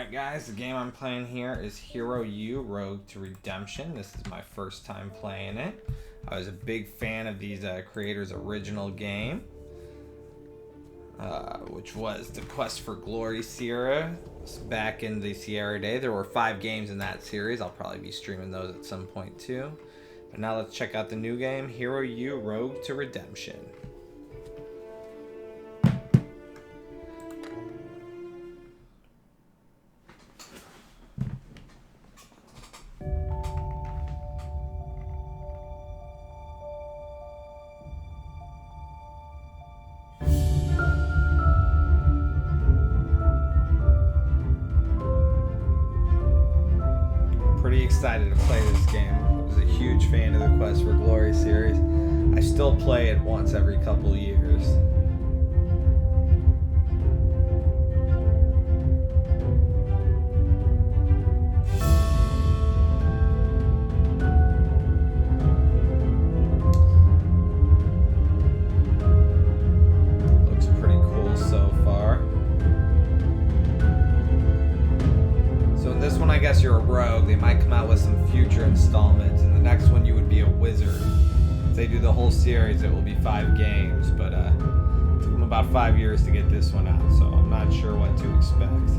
Alright guys, the game I'm playing here is Hero U Rogue to Redemption. This is my first time playing it. I was a big fan of these creators' original game, which was the Quest for Glory series. Back in the Sierra day, there were 5 games in that series. I'll probably be streaming those at some point too. But now let's check out the new game, Hero U Rogue to Redemption. Pretty excited to play this game. I was a huge fan of the Quest for Glory series. I still play it once every couple years. Looks pretty cool so far. So in this one, I guess you're a rogue. They might come out with some future installments. In the next one, you would be a wizard. If they do the whole series, it will be 5 games. But it took them about 5 years to get this one out, so I'm not sure what to expect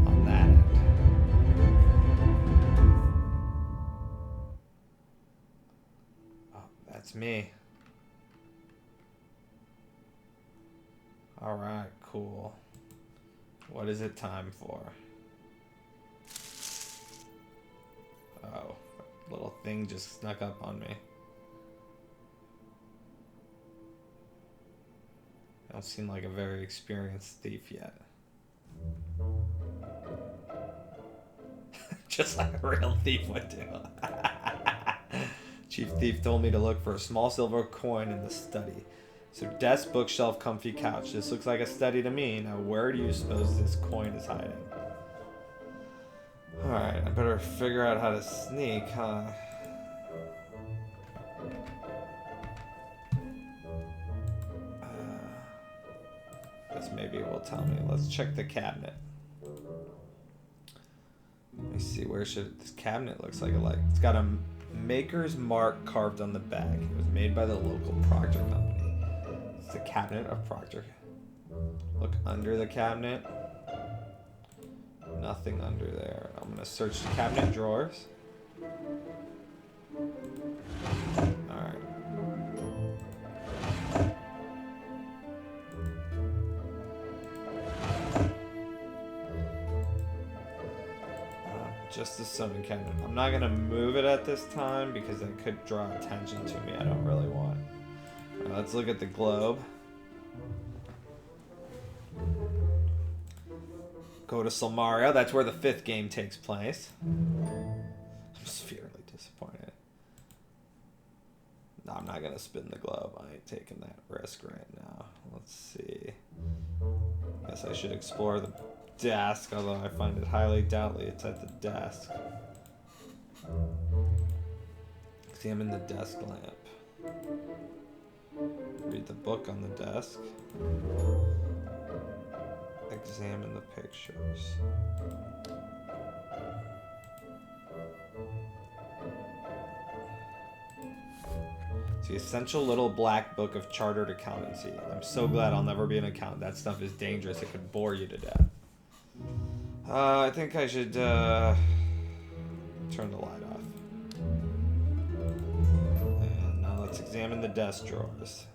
on that end. Oh, that's me. All right, cool. What is it time for? Oh, little thing just snuck up on me. I don't seem like a very experienced thief yet. Just like a real thief would do. Chief Thief told me to look for a small silver coin in the study. So desk, bookshelf, comfy couch. This looks like a study to me. Now where do you suppose this coin is hiding? Alright, I better figure out how to sneak, huh? Guess maybe it will tell me. Let's check the cabinet. Let me see, where should this cabinet looks like it's got a maker's mark carved on the back. It was made by the local Proctor company. It's the cabinet of Proctor. Look under the cabinet. Nothing under there. I'm gonna search the cabinet drawers. Alright. Just the sewing cabinet. I'm not gonna move it at this time because it could draw attention to me. I don't really want. Alright, let's look at the globe. Go to Silmaria. That's where the 5th game takes place. I'm severely disappointed. No, I'm not gonna spin the globe. I ain't taking that risk right now. Let's see. Guess I should explore the desk, although I find it highly doubtly it's at the desk. Examine the desk lamp. Read the book on the desk. Examine the pictures. It's the essential little black book of chartered accountancy. I'm so glad I'll never be an accountant. That stuff is dangerous. It could bore you to death. I think I should turn the light off. And now let's examine the desk drawers.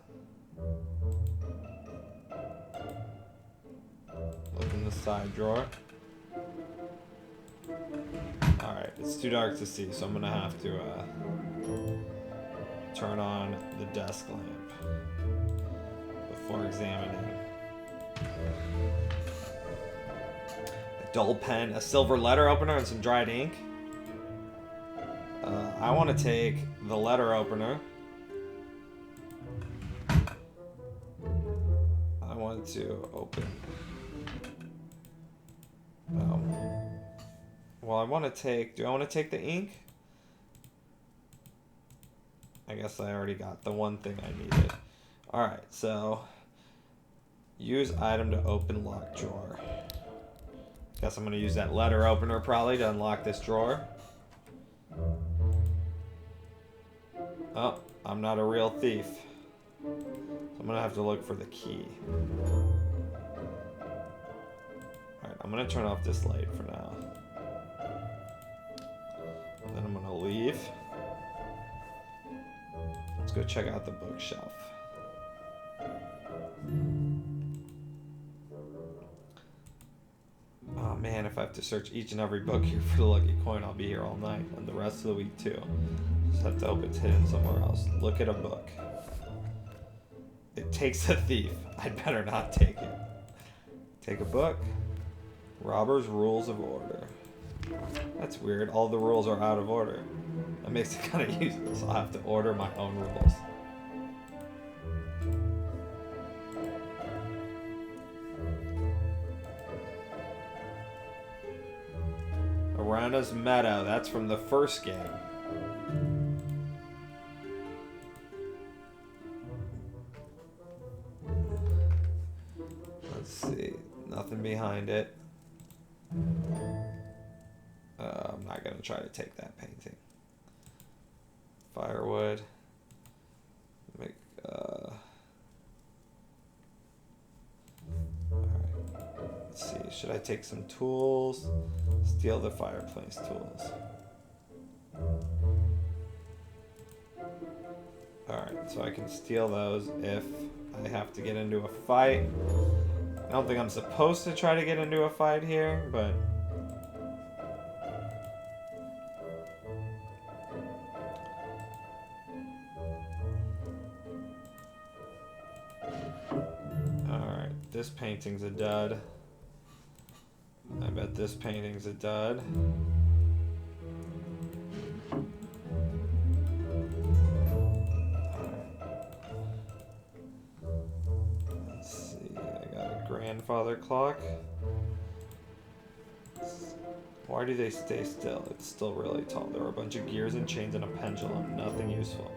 Look in the side drawer. Alright, it's too dark to see, so I'm gonna have to turn on the desk lamp before examining. A dull pen, a silver letter opener, and some dried ink. I want to take the letter opener. I want to open. Well, I want to take... Do I want to take the ink? I guess I already got the one thing I needed. Alright, so... Use item to open locked drawer. Guess I'm gonna use that letter opener probably to unlock this drawer. Oh, I'm not a real thief. So I'm gonna have to look for the key. Alright, I'm gonna turn off this light for now. And then I'm gonna leave. Let's go check out the bookshelf. Oh man, if I have to search each and every book here for the lucky coin, I'll be here all night and the rest of the week too. Just have to hope it's hidden somewhere else. Look at a book. It takes a thief. I'd better not take it. Take a book. Robber's Rules of Order. That's weird. All the rules are out of order. That makes it kind of useless. I'll have to order my own rules. Arana's Meadow. That's from the first game. Let's see. Nothing behind it. I'm not going to try to take that painting. Firewood. Make, alright. Let's see. Should I take some tools? Steal the fireplace tools. Alright, so I can steal those if I have to get into a fight. I don't think I'm supposed to try to get into a fight here, but... Alright, this painting's a dud. I bet this painting's a dud. Let's see, I got a grandfather clock. Why do they stay still? It's still really tall. There are a bunch of gears and chains and a pendulum. Nothing useful.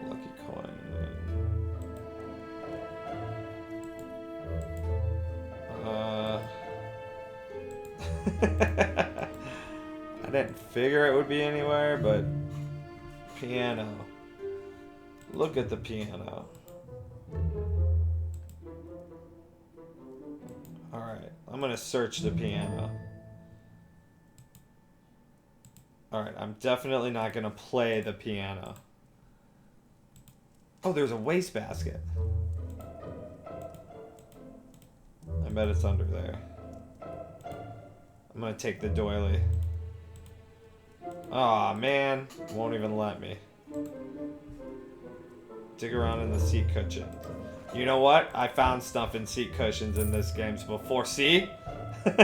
Lucky coin. I didn't figure it would be anywhere, but piano. Look at the piano. Alright, I'm gonna search the piano. Alright, I'm definitely not gonna play the piano. Oh, there's a wastebasket. I bet it's under there. I'm gonna take the doily. Aw, man. Won't even let me. Dig around in the seat cushion. You know what? I found stuff in seat cushions in this game before. See? In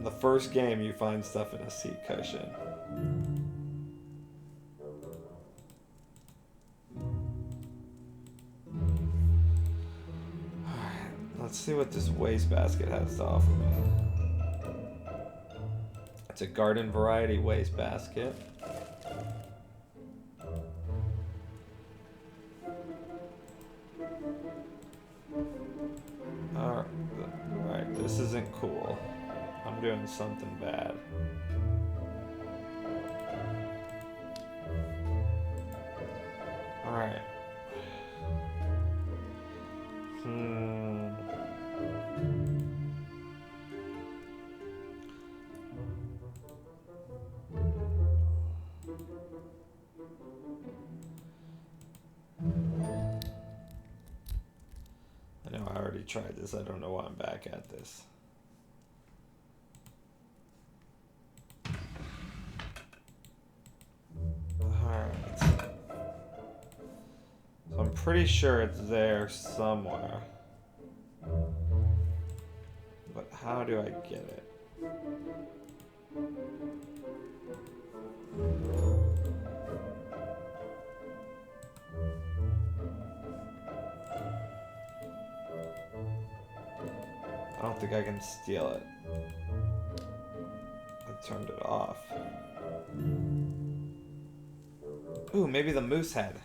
the first game, you find stuff in a seat cushion. Let's see what this wastebasket has to offer me. It's a garden variety wastebasket. Alright, this isn't cool. I'm doing something bad. Alright. I know I already tried this. I don't know why I'm back at this. Alright. So I'm pretty sure it's there somewhere. But how do I get it? I don't think I can steal it. I turned it off. Ooh, maybe the moose head.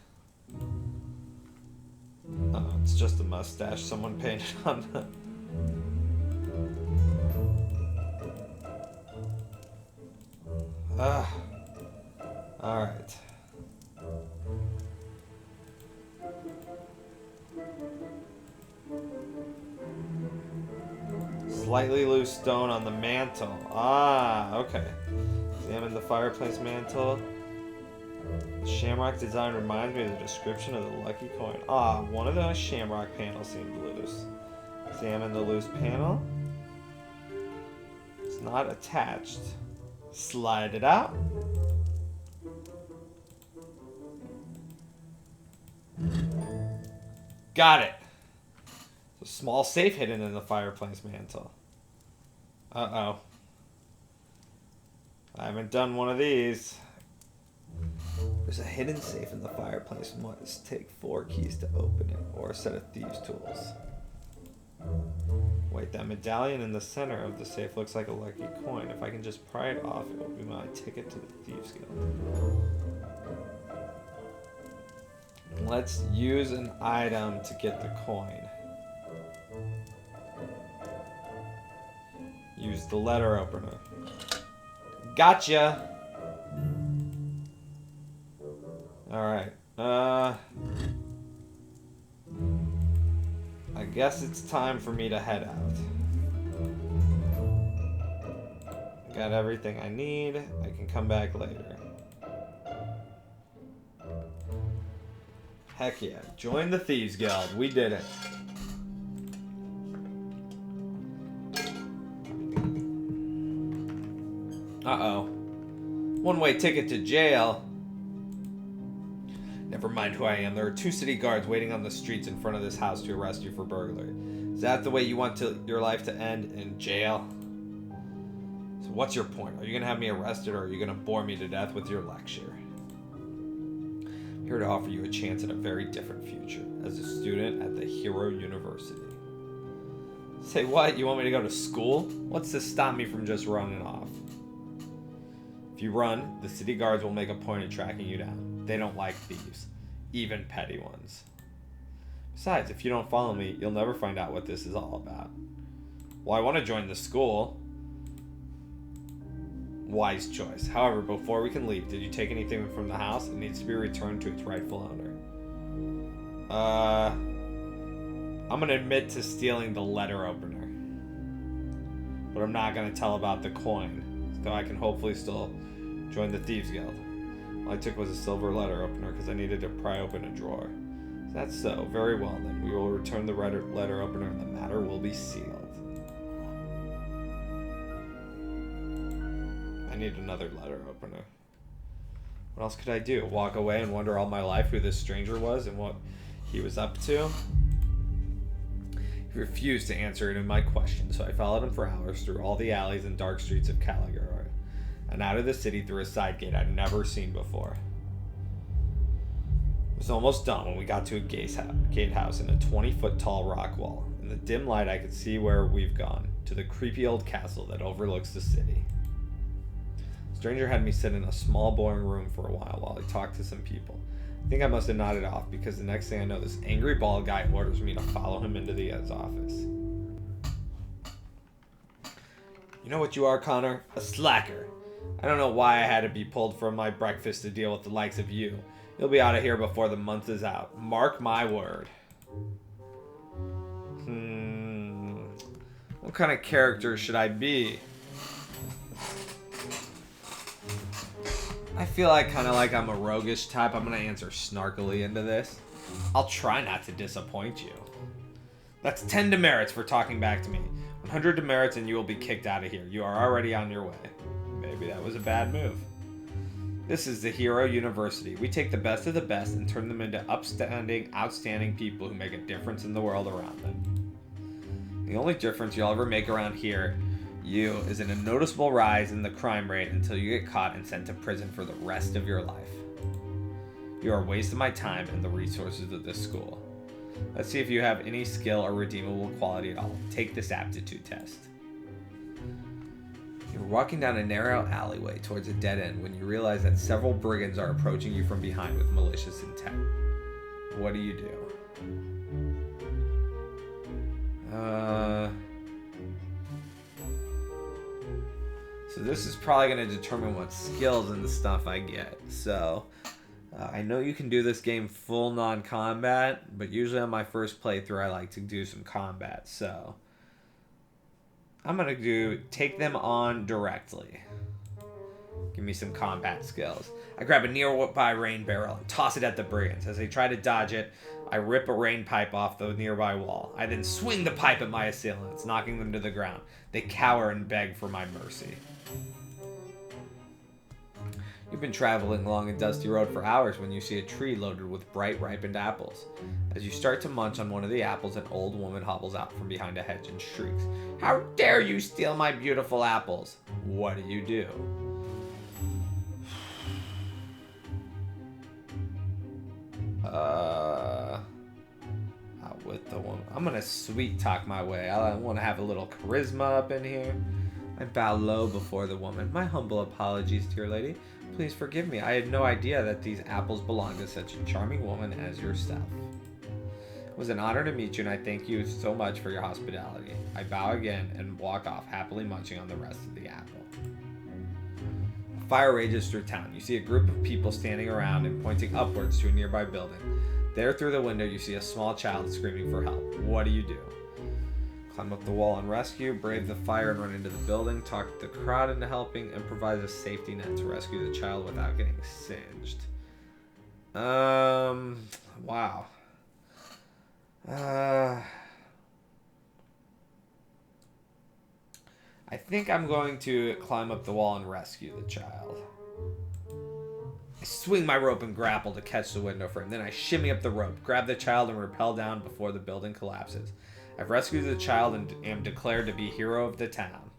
Uh-oh. It's just a mustache someone painted on the... Alright. Slightly loose stone on the mantle. Ah, okay. Examine the fireplace mantle. The shamrock design reminds me of the description of the lucky coin. Ah, one of the shamrock panels seemed loose. Examine the loose panel. It's not attached. Slide it out. Got it. There's a small safe hidden in the fireplace mantle. Uh-oh. I haven't done one of these. There's a hidden safe in the fireplace. Must take 4 keys to open it, or a set of thieves' tools. Wait, that medallion in the center of the safe looks like a lucky coin. If I can just pry it off, it will be my ticket to the Thieves' Guild. Let's use an item to get the coin. Use the letter opener. Gotcha! Alright. I guess it's time for me to head out. Got everything I need. I can come back later. Heck yeah. Join the Thieves Guild. We did it. Uh-oh. One-way ticket to jail. Never mind who I am. There are 2 city guards waiting on the streets in front of this house to arrest you for burglary. Is that the way you want your life to end? In jail? So what's your point? Are you going to have me arrested, or are you going to bore me to death with your lecture? I'm here to offer you a chance at a very different future as a student at the Hero University. Say what? You want me to go to school? What's to stop me from just running off? If you run, the city guards will make a point of tracking you down. They don't like thieves, even petty ones. Besides, if you don't follow me, you'll never find out what this is all about. Well, I want to join the school. Wise choice. However, before we can leave, did you take anything from the house? It needs to be returned to its rightful owner. I'm going to admit to stealing the letter opener. But I'm not going to tell about the coin, so I can hopefully still join the Thieves Guild. All I took was a silver letter opener because I needed to pry open a drawer. If that's so, very well then. We will return the letter opener and the matter will be sealed. I need another letter opener. What else could I do? Walk away and wonder all my life who this stranger was and what he was up to? He refused to answer any of my questions, so I followed him for hours through all the alleys and dark streets of Caligari, and out of the city through a side gate I'd never seen before. It was almost done when we got to a gatehouse in a 20-foot tall rock wall. In the dim light I could see where we've gone, to the creepy old castle that overlooks the city. The stranger had me sit in a small boring room for a while he talked to some people. I think I must have nodded off because the next thing I know, this angry bald guy orders me to follow him into his office. You know what you are, Connor? A slacker. I don't know why I had to be pulled from my breakfast to deal with the likes of you. You'll be out of here before the month is out. Mark my word. What kind of character should I be? I feel kind of like I'm a roguish type. I'm going to answer snarkily into this. I'll try not to disappoint you. That's 10 demerits for talking back to me. 100 demerits and you will be kicked out of here. You are already on your way. Maybe that was a bad move. This is the Hero University. We take the best of the best and turn them into outstanding people who make a difference in the world around them. The only difference you'll ever make around here, is in a noticeable rise in the crime rate until you get caught and sent to prison for the rest of your life. You are wasting my time and the resources of this school. Let's see if you have any skill or redeemable quality at all. Take this aptitude test. You're walking down a narrow alleyway towards a dead end when you realize that several brigands are approaching you from behind with malicious intent. What do you do? So this is probably going to determine what skills and stuff I get. So I know you can do this game full non-combat, but usually on my first playthrough I like to do some combat. So I'm going to take them on directly. Give me some combat skills. I grab a nearby rain barrel and toss it at the brigands. As they try to dodge it, I rip a rain pipe off the nearby wall. I then swing the pipe at my assailants, knocking them to the ground. They cower and beg for my mercy. You've been traveling along a dusty road for hours when you see a tree loaded with bright ripened apples. As you start to munch on one of the apples, an old woman hobbles out from behind a hedge and shrieks, "How dare you steal my beautiful apples?" What do? Out with the woman. I'm gonna sweet talk my way. I want to have a little charisma up in here. I bow low before the woman. My humble apologies, dear lady. Please forgive me. I had no idea that these apples belonged to such a charming woman as yourself. It was an honor to meet you, and I thank you so much for your hospitality. I bow again and walk off, happily munching on the rest of the apple. A fire rages through town. You see a group of people standing around and pointing upwards to a nearby building. There, through the window, you see a small child screaming for help. What do? Climb up the wall and rescue, brave the fire and run into the building, talk the crowd into helping, and provide a safety net to rescue the child without getting singed. Wow. I think I'm going to climb up the wall and rescue the child. I swing my rope and grapple to catch the window frame. Then I shimmy up the rope, grab the child, and rappel down before the building collapses. I've rescued the child and am declared to be hero of the town.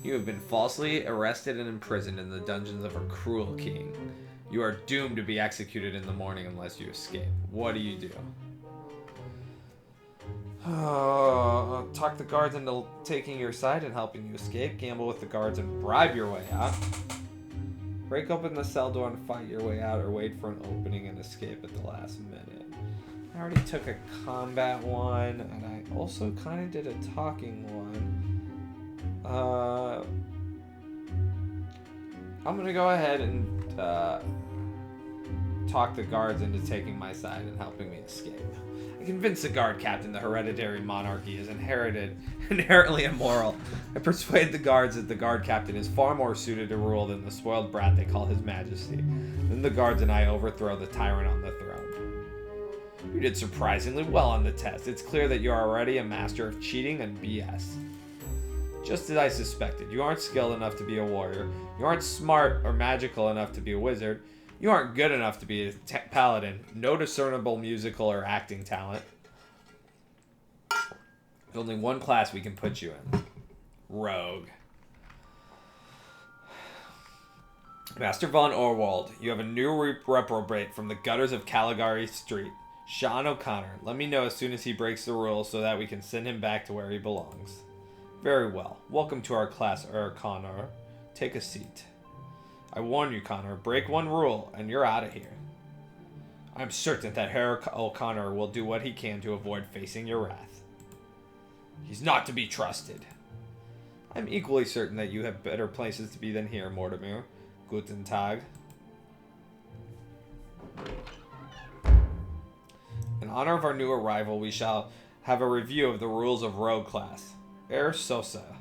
You have been falsely arrested and imprisoned in the dungeons of a cruel king. You are doomed to be executed in the morning unless you escape. What do? Talk the guards into taking your side and helping you escape. Gamble with the guards and bribe your way out. Break open the cell door and fight your way out, or wait for an opening and escape at the last minute. I already took a combat one, and I also kind of did a talking one. I'm going to go ahead and talk the guards into taking my side and helping me escape. I convinced the guard captain the hereditary monarchy is inherently immoral. I persuade the guards that the guard captain is far more suited to rule than the spoiled brat they call his majesty. Then the guards and I overthrow the tyrant on the throne. You did surprisingly well on the test. It's clear that you are already a master of cheating and BS. Just as I suspected, you aren't skilled enough to be a warrior. You aren't smart or magical enough to be a wizard. You aren't good enough to be a paladin. No discernible musical or acting talent. There's only one class we can put you in. Rogue. Master von Orwald, you have a new reprobate from the gutters of Caligari Street. Sean O'Connor. Let me know as soon as he breaks the rules so that we can send him back to where he belongs. Very well. Welcome to our class, Connor. Take a seat. I warn you, Connor, break one rule and you're out of here. I'm certain that Herr O'Connor will do what he can to avoid facing your wrath. He's not to be trusted. I'm equally certain that you have better places to be than here, Mortimer. Guten Tag. In honor of our new arrival, we shall have a review of the rules of Rogue class. Herr Sosa,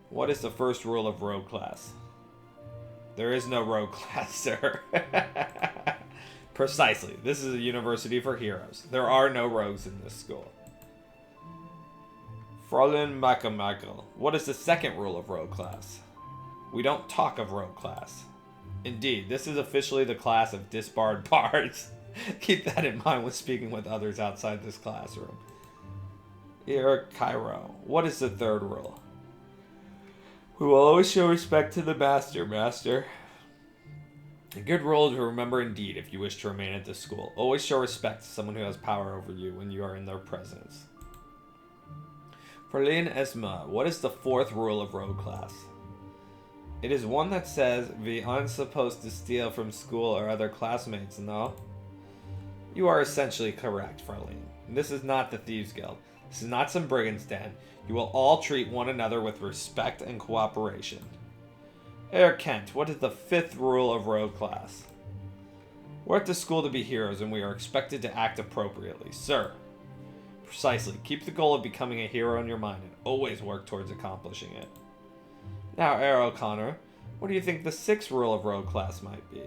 what is the first rule of Rogue class? There is no Rogue class, sir. Precisely. This is a university for heroes. There are no rogues in this school. Fräulein Michael, what is the second rule of Rogue class? We don't talk of Rogue class. Indeed, this is officially the class of disbarred bards. Keep that in mind when speaking with others outside this classroom. Here, Cairo. What is the third rule? We will always show respect to the master. A good rule to remember indeed if you wish to remain at this school. Always show respect to someone who has power over you when you are in their presence. Fräulein Esma, what is the fourth rule of Rogue class? It is one that says we aren't supposed to steal from school or other classmates, no? You are essentially correct, Fräulein. This is not the Thieves Guild. This is not some brigand's den. You will all treat one another with respect and cooperation. Herr Kent, what is the 5th rule of rogue class? We're at the school to be heroes, and we are expected to act appropriately. Sir. Precisely. Keep the goal of becoming a hero in your mind, and always work towards accomplishing it. Now, Herr O'Connor, what do you think the 6th rule of rogue class might be?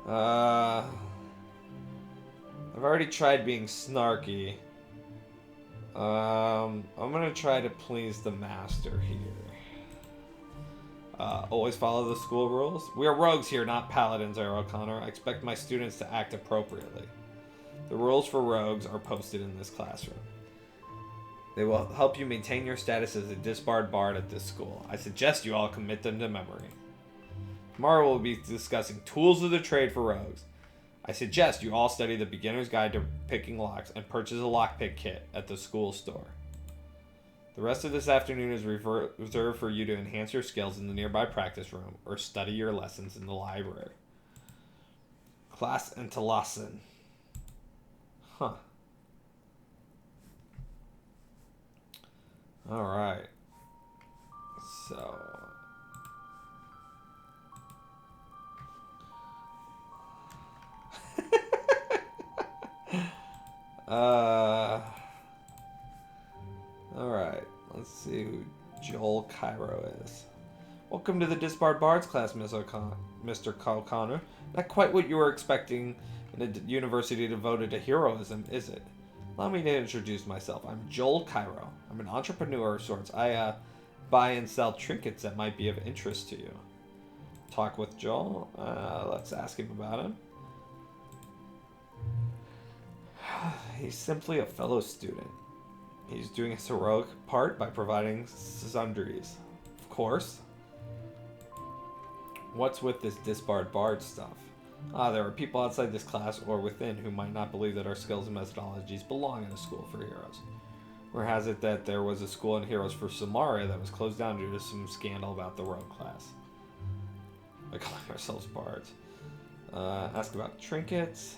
I've already tried being snarky. I'm gonna try to please the master here. Always follow the school rules. We are rogues here, not paladins, Herr O'Connor. I expect my students to act appropriately. The rules for rogues are posted in this classroom. They will help you maintain your status as a disbarred bard at this school. I suggest you all commit them to memory. Tomorrow we'll be discussing tools of the trade for rogues. I suggest you all study the Beginner's Guide to Picking Locks and purchase a lockpick kit at the school store. The rest of this afternoon is reserved for you to enhance your skills in the nearby practice room or study your lessons in the library. Class entlassen. Huh. Alright. So... Alright, let's see who Joel Cairo is. Welcome to the Disbarred Bards class, Mr. O'Connor. Not quite what you were expecting in a university devoted to heroism, is it? Allow me to introduce myself. I'm Joel Cairo. I'm an entrepreneur of sorts. I buy and sell trinkets that might be of interest to you. Talk with Joel? Let's ask him about him. He's simply a fellow student. He's doing his heroic part by providing sundries. Of course. What's with this disbarred bard stuff? There are people outside this class or within who might not believe that our skills and methodologies belong in a school for heroes. Or has it that there was a school in Heroes for Samaria that was closed down due to some scandal about the rogue class? By calling ourselves bards. Ask about trinkets.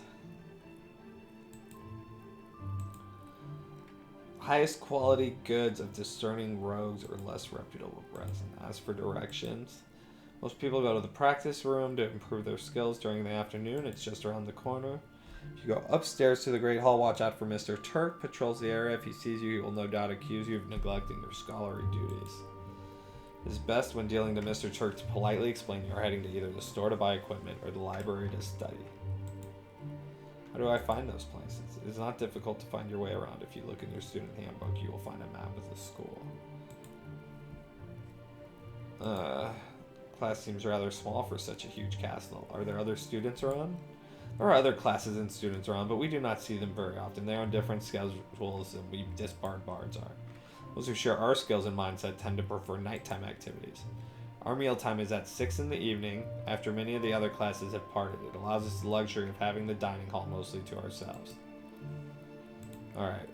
Highest quality goods of discerning rogues or less reputable present. As for directions, most people go to the practice room to improve their skills during the afternoon. It's just around the corner. If you go upstairs to the Great Hall, watch out for Mr. Turk. Patrols the area. If he sees you, he will no doubt accuse you of neglecting your scholarly duties. It is best when dealing to Mr. Turk to politely explain you are heading to either the store to buy equipment or the library to study. How do I find those places? It is not difficult to find your way around. If you look in your student handbook, you will find a map of the school. Class seems rather small for such a huge castle. Are there other students around? There are other classes and students around, but we do not see them very often. They are on different schedules than we disbarred bards are. Those who share our skills and mindset tend to prefer nighttime activities. Our meal time is at 6 in the evening, after many of the other classes have parted. It allows us the luxury of having the dining hall mostly to ourselves. Alright,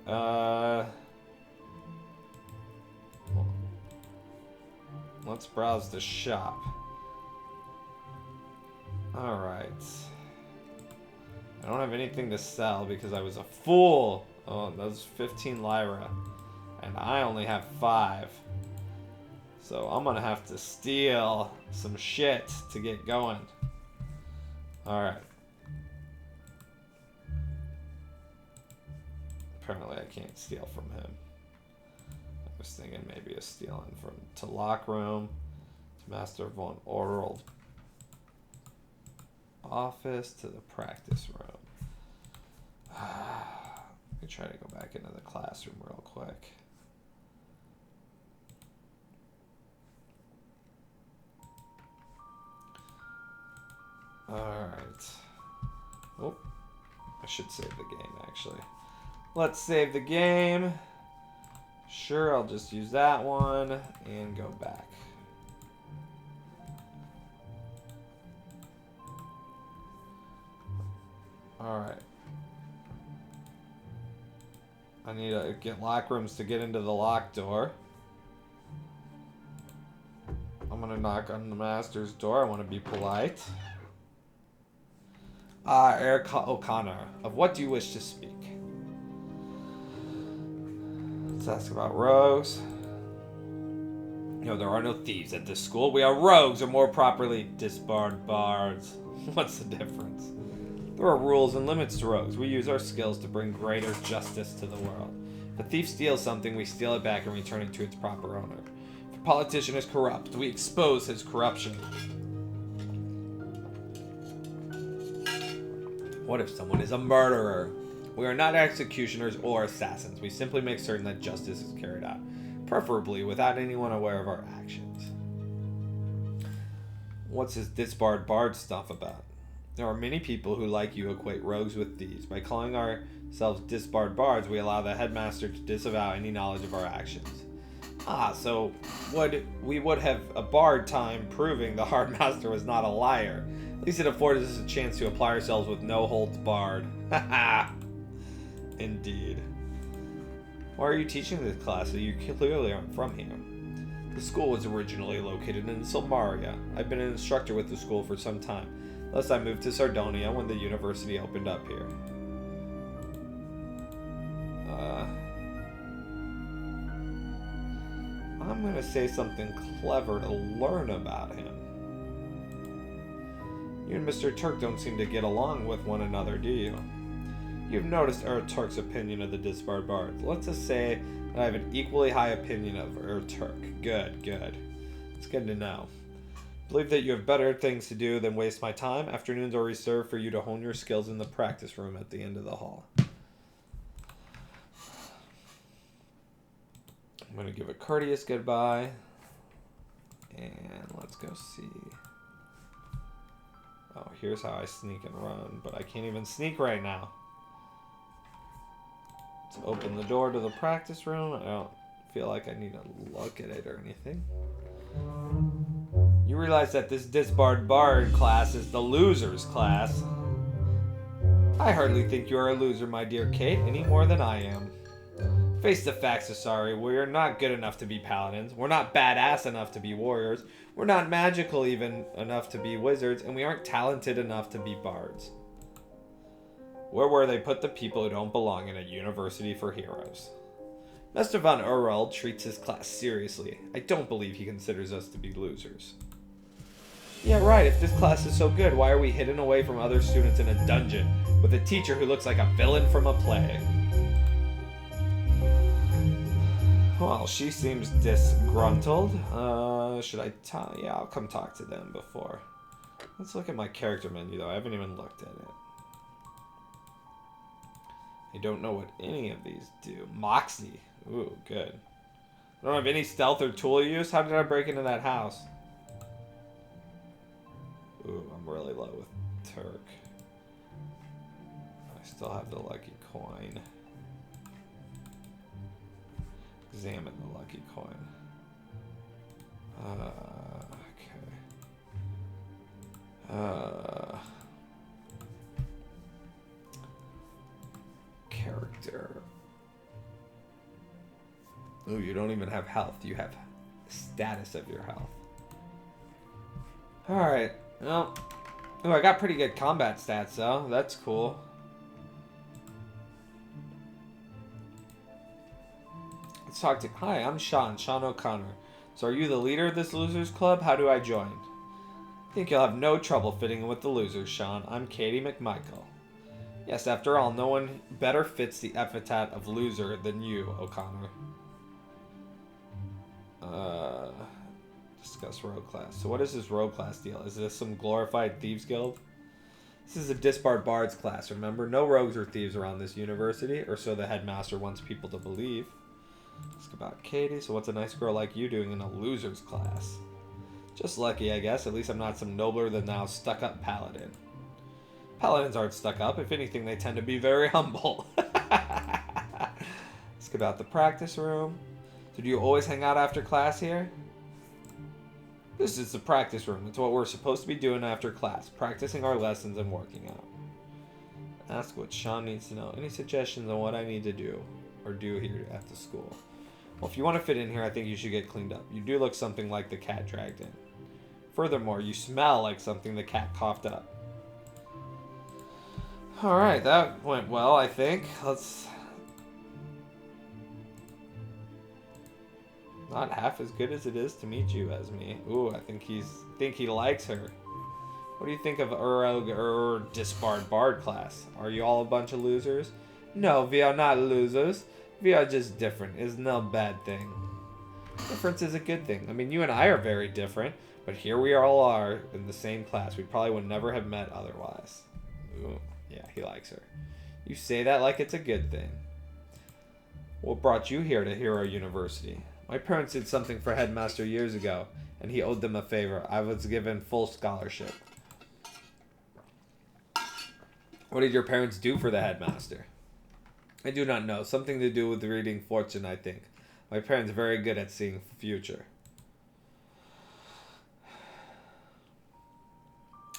let's browse the shop. Alright. I don't have anything to sell because I was a fool. Oh, that was 15 Lyra. And I only have 5. So I'm gonna have to steal some shit to get going. Alright. Apparently I can't steal from him. I was thinking maybe a stealing from to lock room, to Master von Orald office, to the practice room. Let me try to go back into the classroom real quick. Alright. Oh, I should save the game actually. Let's save the game. Sure, I'll just use that one and go back. Alright. I need to get lock rooms to get into the locked door. I'm gonna knock on the master's door. I want to be polite. Eric O'Connor, of what do you wish to speak? Let's ask about rogues. No, there are no thieves at this school. We are rogues, or more properly, disbarred bards. What's the difference? There are rules and limits to rogues. We use our skills to bring greater justice to the world. If a thief steals something, we steal it back and return it to its proper owner. If a politician is corrupt, we expose his corruption. What if someone is a murderer? We are not executioners or assassins. We simply make certain that justice is carried out, preferably without anyone aware of our actions. What's this disbarred bard stuff about? There are many people who, like you, equate rogues with thieves. By calling ourselves disbarred bards, we allow the headmaster to disavow any knowledge of our actions. So we would have a bard time proving the hardmaster was not a liar. At least it afforded us a chance to apply ourselves with no holds barred. Haha. Indeed. Why are you teaching this class? You clearly aren't from here. The school was originally located in Silmaria. I've been an instructor with the school for some time. Thus I moved to Sardonia when the university opened up here. I'm going to say something clever to learn about him. You and Mr. Turk don't seem to get along with one another, do you? You've noticed Turk's opinion of the disbarred bards. Let's just say that I have an equally high opinion of Turk. Good. It's good to know. I believe that you have better things to do than waste my time. Afternoons are reserved for you to hone your skills in the practice room at the end of the hall. I'm going to give a courteous goodbye. And let's go see. Oh, here's how I sneak and run. But I can't even sneak right now. Let's open the door to the practice room. I don't feel like I need to look at it or anything. You realize that this disbarred bard class is the loser's class. I hardly think you are a loser, my dear Kate, any more than I am. Face the facts, Asari. We're not good enough to be paladins. We're not badass enough to be warriors. We're not magical even enough to be wizards. And we aren't talented enough to be bards. Where they put the people who don't belong in a university for heroes? Mr. von Urwald treats his class seriously. I don't believe he considers us to be losers. Yeah, right. If this class is so good, why are we hidden away from other students in a dungeon with a teacher who looks like a villain from a play? Well, she seems disgruntled. Should I talk? Yeah, I'll come talk to them before. Let's look at my character menu, though. I haven't even looked at it. I don't know what any of these do. Moxie. Ooh, good. I don't have any stealth or tool use. How did I break into that house? Ooh, I'm really low with Turk. I still have the lucky coin. Examine the lucky coin. Okay. Character. Ooh, you don't even have health. You have status of your health. Alright. Well, ooh, I got pretty good combat stats, though. That's cool. Let's talk to... Hi, I'm Sean O'Connor. So are you the leader of this losers club? How do I join? I think you'll have no trouble fitting in with the losers, Sean. I'm Katie McMichael. Yes, after all, no one better fits the epithet of loser than you, O'Connor. Discuss rogue class. So what is this rogue class deal? Is this some glorified thieves guild? This is a disbarred bards class, remember? No rogues or thieves around this university, or so the headmaster wants people to believe. Ask about Katie. So what's a nice girl like you doing in a loser's class? Just lucky, I guess. At least I'm not some nobler than thou stuck-up paladin. Paladins aren't stuck up. If anything, they tend to be very humble. Ask about the practice room. So do you always hang out after class here? This is the practice room. It's what we're supposed to be doing after class. Practicing our lessons and working out. Ask what Sean needs to know. Any suggestions on what I need to do or do here at the school? Well, if you want to fit in here, I think you should get cleaned up. You do look something like the cat dragged in. Furthermore, you smell like something the cat coughed up. Alright, that went well, I think. Not half as good as it is to meet you, Esme. Ooh, I think he likes her. What do you think of disbarred bard class? Are you all a bunch of losers? No, we are not losers. We are just different. It's no bad thing. Difference is a good thing. I mean, you and I are very different, but here we all are in the same class. We probably would never have met otherwise. Ooh, yeah, he likes her. You say that like it's a good thing. What brought you here to Hero University? My parents did something for Headmaster years ago, and he owed them a favor. I was given full scholarship. What did your parents do for the Headmaster? I do not know. Something to do with reading fortune, I think. My parents are very good at seeing future.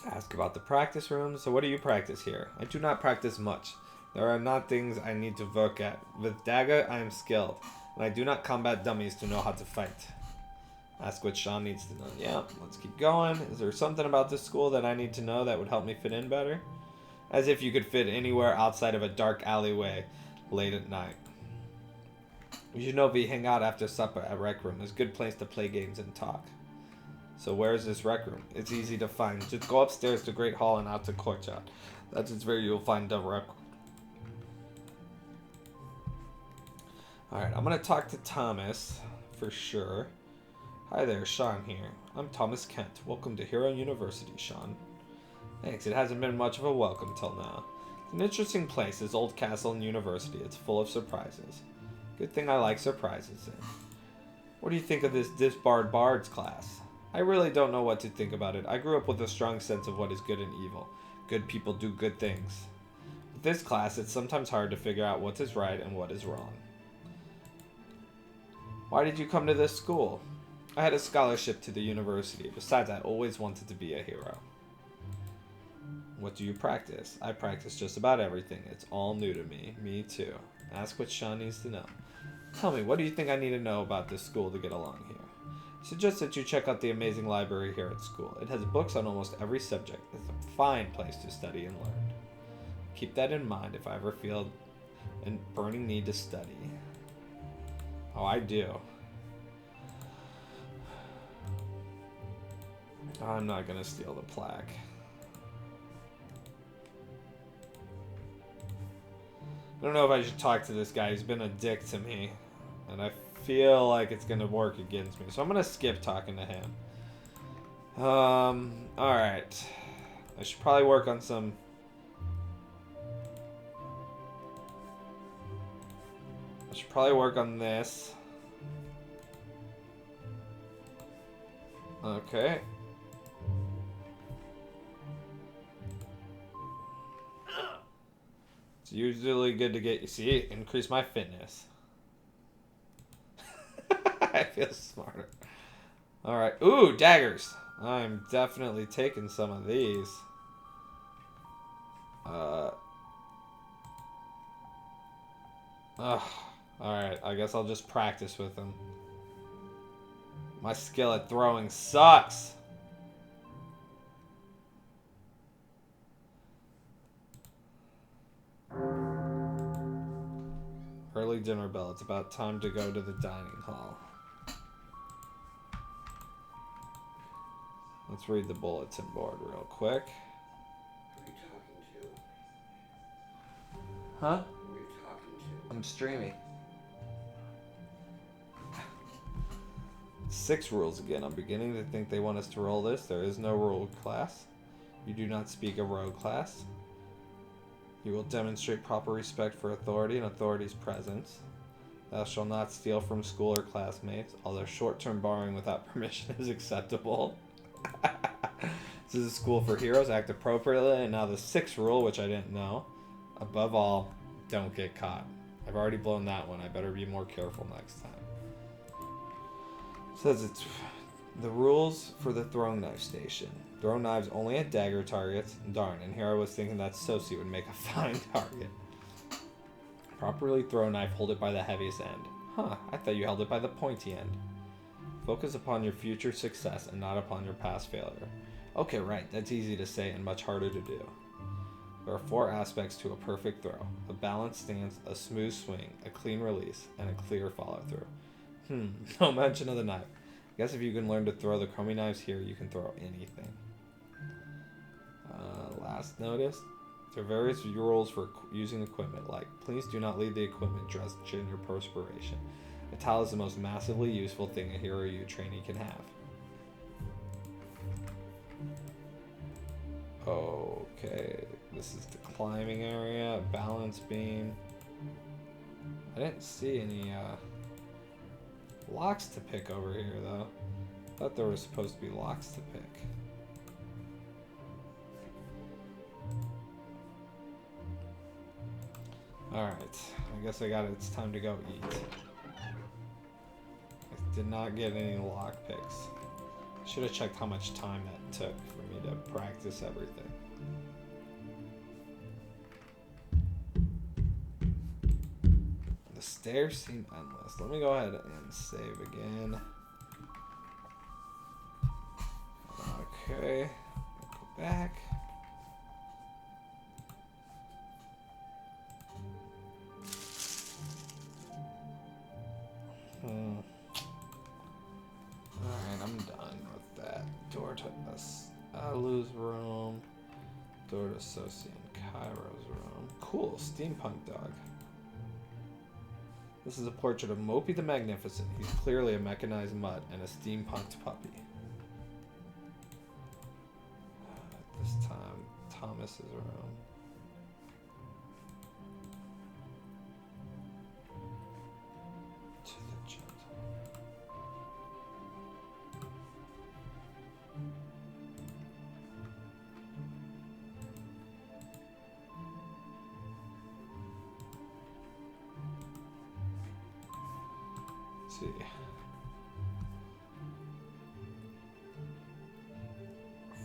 Ask about the practice room. So what do you practice here? I do not practice much. There are not things I need to work at. With dagger, I am skilled, and I do not combat dummies to know how to fight. Ask what Sean needs to know. Yeah, let's keep going. Is there something about this school that I need to know that would help me fit in better? As if you could fit anywhere outside of a dark alleyway late at night. You should know we hang out after supper at Rec Room. It's a good place to play games and talk. So where is this Rec Room? It's easy to find. Just go upstairs to Great Hall and out to Courtyard. That's where you'll find the Rec Room. Alright, I'm going to talk to Thomas for sure. Hi there, Sean here. I'm Thomas Kent. Welcome to Hero University, Sean. Thanks, it hasn't been much of a welcome till now. It's an interesting place, this old castle and university. It's full of surprises. Good thing I like surprises. What do you think of this disbarred bards class? I really don't know what to think about it. I grew up with a strong sense of what is good and evil. Good people do good things. With this class, it's sometimes hard to figure out what is right and what is wrong. Why did you come to this school? I had a scholarship to the university. Besides, I always wanted to be a hero. What do you practice? I practice just about everything. It's all new to me. Me too. Ask what Sean needs to know. Tell me, what do you think I need to know about this school to get along here? I suggest that you check out the amazing library here at school. It has books on almost every subject. It's a fine place to study and learn. Keep that in mind if I ever feel a burning need to study. Oh, I do. I'm not gonna steal the plaque. I don't know if I should talk to this guy. He's been a dick to me. And I feel like it's gonna work against me. So I'm gonna skip talking to him. Alright. I should probably work on some... I should probably work on this. Okay. It's usually good to get, you see, increase my fitness. I feel smarter. Alright. Ooh, daggers. I'm definitely taking some of these. Alright, I guess I'll just practice with them. My skill at throwing sucks. Early dinner bell. It's about time to go to the dining hall. Let's read the bulletin board real quick. Who are you talking to? Huh? Who are you talking to? I'm streaming. 6 rules again. I'm beginning to think they want us to roll this. There is no rogue class. You do not speak a rogue class. You will demonstrate proper respect for authority and authority's presence. Thou shalt not steal from school or classmates, although short-term borrowing without permission is acceptable. This is a school for heroes. Act appropriately. And now the 6th rule, which I didn't know. Above all, don't get caught. I've already blown that one. I better be more careful next time. It says it's the rules for the throwing knife station. Throw knives only at dagger targets. Darn, and here I was thinking that Sosie would make a fine target. Properly throw knife, hold it by the heaviest end. Huh, I thought you held it by the pointy end. Focus upon your future success and not upon your past failure. Okay, right, that's easy to say and much harder to do. There are 4 aspects to a perfect throw. A balanced stance, a smooth swing, a clean release, and a clear follow-through. No mention of the knife. I guess if you can learn to throw the crummy knives here, you can throw anything. Last notice. There are various rules for using equipment, like please do not leave the equipment drenched in your perspiration. A towel is the most massively useful thing a hero you trainee can have. Okay, this is the climbing area, balance beam. I didn't see any locks to pick over here though. I thought there was supposed to be locks to pick. Alright, I guess it's time to go eat. I did not get any lock picks. Should have checked how much time that took for me to practice everything. The stairs seem endless. Let me go ahead and save again. Okay, go back. Alright, I'm done with that. Door to Alu's room. Door to Soci and Cairo's room. Cool, steampunk dog. This is a portrait of Mopey the Magnificent. He's clearly a mechanized mutt and a steampunked puppy. This time, Thomas's room. To the gentle. Let's see.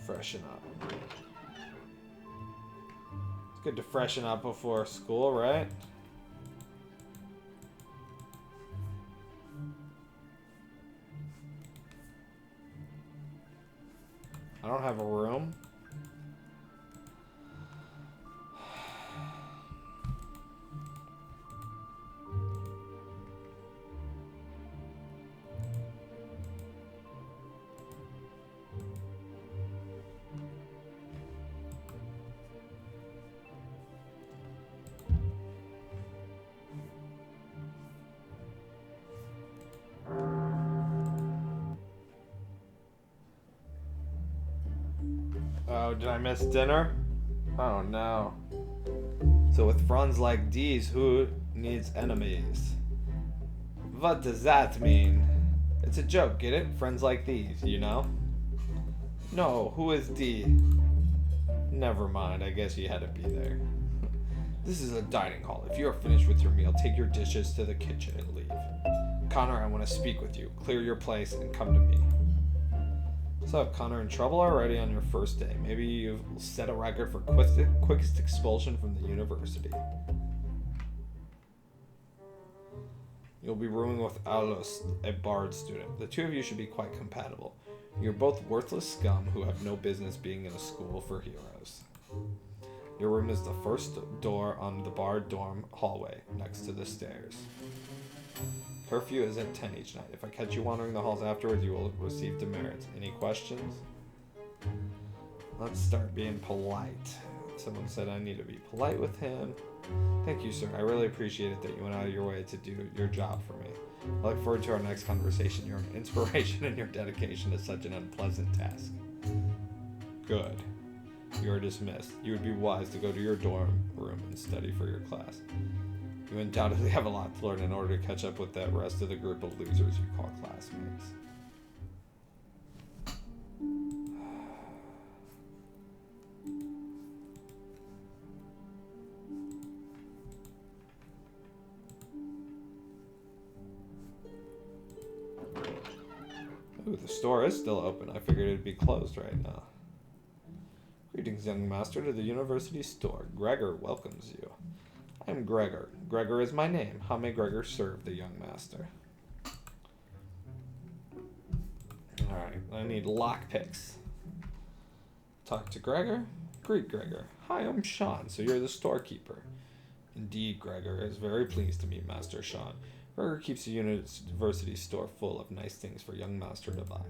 Freshen up. It's good to freshen up before school, right? I don't have a room. Oh, did I miss dinner? Oh no. So with friends like these, who needs enemies? What does that mean? It's a joke, get it? Friends like these, you know? No, who is D? Never mind, I guess you had to be there. This is a dining hall. If you are finished with your meal, take your dishes to the kitchen and leave. Connor, I want to speak with you. Clear your place and come to me. What's up, Connor? In trouble already on your first day? Maybe you've set a record for quickest expulsion from the university. You'll be rooming with Alos, a Bard student. The two of you should be quite compatible. You're both worthless scum who have no business being in a school for heroes. Your room is the first door on the Bard dorm hallway, next to the stairs. Curfew is at 10 each night. If I catch you wandering the halls afterwards, you will receive demerits. Any questions? Let's start being polite. Someone said I need to be polite with him. Thank you, sir. I really appreciate it that you went out of your way to do your job for me. I look forward to our next conversation. You're an inspiration and your dedication to such an unpleasant task. Good. You are dismissed. You would be wise to go to your dorm room and study for your class. You undoubtedly have a lot to learn in order to catch up with that rest of the group of losers you call classmates. Ooh, the store is still open. I figured it'd be closed right now. Greetings, young master, to the university store. Gregor welcomes you. I am Gregor. Gregor is my name. How may Gregor serve the young master? Alright, I need lockpicks. Talk to Gregor. Greet Gregor. Hi, I'm Sean, so you're the storekeeper. Indeed, Gregor is very pleased to meet Master Sean. Gregor keeps the university store full of nice things for young master to buy.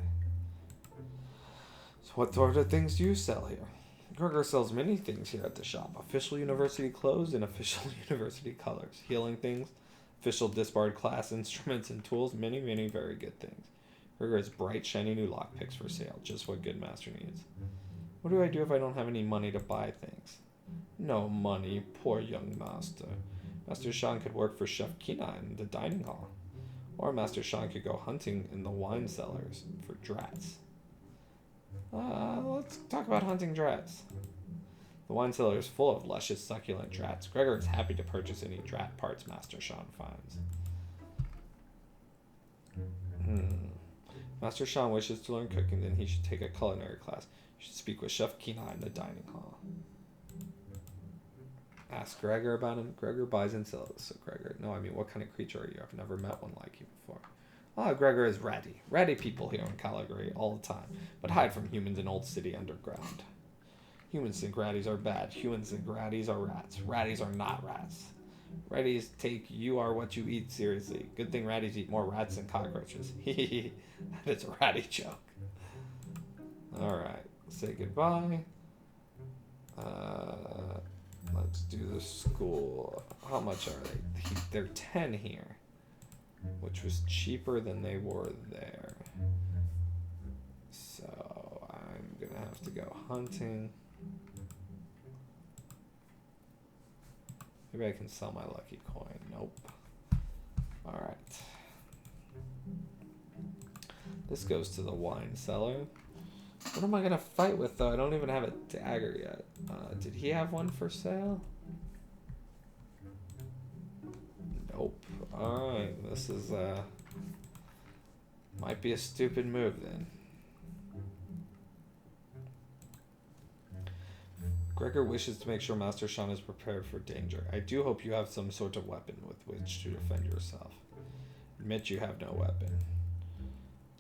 So what sort of things do you sell here? Gregor sells many things here at the shop. Official university clothes and official university colors. Healing things, official disbarred class instruments and tools. Many, many very good things. Gregor has bright, shiny new lockpicks for sale. Just what good master needs. What do I do if I don't have any money to buy things? No money, poor young master. Master Shan could work for Chef Kina in the dining hall. Or Master Shan could go hunting in the wine cellars for drats. Let's talk about hunting drats. The wine cellar is full of luscious, succulent drats. Gregor is happy to purchase any drat parts Master Shan finds. Master Shan wishes to learn cooking, then he should take a culinary class. You should speak with Chef Kina in the dining hall. Ask Gregor about him. Gregor buys and sells. So Gregor, no, I mean, what kind of creature are you? I've never met one like you before. Gregor is ratty. Ratty people here in Caligari all the time, but hide from humans in Old City underground. Humans think ratties are bad. Humans think ratties are rats. Ratties are not rats. Ratties take you are what you eat seriously. Good thing ratties eat more rats than cockroaches. Hehehe. That is a ratty joke. Alright, say goodbye. Let's do the school. How much are they? They're 10 here, which was cheaper than they were there. So I'm gonna have to go hunting. Maybe I can sell my lucky coin. Nope. Alright. This goes to the wine cellar. What am I gonna fight with though? I don't even have a dagger yet. Did he have one for sale? Nope. Alright, this is might be a stupid move then. Gregor wishes to make sure Master Shan is prepared for danger. I do hope you have some sort of weapon with which to defend yourself. Admit you have no weapon.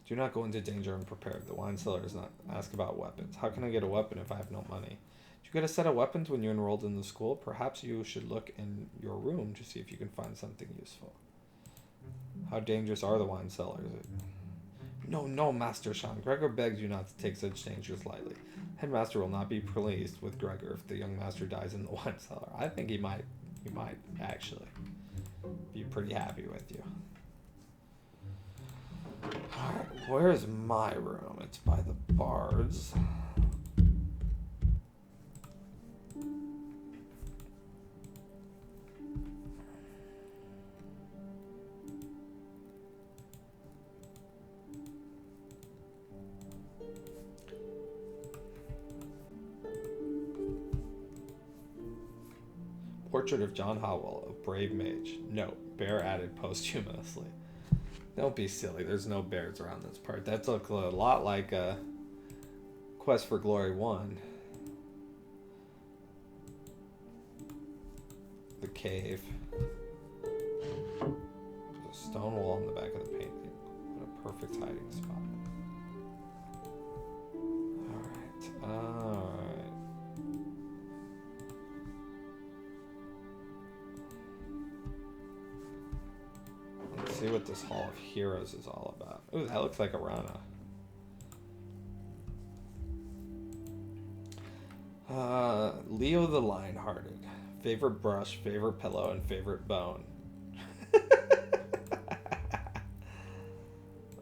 Do not go into danger unprepared. The wine cellar does not ask about weapons. How can I get a weapon if I have no money? Did you get a set of weapons when you enrolled in the school? Perhaps you should look in your room to see if you can find something useful. How dangerous are the wine cellars? No, Master Shan. Gregor begs you not to take such dangers lightly. Headmaster will not be pleased with Gregor if the young master dies in the wine cellar. I think he might actually be pretty happy with you. Alright, where's my room? It's by the bards. Portrait of John Howell, a brave mage. Note, bear added posthumously. Don't be silly, there's no bears around this part. That looks a lot like Quest for Glory 1. The cave. There's a stone wall in the back of the painting. What a perfect hiding spot. Alright. Let's see what this Hall of Heroes is all about. Ooh, that looks like a Rana. Leo the Lionhearted. Favorite brush, favorite pillow, and favorite bone.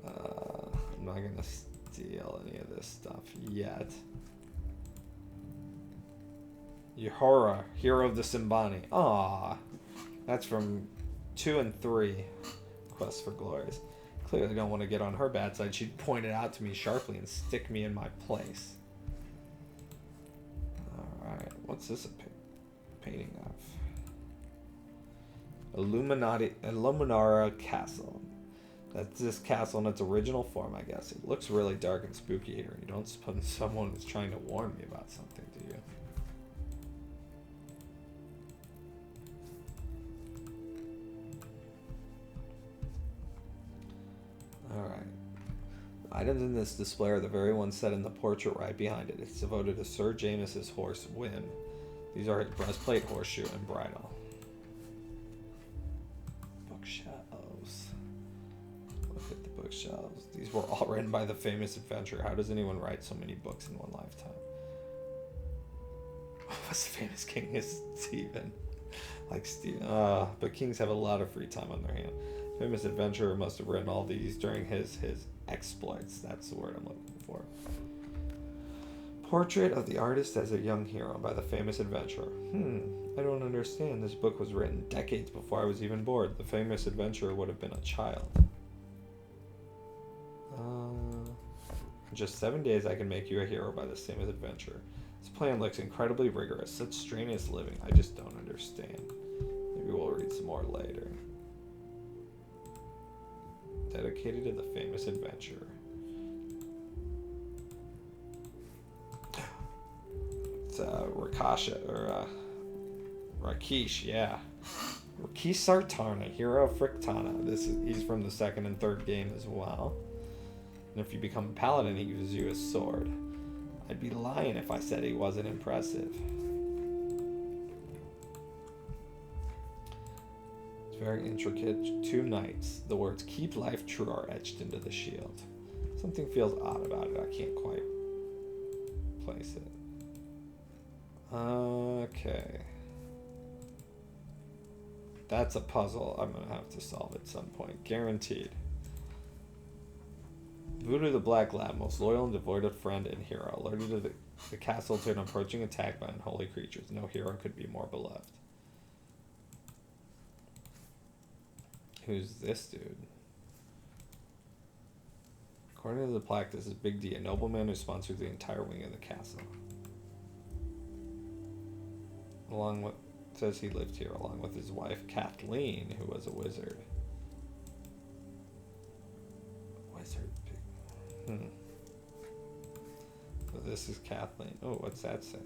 I'm not gonna steal any of this stuff yet. Yahora, Hero of the Simbani. Aww. That's from 2 and 3. Quest for Glories. Clearly don't want to get on her bad side. She'd point it out to me sharply and stick me in my place. Alright, what's this a painting of? Illuminara Castle. That's this castle in its original form, I guess. It looks really dark and spooky here. You don't suppose someone was trying to warn me about something, do you? Alright. Items in this display are the very ones set in the portrait right behind it. It's devoted to Sir James's horse, Wim. These are his breastplate, horseshoe, and bridle. Bookshelves. bookshelves. These were all written by the famous adventurer. How does anyone write so many books in one lifetime? What's the famous king is Stephen? Like Stephen. But kings have a lot of free time on their hand. Famous adventurer must have written all these during his exploits. That's the word I'm looking for. Portrait of the artist as a young hero by the famous adventurer. I don't understand. This book was written decades before I was even born. The famous adventurer would have been a child. In just 7 days, I can make you a hero by the famous adventurer. This plan looks incredibly rigorous. Such strenuous living. I just don't understand. Maybe we'll read some more later. Dedicated to the famous adventurer. It's Rakesh, yeah. Rakesh Sartana, hero of Friktana. He's from the second and third game as well. And if you become a paladin, he gives you a sword. I'd be lying if I said he wasn't impressive. It's very intricate. 2 knights. The words "Keep life true" are etched into the shield. Something feels odd about it. I can't quite place it. Okay. That's a puzzle I'm going to have to solve at some point. Guaranteed. Voodoo the Black Lab, most loyal and devoted friend and hero, alerted to the castle to an approaching attack by unholy creatures. No hero could be more beloved. Who's this dude? According to the plaque, this is Big D, a nobleman who sponsors the entire wing of the castle. Along with, says he lived here along with his wife Kathleen, who was a wizard. Wizard. So this is Kathleen. Oh, what's that say?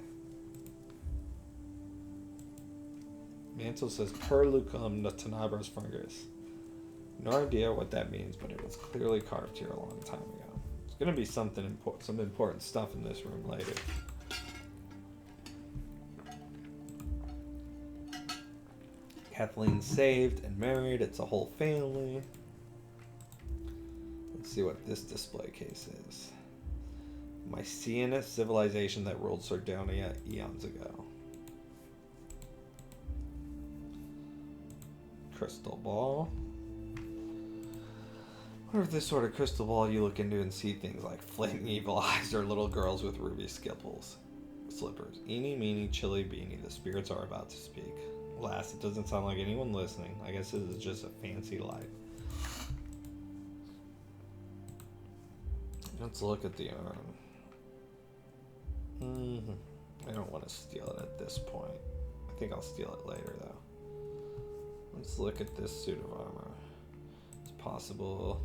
Mantle says Per Lucum Tenebris Fungus. No idea what that means, but it was clearly carved here a long time ago. There's gonna be some important stuff in this room later. Kathleen saved and married. It's a whole family. Let's see what this display case is. Mycenaean civilization that ruled Sardonia eons ago. Crystal ball. I wonder if this sort of crystal ball you look into and see things like flaming evil eyes or little girls with ruby slippers. Eeny, meeny, chilly beanie. The spirits are about to speak. Alas, it doesn't sound like anyone listening. I guess this is just a fancy light. Let's look at the arm. I don't want to steal it at this point. I think I'll steal it later, though. Let's look at this suit of armor. It's possible.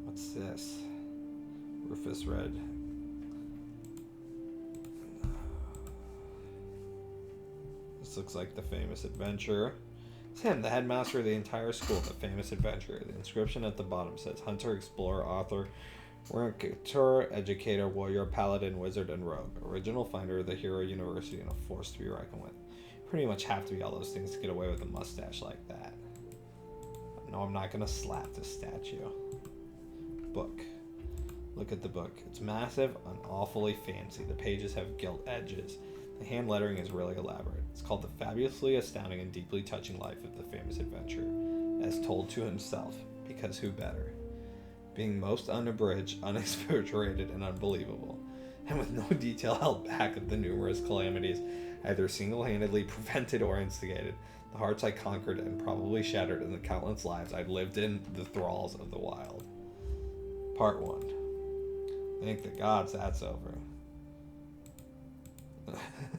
What's this? Rufus Red. This looks like the famous adventurer. It's him, the headmaster of the entire school, the famous adventurer. The inscription at the bottom says hunter, explorer, author, raconteur, educator, warrior, paladin, wizard, and rogue. Original finder of the hero university and a force to be reckoned with. Pretty much have to be all those things to get away with a mustache like that. No, I'm not going to slap this statue. Book. Look at the book. It's massive and awfully fancy. The pages have gilt edges. The hand lettering is really elaborate. It's called The Fabulously Astounding and Deeply Touching Life of the Famous Adventurer, as told to himself, because who better? Being most unabridged, unexaggerated, and unbelievable, and with no detail held back of the numerous calamities either single-handedly prevented or instigated, the hearts I conquered and probably shattered, and the countless lives I'd lived in the thralls of the wild. Part 1. Thank the gods that's over.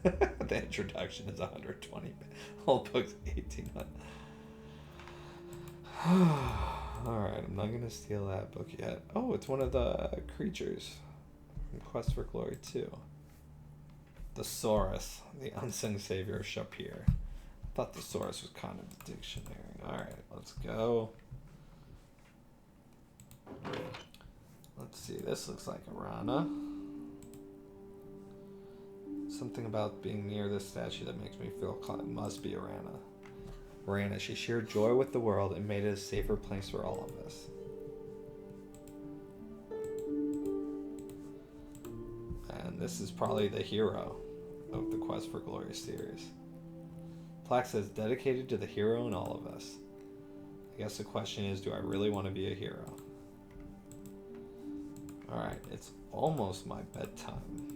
The introduction is 120. Whole book's 1800. Alright, I'm not going to steal that book yet. Oh, it's one of the creatures from Quest for Glory 2. The Saurus, the unsung savior of Shapir. I thought the Saurus was kind of the dictionary. Alright, let's go. Let's see, this looks like a Rana. Something about being near this statue that makes me feel it must be a Rana. ran as she shared joy with the world and made it a safer place for all of us. And this is probably the hero of the Quest for Glory series. Plaque says, dedicated to the hero in all of us. I guess the question is, do I really want to be a hero? Alright, it's almost my bedtime.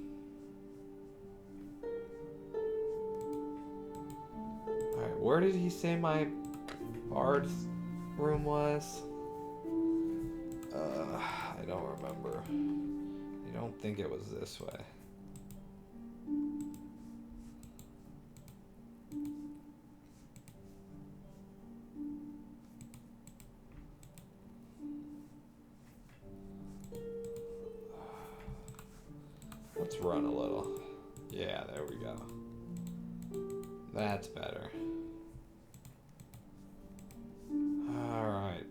Alright, where did he say my bard's room was? I don't remember. I don't think it was this way. Let's run a little. Yeah, there we go. That's better. Alright,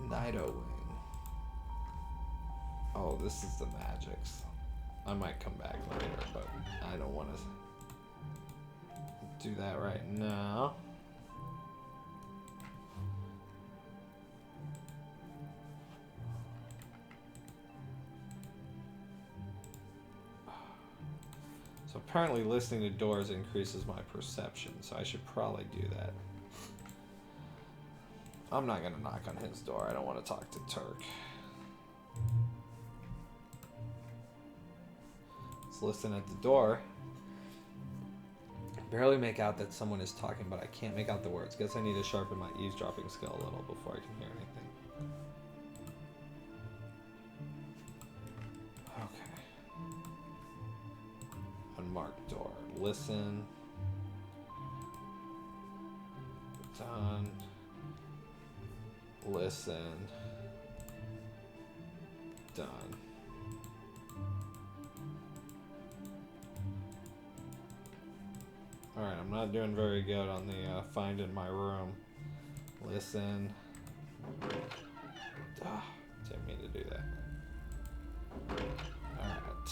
Nido Wing. Oh, this is the magics. I might come back later, but I don't want to do that right now. So apparently listening to doors increases my perception, so I should probably do that. I'm not gonna knock on his door. I don't want to talk to Turk. Let's listen at the door. Barely make out that someone is talking, but I can't make out the words. Guess I need to sharpen my eavesdropping skill a little before I can hear anything. Okay. Unmarked door. Listen. Done. Listen. Done. Alright, I'm not doing very good on the finding my room. Listen. Didn't mean to do that. Alright.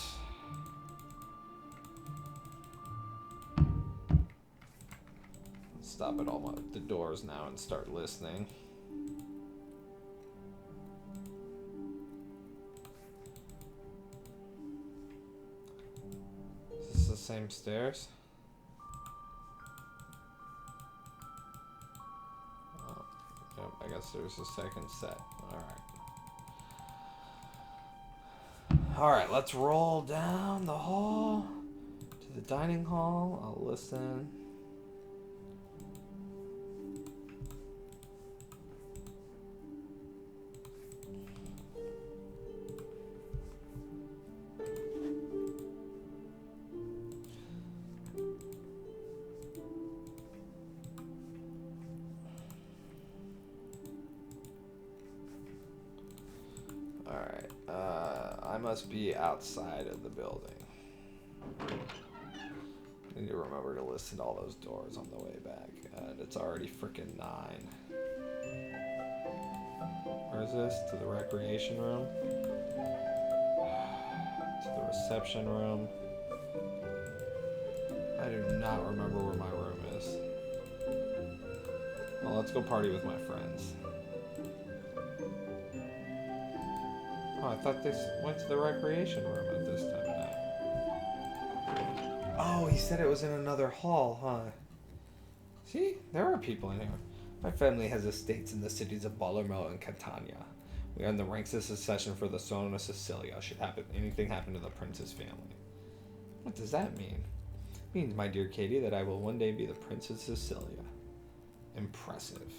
Stop at all the doors now and start listening. Is this the same stairs? Oh, yep, I guess there's a second set. Alright, let's roll down the hall to the dining hall. I'll listen. I must be outside of the building. I need to remember to listen to all those doors on the way back. And it's already freaking 9. Where is this? To the recreation room? To the reception room? I do not remember where my room is. Well, let's go party with my friends. Oh, I thought they went to the recreation room at this time of night. Oh, he said it was in another hall, huh? See? There are people in here. My family has estates in the cities of Ballermo and Catania. We are in the ranks of succession for the throne of Sicilia should anything happen to the prince's family. What does that mean? It means, my dear Katie, that I will one day be the Prince of Sicilia. Impressive.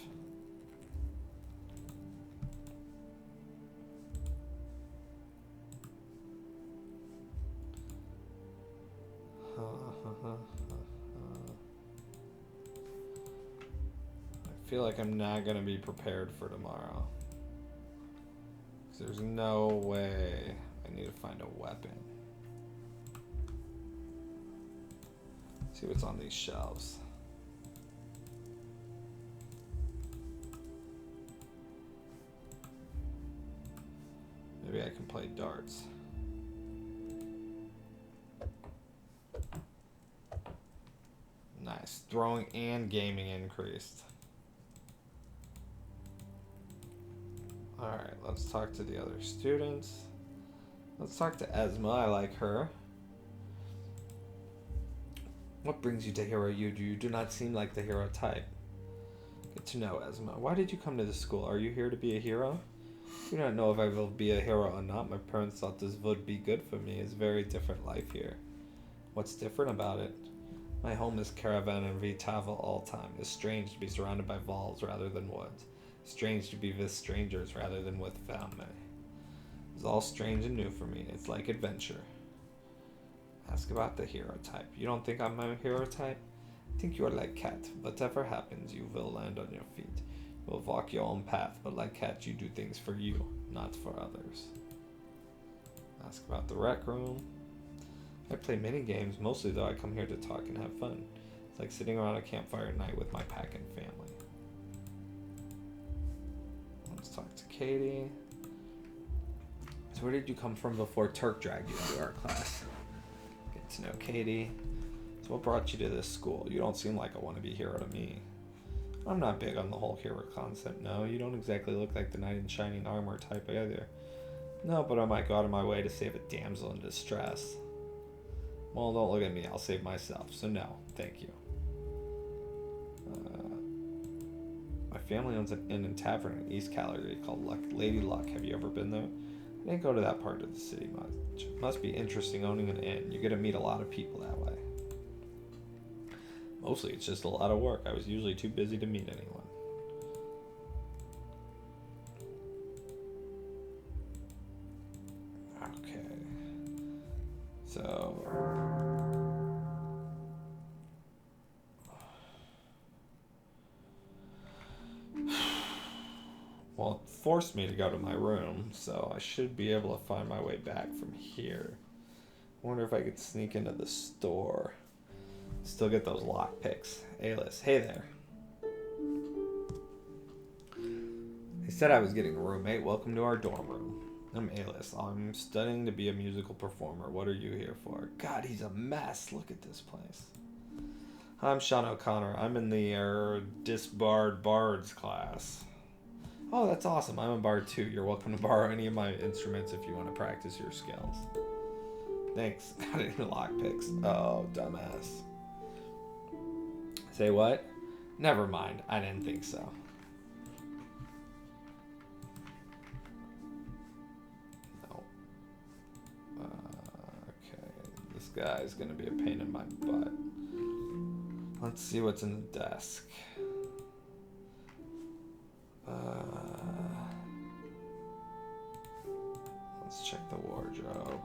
I feel like I'm not going to be prepared for tomorrow. 'Cause there's no way I need to find a weapon. See what's on these shelves. Maybe I can play darts. Nice. Throwing and gaming increased. Alright, let's talk to the other students. Let's talk to Esma. I like her. What brings you to Hero U? You do not seem like the hero type. Get to know Esma. Why did you come to this school? Are you here to be a hero? I do not know if I will be a hero or not. My parents thought this would be good for me. It's a very different life here. What's different about it? My home is Caravan and Vitava all time. It's strange to be surrounded by walls rather than woods. Strange to be with strangers rather than with family. It's all strange and new for me. It's like adventure. Ask about the hero type. You don't think I'm a hero type? I think you are like Cat. Whatever happens, you will land on your feet. You will walk your own path, but like Cat, you do things for you, not for others. Ask about the rec room. I play mini games, mostly though I come here to talk and have fun. It's like sitting around a campfire at night with my pack and family. Let's talk to Katie. So where did you come from before Turk dragged you into our class? Get to know Katie. So what brought you to this school? You don't seem like a wannabe hero to me. I'm not big on the whole hero concept, no. You don't exactly look like the knight in shining armor type either. No, but I might go out of my way to save a damsel in distress. Well, don't look at me. I'll save myself. So no, thank you. My family owns an inn and tavern in East Calgary called Lady Luck. Have you ever been there? I didn't go to that part of the city much. Must be interesting owning an inn. You get to meet a lot of people that way. Mostly, it's just a lot of work. I was usually too busy to meet anyone. Okay. So... well, it forced me to go to my room, so I should be able to find my way back from here. I wonder if I could sneak into the store. Still get those lockpicks. Alice, hey there. They said I was getting a roommate. Welcome to our dorm room. I'm Alice. I'm studying to be a musical performer. What are you here for? God, he's a mess. Look at this place. I'm Sean O'Connor. I'm in the disbarred bards class. Oh, that's awesome. I'm a bard too. You're welcome to borrow any of my instruments if you want to practice your skills. Thanks. Got any lockpicks? Oh, dumbass. Say what? Never mind. I didn't think so. No. Okay. This guy's gonna be a pain in my butt. Let's see what's in the desk. Let's check the wardrobe.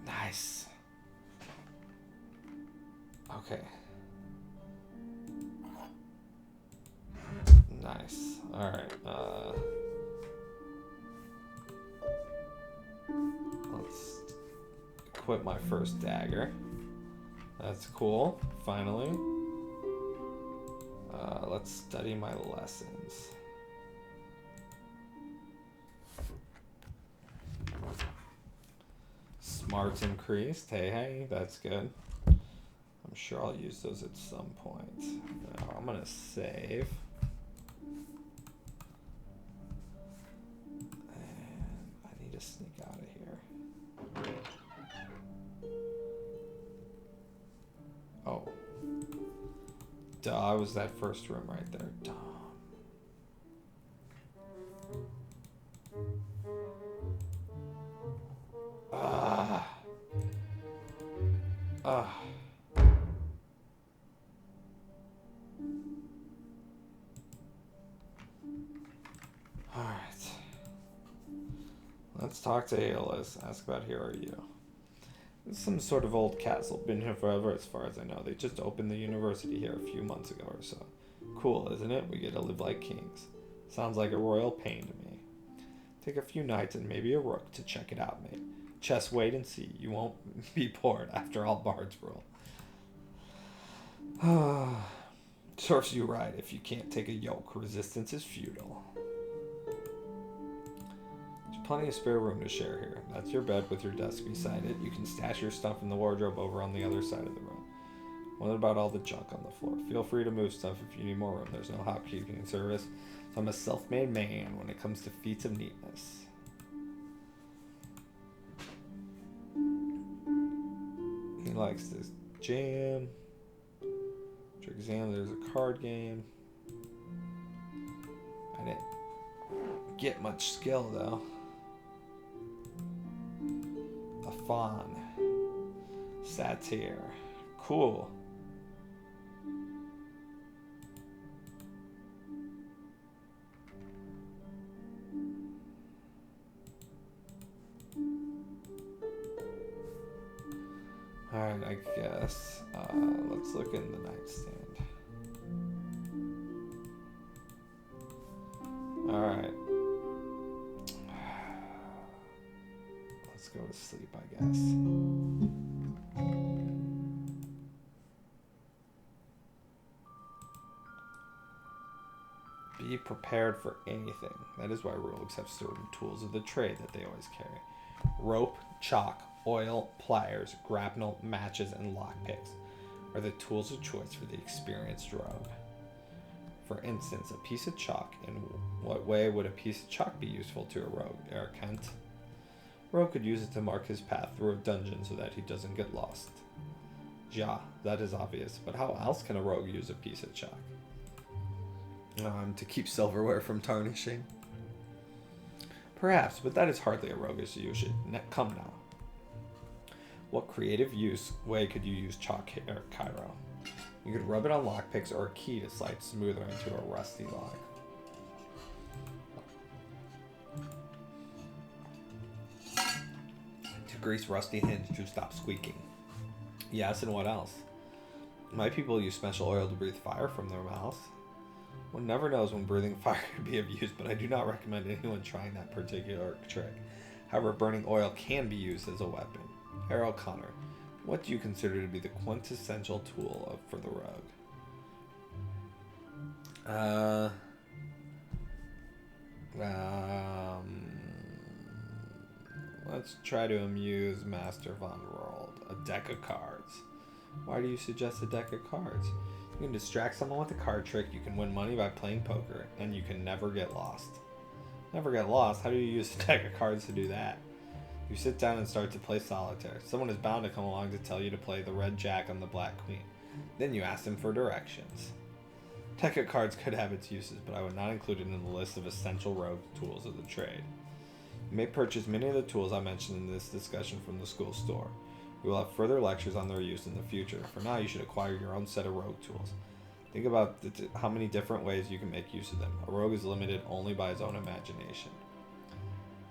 Nice. Okay. Nice. All right. Let's equip my first dagger. That's cool. Finally. Let's study my lessons. Smarts increased. Hey, that's good. I'm sure I'll use those at some point. Now, I'm gonna save. And I need to sneak out of here. Oh. Duh, I was that first room right there. Dumb. Alright. Let's talk to Alice. Ask about here are you. It's some sort of old castle. Been here forever as far as I know. They just opened the university here a few months ago or so. Cool, isn't it? We get to live like kings. Sounds like a royal pain to me. Take a few nights and maybe a rook to check it out, mate. Just wait and see. You won't be bored. After all, bards rule. Serves you right. If you can't take a yoke, resistance is futile. There's plenty of spare room to share here. That's your bed with your desk beside it. You can stash your stuff in the wardrobe over on the other side of the room. What about all the junk on the floor? Feel free to move stuff if you need more room. There's no housekeeping service, so I'm a self-made man when it comes to feats of neatness. He likes this jam. For example, there's a card game. I didn't get much skill though. A fawn. Satire. Cool. Alright, I guess. Let's look in the nightstand. Alright. Let's go to sleep, I guess. Be prepared for anything. That is why rogues have certain tools of the trade that they always carry. Rope, chalk, oil, pliers, grapnel, matches, and lockpicks are the tools of choice for the experienced rogue. For instance, a piece of chalk. In what way would a piece of chalk be useful to a rogue, Eric Kent? A rogue could use it to mark his path through a dungeon so that he doesn't get lost. Ja, that is obvious, but how else can a rogue use a piece of chalk? To keep silverware from tarnishing? Perhaps, but that is hardly a roguish use. Come now. What creative way could you use chalk, Cairo? You could rub it on lockpicks or a key to slide smoother into a rusty lock. To grease rusty hinge to stop squeaking. Yes, and what else? My people use special oil to breathe fire from their mouths. One never knows when breathing fire could be of use, but I do not recommend anyone trying that particular trick. However, burning oil can be used as a weapon. Harold Connor, what do you consider to be the quintessential tool for the rogue? Let's try to amuse Master Von Rold. A deck of cards. Why do you suggest a deck of cards? You can distract someone with a card trick, you can win money by playing poker, and you can never get lost. Never get lost? How do you use a deck of cards to do that? You sit down and start to play solitaire. Someone is bound to come along to tell you to play the red jack on the black queen. Then you ask them for directions. Deck of cards could have its uses, but I would not include it in the list of essential rogue tools of the trade. You may purchase many of the tools I mentioned in this discussion from the school store. We will have further lectures on their use in the future. For now, you should acquire your own set of rogue tools. Think about how many different ways you can make use of them. A rogue is limited only by his own imagination.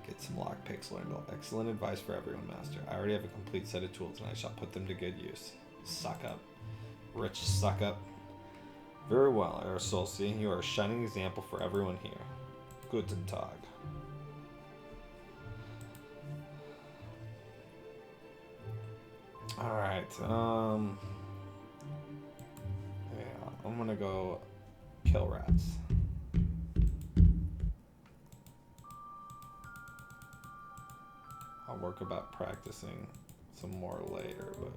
Get some lockpicks, Lindell. Excellent advice for everyone, Master. I already have a complete set of tools, and I shall put them to good use. Suck up. Rich suck up. Very well, Arasolsi. You are a shining example for everyone here. Guten Tag. Alright, yeah, I'm gonna go kill rats. I'll work about practicing some more later, but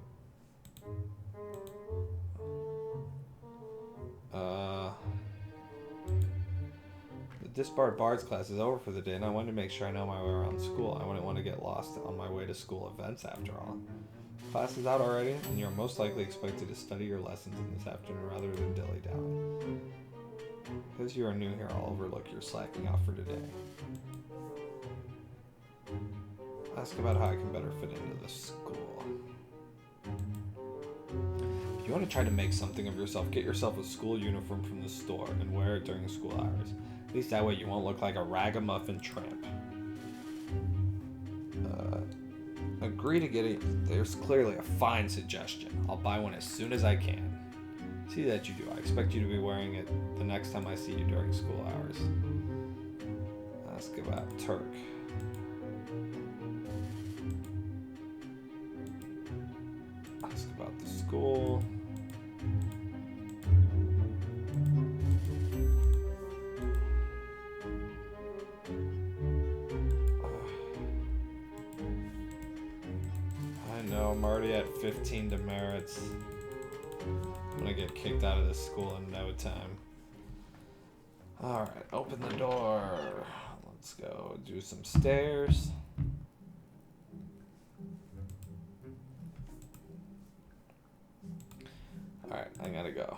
the disbarred bards class is over for the day, and I wanted to make sure I know my way around school. I wouldn't want to get lost on my way to school events after all. Class is out already, and you're most likely expected to study your lessons in this afternoon rather than dilly-dally. Because you are new here, I'll overlook your slacking off for today. Ask about how I can better fit into the school. If you want to try to make something of yourself, get yourself a school uniform from the store and wear it during school hours. At least that way you won't look like a ragamuffin tramp. Agree to get it. There's clearly a fine suggestion. I'll buy one as soon as I can. See that you do. I expect you to be wearing it the next time I see you during school hours. Ask about Turk. Ask about the school. 15 demerits. I'm gonna get kicked out of this school in no time. Alright, open the door. Let's go do some stairs. Alright, I gotta go.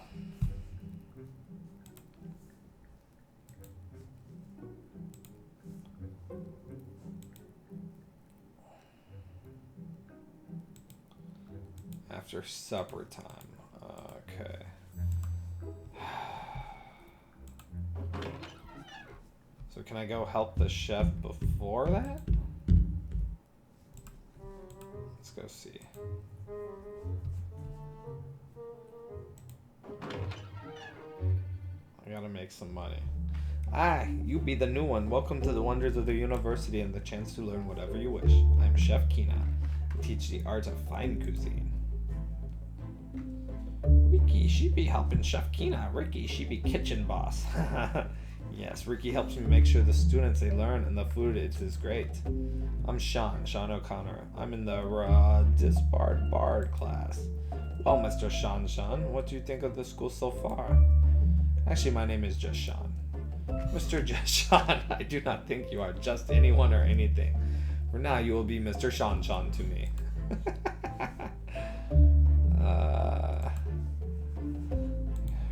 After supper time. Okay. So can I go help the chef before that? Let's go see. I gotta make some money. Ah, you be the new one. Welcome to the wonders of the university and the chance to learn whatever you wish. I'm Chef Kina. I teach the art of fine cuisine. Ricky, she be helping Chef Kina. Ricky, she be kitchen boss. Yes, Ricky helps me make sure the students they learn and the food is great. I'm Sean O'Connor. I'm in the disbarred bard class. Well, Mr. Sean, what do you think of the school so far? Actually, my name is just Sean. Mr. Just Sean, I do not think you are just anyone or anything. For now, you will be Mr. Sean to me.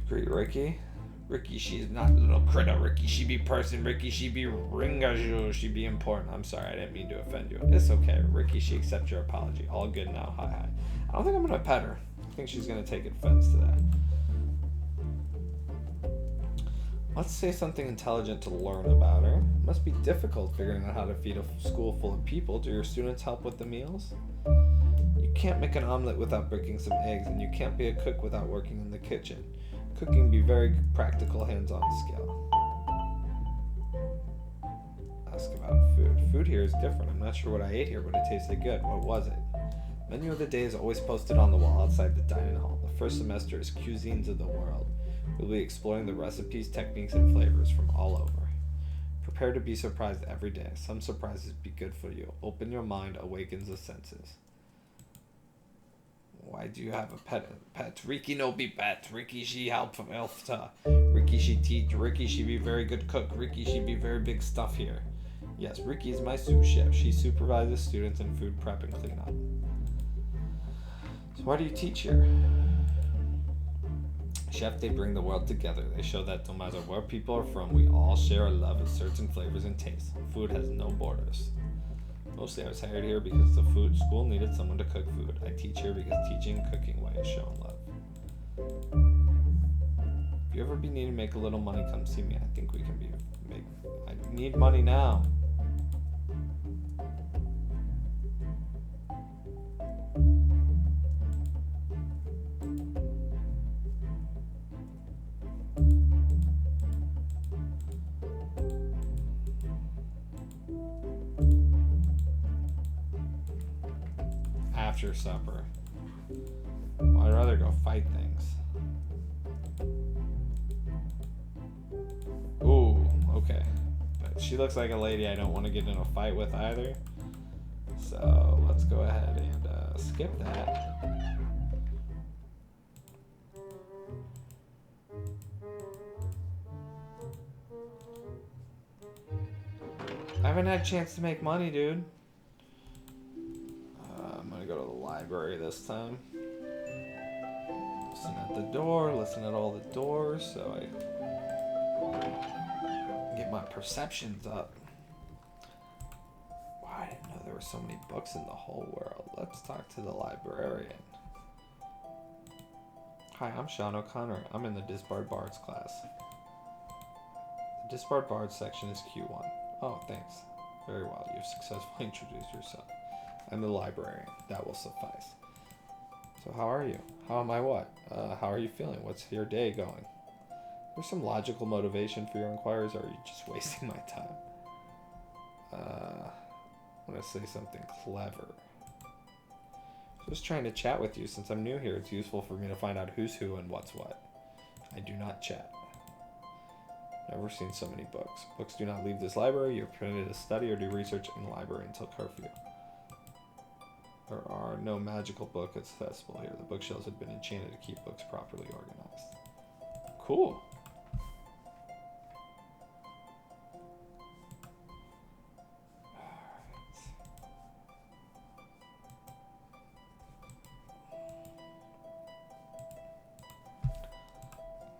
Greet Ricky. Ricky, she's not little critter. Ricky, she be person. Ricky, she be ringaju. She be important. I'm sorry, I didn't mean to offend you. It's okay. Ricky, she accepts your apology. All good now. Hi. I don't think I'm gonna pet her. I think she's gonna take offense to that. Let's say something intelligent to learn about her. It must be difficult figuring out how to feed a school full of people. Do your students help with the meals? You can't make an omelet without breaking some eggs, and you can't be a cook without working in the kitchen. Cooking be very practical, hands-on skill. Ask about food. Food here is different. I'm not sure what I ate here, but it tasted good. What was it? Menu of the day is always posted on the wall outside the dining hall. The first semester is Cuisines of the World. We'll be exploring the recipes, techniques, and flavors from all over. Prepare to be surprised every day. Some surprises be good for you. Open your mind, awakens the senses. Why do you have a pet? Ricky no be pet. Ricky she help from Elfta. Ricky she teach. Ricky she be very good cook. Ricky she be very big stuff here. Yes, Ricky is my sous chef. She supervises students in food prep and cleanup. So why do you teach here? Chef, they bring the world together. They show that no matter where people are from, we all share a love of certain flavors and tastes. Food has no borders. Mostly I was hired here because the food school needed someone to cook food. I teach here because teaching and cooking way is showing love. If you ever be needing to make a little money, come see me. I think we can I need money now. After supper. Well, I'd rather go fight things. Ooh, okay. But she looks like a lady I don't want to get in a fight with either. So let's go ahead and skip that. I haven't had a chance to make money, dude. I'm gonna go to the library this time. Listen at the door, listen at all the doors, so I get my perceptions up. Wow, I didn't know there were so many books in the whole world. Let's talk to the librarian. Hi, I'm Sean O'Connor. I'm in the Disbarred Bards class. The Disbarred Bards section is Q1. Oh, thanks. Very well. You've successfully introduced yourself. I'm the librarian. That will suffice. So how are you? How am I what? How are you feeling? What's your day going? There's some logical motivation for your inquiries, or are you just wasting my time? I'm going to say something clever. Just trying to chat with you. Since I'm new here, it's useful for me to find out who's who and what's what. I do not chat. Never seen so many books. Books do not leave this library. You're permitted to study or do research in the library until curfew. There are no magical books accessible here. The bookshelves had been enchanted to keep books properly organized. Cool.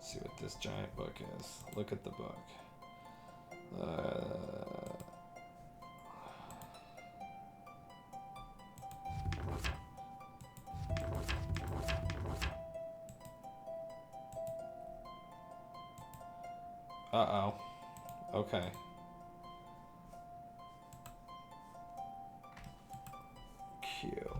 See what this giant book is. Look at the book. Uh-oh. Okay. Q.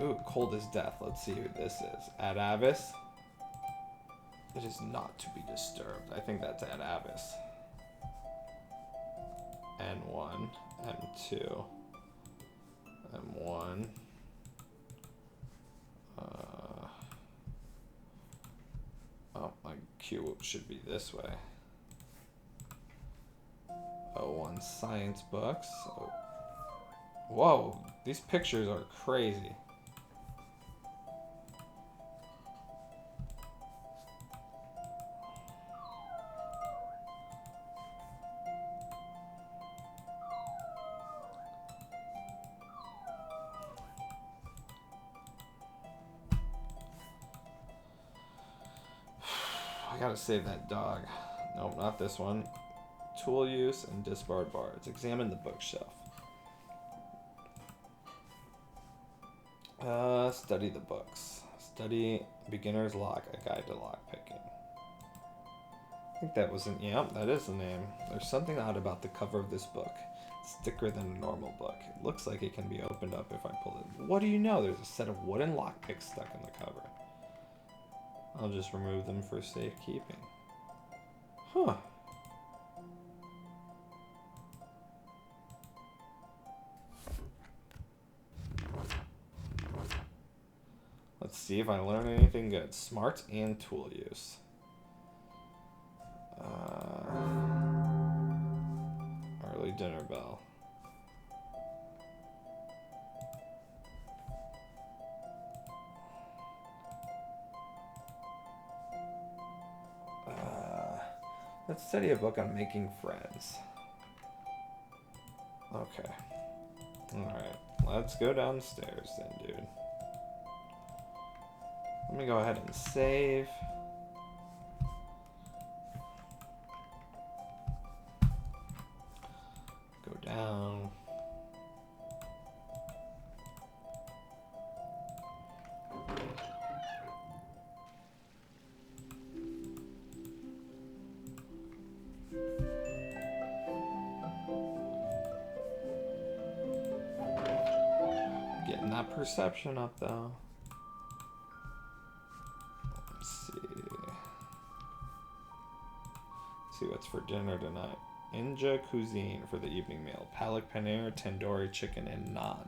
Ooh, cold as death. Let's see who this is. Ad Avis? It is not to be disturbed. I think that's Ad Avis. N1, N2, M1. Oh, my Q should be this way. O1 science books. Oh. Whoa, these pictures are crazy. I gotta save that dog. Nope, not this one. Tool use and disbarred bards. Examine the bookshelf. Study the books. Study Beginner's Lock, a guide to lock picking. I think that was that is the name. There's something odd about the cover of this book. It's thicker than a normal book. It looks like it can be opened up if I pull it. What do you know? There's a set of wooden lockpicks stuck in the cover. I'll just remove them for safekeeping. Huh. Let's see if I learn anything good. Smart and tool use. Early dinner bell. Let's study a book on making friends. Okay. Alright. Let's go downstairs then, dude. Let me go ahead and save. Go down. Getting that perception up though. See what's for dinner tonight. Inja cuisine for the evening meal. Palak paneer, tandoori chicken, and naan.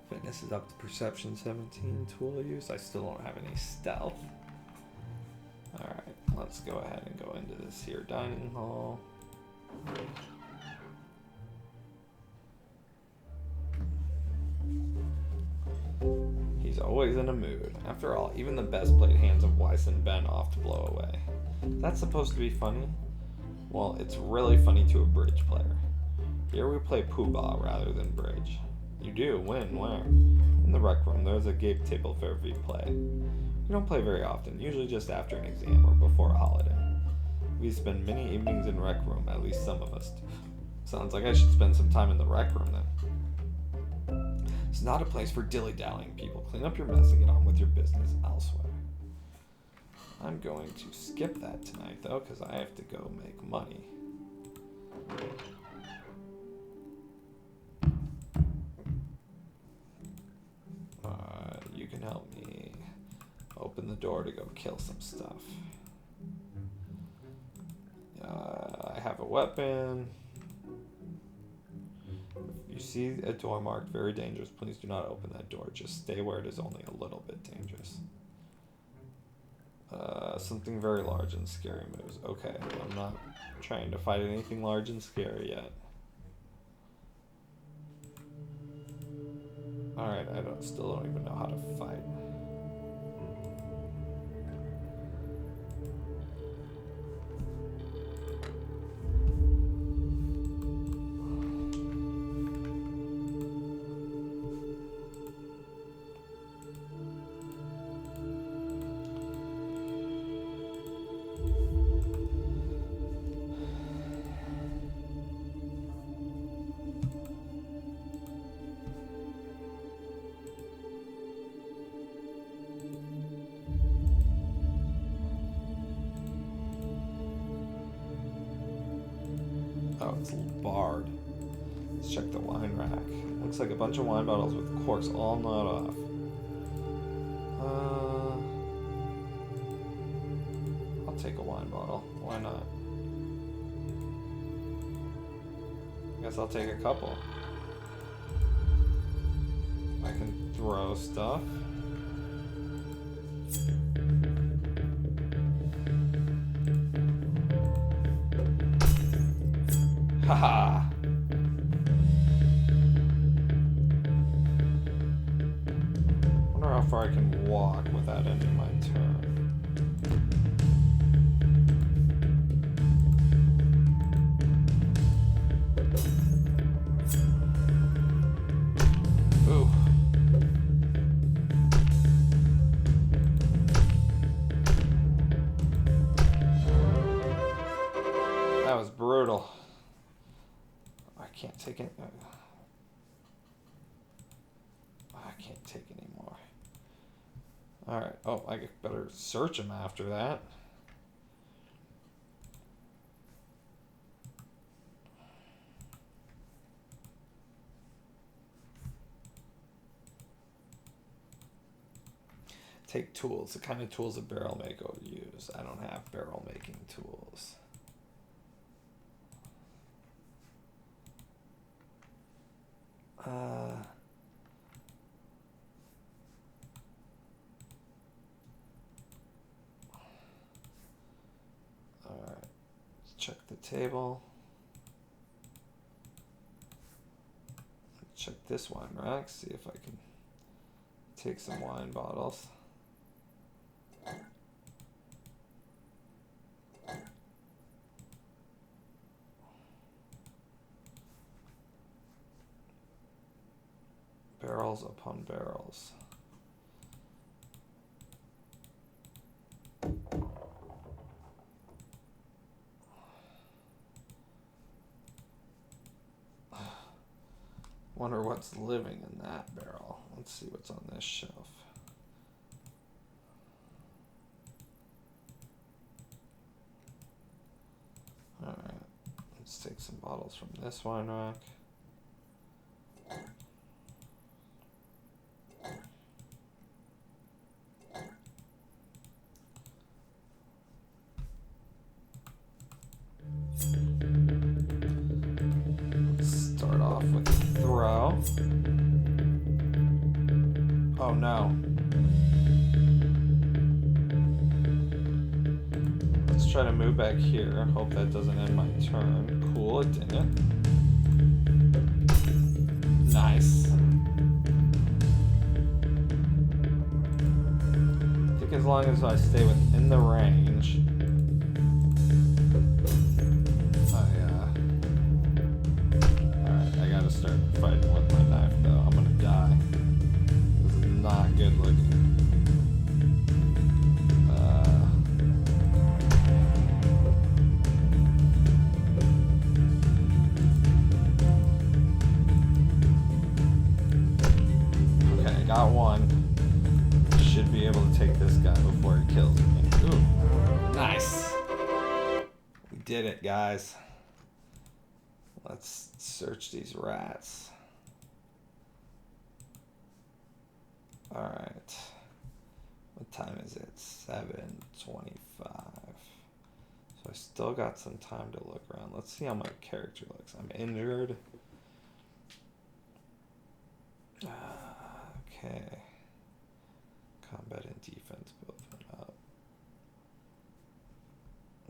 Fitness is up to perception 17. Tool use. I still don't have any stealth. Alright, let's go ahead and go into this here dining hall. He's always in a mood. After all, even the best played hands of Weiss and Ben off to blow away. That's supposed to be funny? Well, it's really funny to a bridge player. Here we play poobah rather than bridge. You do? When? Where? In the rec room. There's a game table for every play. We don't play very often, usually just after an exam or before a holiday. We spend many evenings in rec room, at least some of us do. Sounds like I should spend some time in the rec room then. It's not a place for dilly-dallying people. Clean up your mess and get on with your business elsewhere. I'm going to skip that tonight, though, because I have to go make money. You can help me open the door to go kill some stuff. I have a weapon. You see a door marked very dangerous, please do not open that door. Just stay where it is only a little bit dangerous. Something very large and scary moves. Okay, I'm not trying to fight anything large and scary yet. Alright, still don't even know how to fight. Oh, it's barred. Let's check the wine rack. Looks like a bunch of wine bottles with corks all gnawed off. I'll take a wine bottle. Why not? Guess I'll take a couple. I can throw stuff. Haha! Wonder how far I can walk without ending my turn. Ooh. That was brutal. I can't take it. I can't take anymore. Alright. Oh, I better search him after that. Take tools. The kind of tools a barrel maker would use. I don't have barrel making tools. Alright, let's check the table. Check this wine rack, see if I can take some wine bottles. Barrels upon barrels. Wonder what's living in that barrel. Let's see what's on this shelf. Alright, let's take some bottles from this wine rack. Start off with a throw. Oh no. Let's try to move back here. Hope that doesn't end my turn. Cool, it didn't. Nice. I think as long as I stay within the range. Alright, I gotta start fighting with my knife though. I'm gonna die. This is not good looking. Okay, I got one. Should be able to take this guy before he kills me. Ooh, nice. We did it, guys. Let's search these rats. Alright. What time is it? 7:25. So I still got some time to look around. Let's see how my character looks. I'm injured. Okay. Combat and defense both went up.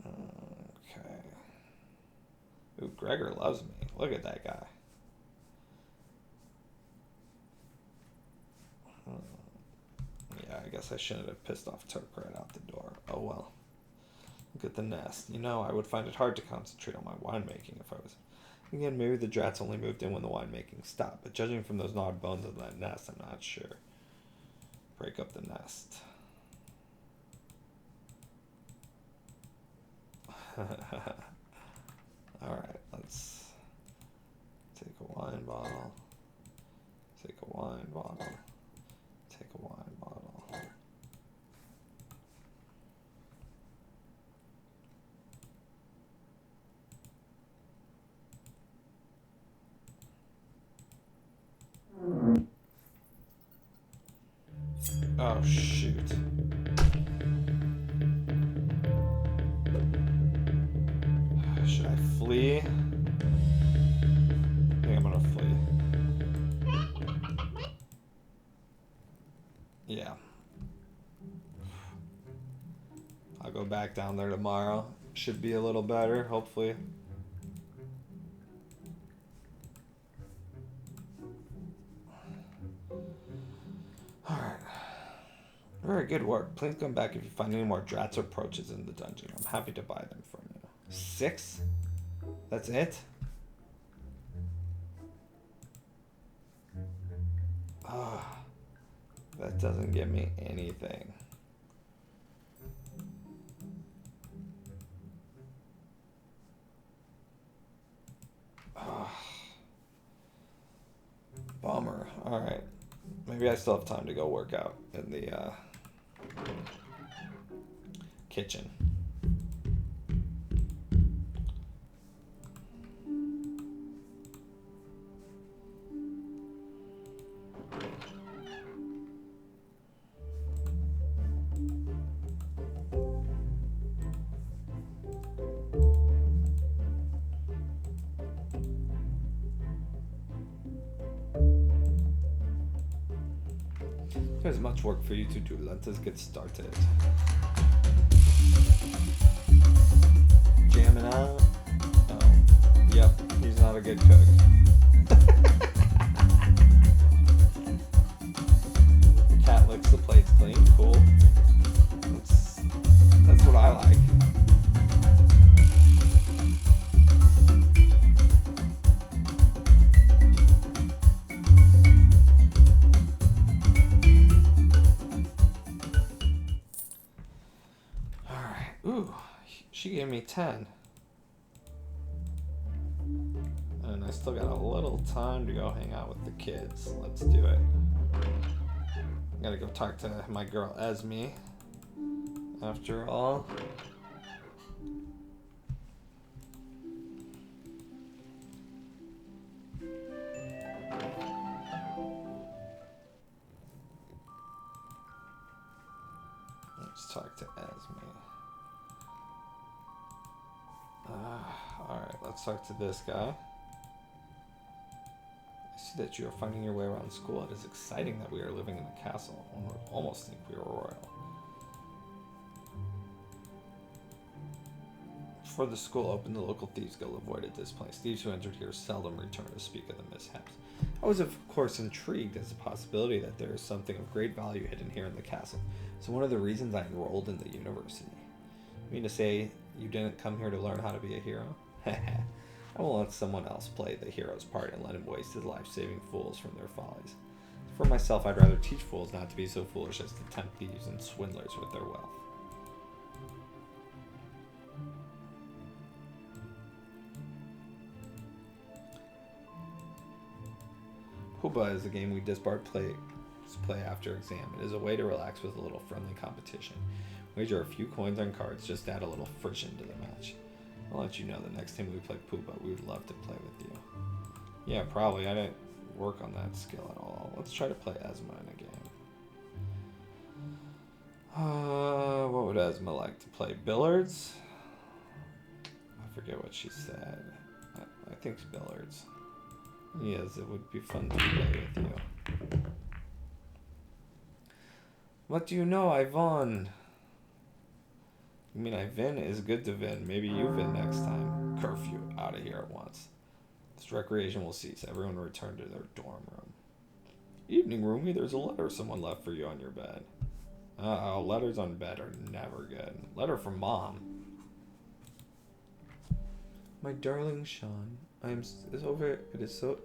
Okay. Ooh, Gregor loves me. Look at that guy. Yeah, I guess I shouldn't have pissed off Turk right out the door. Oh well. Look at the nest. You know, I would find it hard to concentrate on my winemaking if I was... Again, maybe the drats only moved in when the winemaking stopped, but judging from those gnawed bones of that nest, I'm not sure. Break up the nest. Alright, let's take a wine bottle. Take a wine bottle. Take a wine bottle. Oh, shoot. Should I flee? I think I'm gonna flee. Yeah. I'll go back down there tomorrow. Should be a little better, hopefully. Alright. Very good work. Please come back if you find any more drats or approaches in the dungeon. I'm happy to buy them from you. 6? That's it? Ah, that doesn't give me anything. Bummer. Alright. Maybe I still have time to go work out in the kitchen. There's much work for you to do. Let us get started. Jamming out. Oh, yep. He's not a good cook. The cat licks the plates clean. Cool. That's what I like. Ooh, she gave me 10. And I still got a little time to go hang out with the kids. Let's do it. I gotta go talk to my girl Esme. After all. Let's talk to Esme. Alright, let's talk to this guy. I see that you are finding your way around school. It is exciting that we are living in the castle. One would almost think we were royal. Before the school opened, the local thieves guild avoided this place. Thieves who entered here seldom return to speak of the mishaps. I was, of course, intrigued as the possibility that there is something of great value hidden here in the castle. So one of the reasons I enrolled in the university. You mean to say you didn't come here to learn how to be a hero? I will let someone else play the hero's part and let him waste his life saving fools from their follies. For myself, I'd rather teach fools not to be so foolish as to tempt thieves and swindlers with their wealth. Puba is a game we disbarred play after exam. It is a way to relax with a little friendly competition. Wager a few coins on cards, just add a little friction to the match. I'll let you know the next time we play Puba, we would love to play with you. Yeah, probably. I didn't work on that skill at all. Let's try to play Esma in a game. What would Esma like to play? Billiards? I forget what she said. I think it's billiards. Yes, it would be fun to play with you. What do you know? I won. You mean I win is good to win. Maybe you win next time. Curfew. Out of here at once. This recreation will cease. Everyone return to their dorm room. Evening, roomie. There's a letter someone left for you on your bed. Uh-oh. Letters on bed are never good. Letter from Mom. My darling Sean,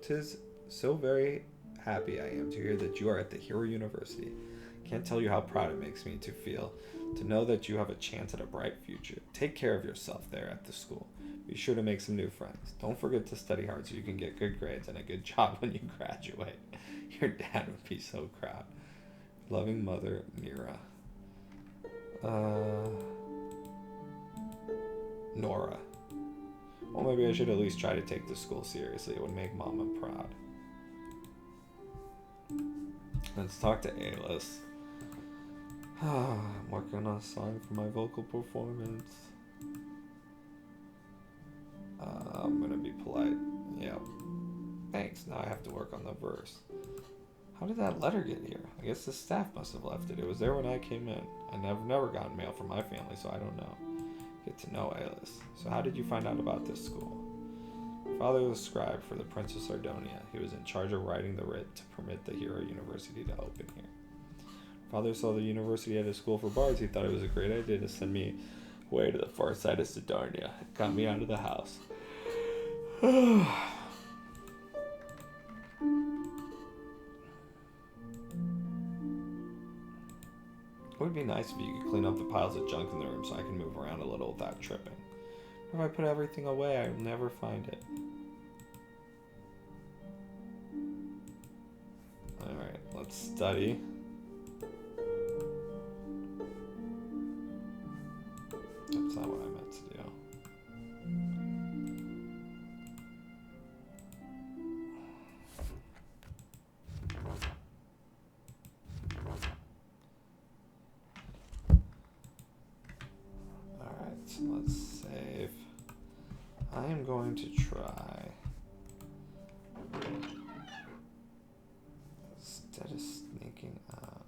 tis so very happy I am to hear that you are at the Hero University. Can't tell you how proud it makes me to know that you have a chance at a bright future. Take care of yourself there at the school. Be sure to make some new friends. Don't forget to study hard so you can get good grades and a good job when you graduate. Your dad would be so proud. Loving mother, Mira. Nora. Well, maybe I should at least try to take the school seriously. It would make Mama proud. Let's talk to Alice. I'm working on a song for my vocal performance. I'm gonna be polite. Yep. Thanks. Now I have to work on the verse. How did that letter get here? I guess the staff must have left it. It was there when I came in. I never gotten mail from my family, so I don't know. Get to know Alice. So how did you find out about this school? My father was a scribe for the Prince of Sardonia. He was in charge of writing the writ to permit the Hero University to open here. Father saw the university had a school for bards. He thought it was a great idea to send me away to the far side of Sardonia. It got me out of the house. It would be nice if you could clean up the piles of junk in the room so I can move around a little without tripping. If I put everything away, I'll never find it. Alright, let's study. That's not what I meant to do. Alright, so let's save. I am going to try. Instead of sneaking out,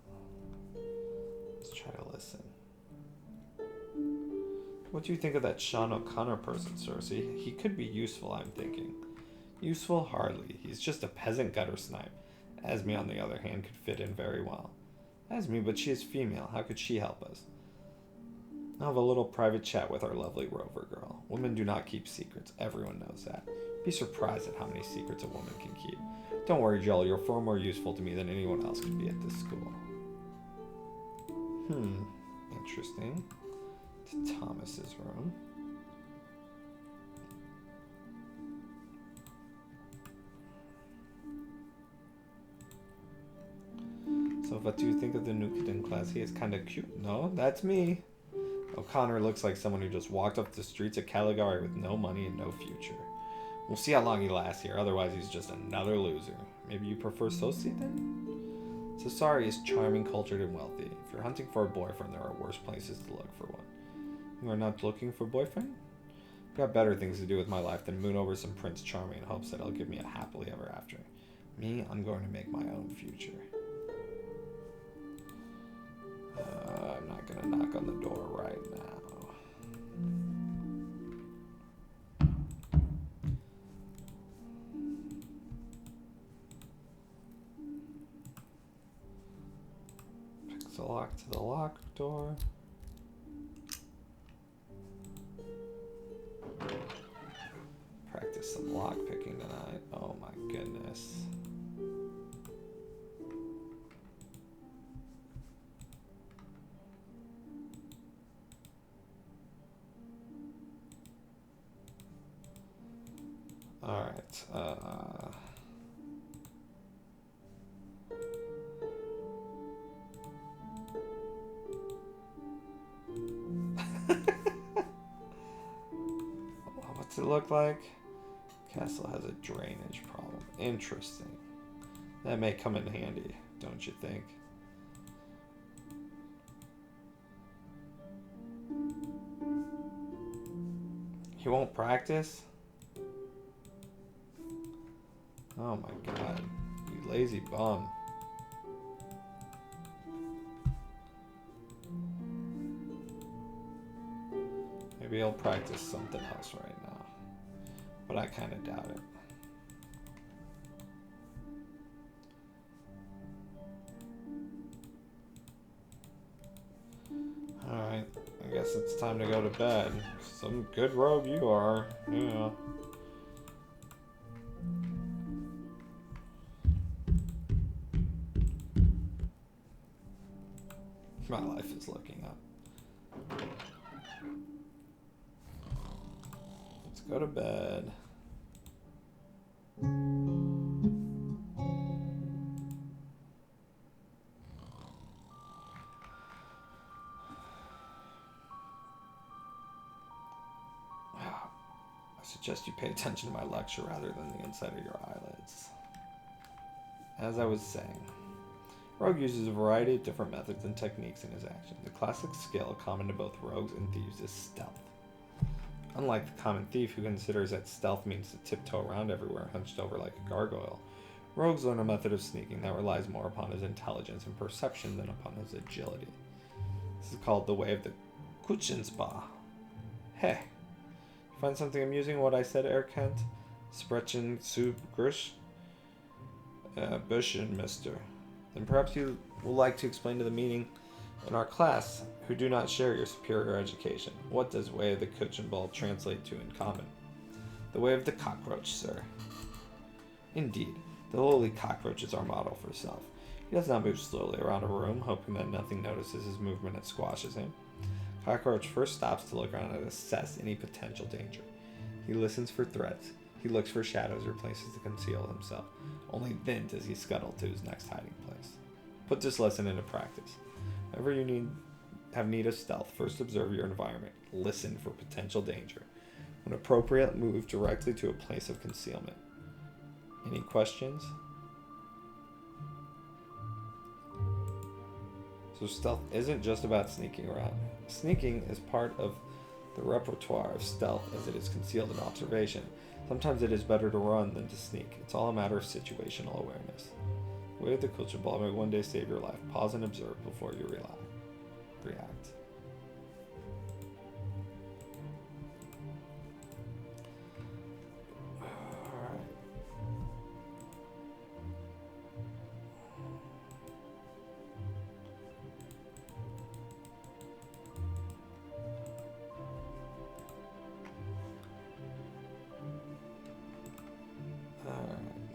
let's try to listen. What do you think of that Sean O'Connor person, Cersei? He could be useful, I'm thinking. Useful? Hardly. He's just a peasant gutter snipe. Esme, on the other hand, could fit in very well. Esme, but she is female. How could she help us? I'll have a little private chat with our lovely Rover girl. Women do not keep secrets. Everyone knows that. Be surprised at how many secrets a woman can keep. Don't worry, Joel. You're far more useful to me than anyone else could be at this school. Interesting. To Thomas's room. So what do you think of the new kid in class? He is kind of cute. No, that's me. O'Connor looks like someone who just walked up the streets of Caligari with no money and no future. We'll see how long he lasts here, otherwise he's just another loser. Maybe you prefer Sosie then? Cesare is charming, cultured, and wealthy. If you're hunting for a boyfriend, there are worse places to look for one. You are not looking for a boyfriend? I've got better things to do with my life than moon over some Prince Charming in hopes that he'll give me a happily ever after. Me, I'm going to make my own future. I'm not going to knock on the door right now. Fix the lock to the locked door. Practice some lock picking tonight. Oh my goodness. Alright, what's it look like? Castle has a drainage problem. Interesting. That may come in handy, don't you think? He won't practice? Oh my god. You lazy bum. Maybe he'll practice something else right now. But I kind of doubt it. Alright, I guess it's time to go to bed. Some good rogue you are. Yeah. My life is looking up. Let's go to bed. I suggest you pay attention to my lecture rather than the inside of your eyelids. As I was saying, Rogue uses a variety of different methods and techniques in his action. The classic skill common to both rogues and thieves is stealth. Unlike the common thief who considers that stealth means to tiptoe around everywhere hunched over like a gargoyle, rogues learn a method of sneaking that relies more upon his intelligence and perception than upon his agility. This is called the way of the Kuchenspa. Hey, you find something amusing in what I said, Herr Kent? Sprechen zu Grisch? Bisschen, mister. Then perhaps you will like to explain to the meaning in our class who do not share your superior education. What does way of the Kuchenball translate to in common? The way of the cockroach, sir. Indeed, the lowly cockroach is our model for self. He does not move slowly around a room, hoping that nothing notices his movement and squashes him. Cockroach first stops to look around and assess any potential danger. He listens for threats. He looks for shadows or places to conceal himself. Only then does he scuttle to his next hiding place. Put this lesson into practice. Whenever you have need of stealth, first observe your environment. Listen for potential danger. When appropriate, move directly to a place of concealment. Any questions? So stealth isn't just about sneaking around. Sneaking is part of the repertoire of stealth as it is concealed in observation. Sometimes it is better to run than to sneak. It's all a matter of situational awareness. The way of the culture ball may one day save your life. Pause and observe before you react.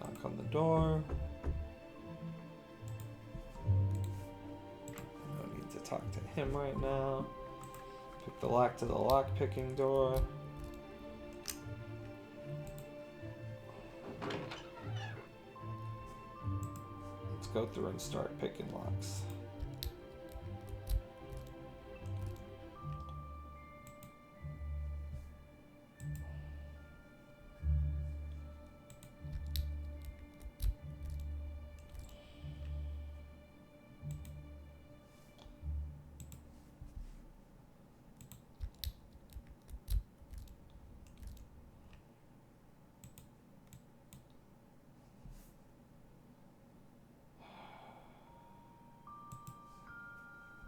Knock on the door. No need to talk to him right now. Pick the lock to the lock picking door. Let's go through and start picking locks.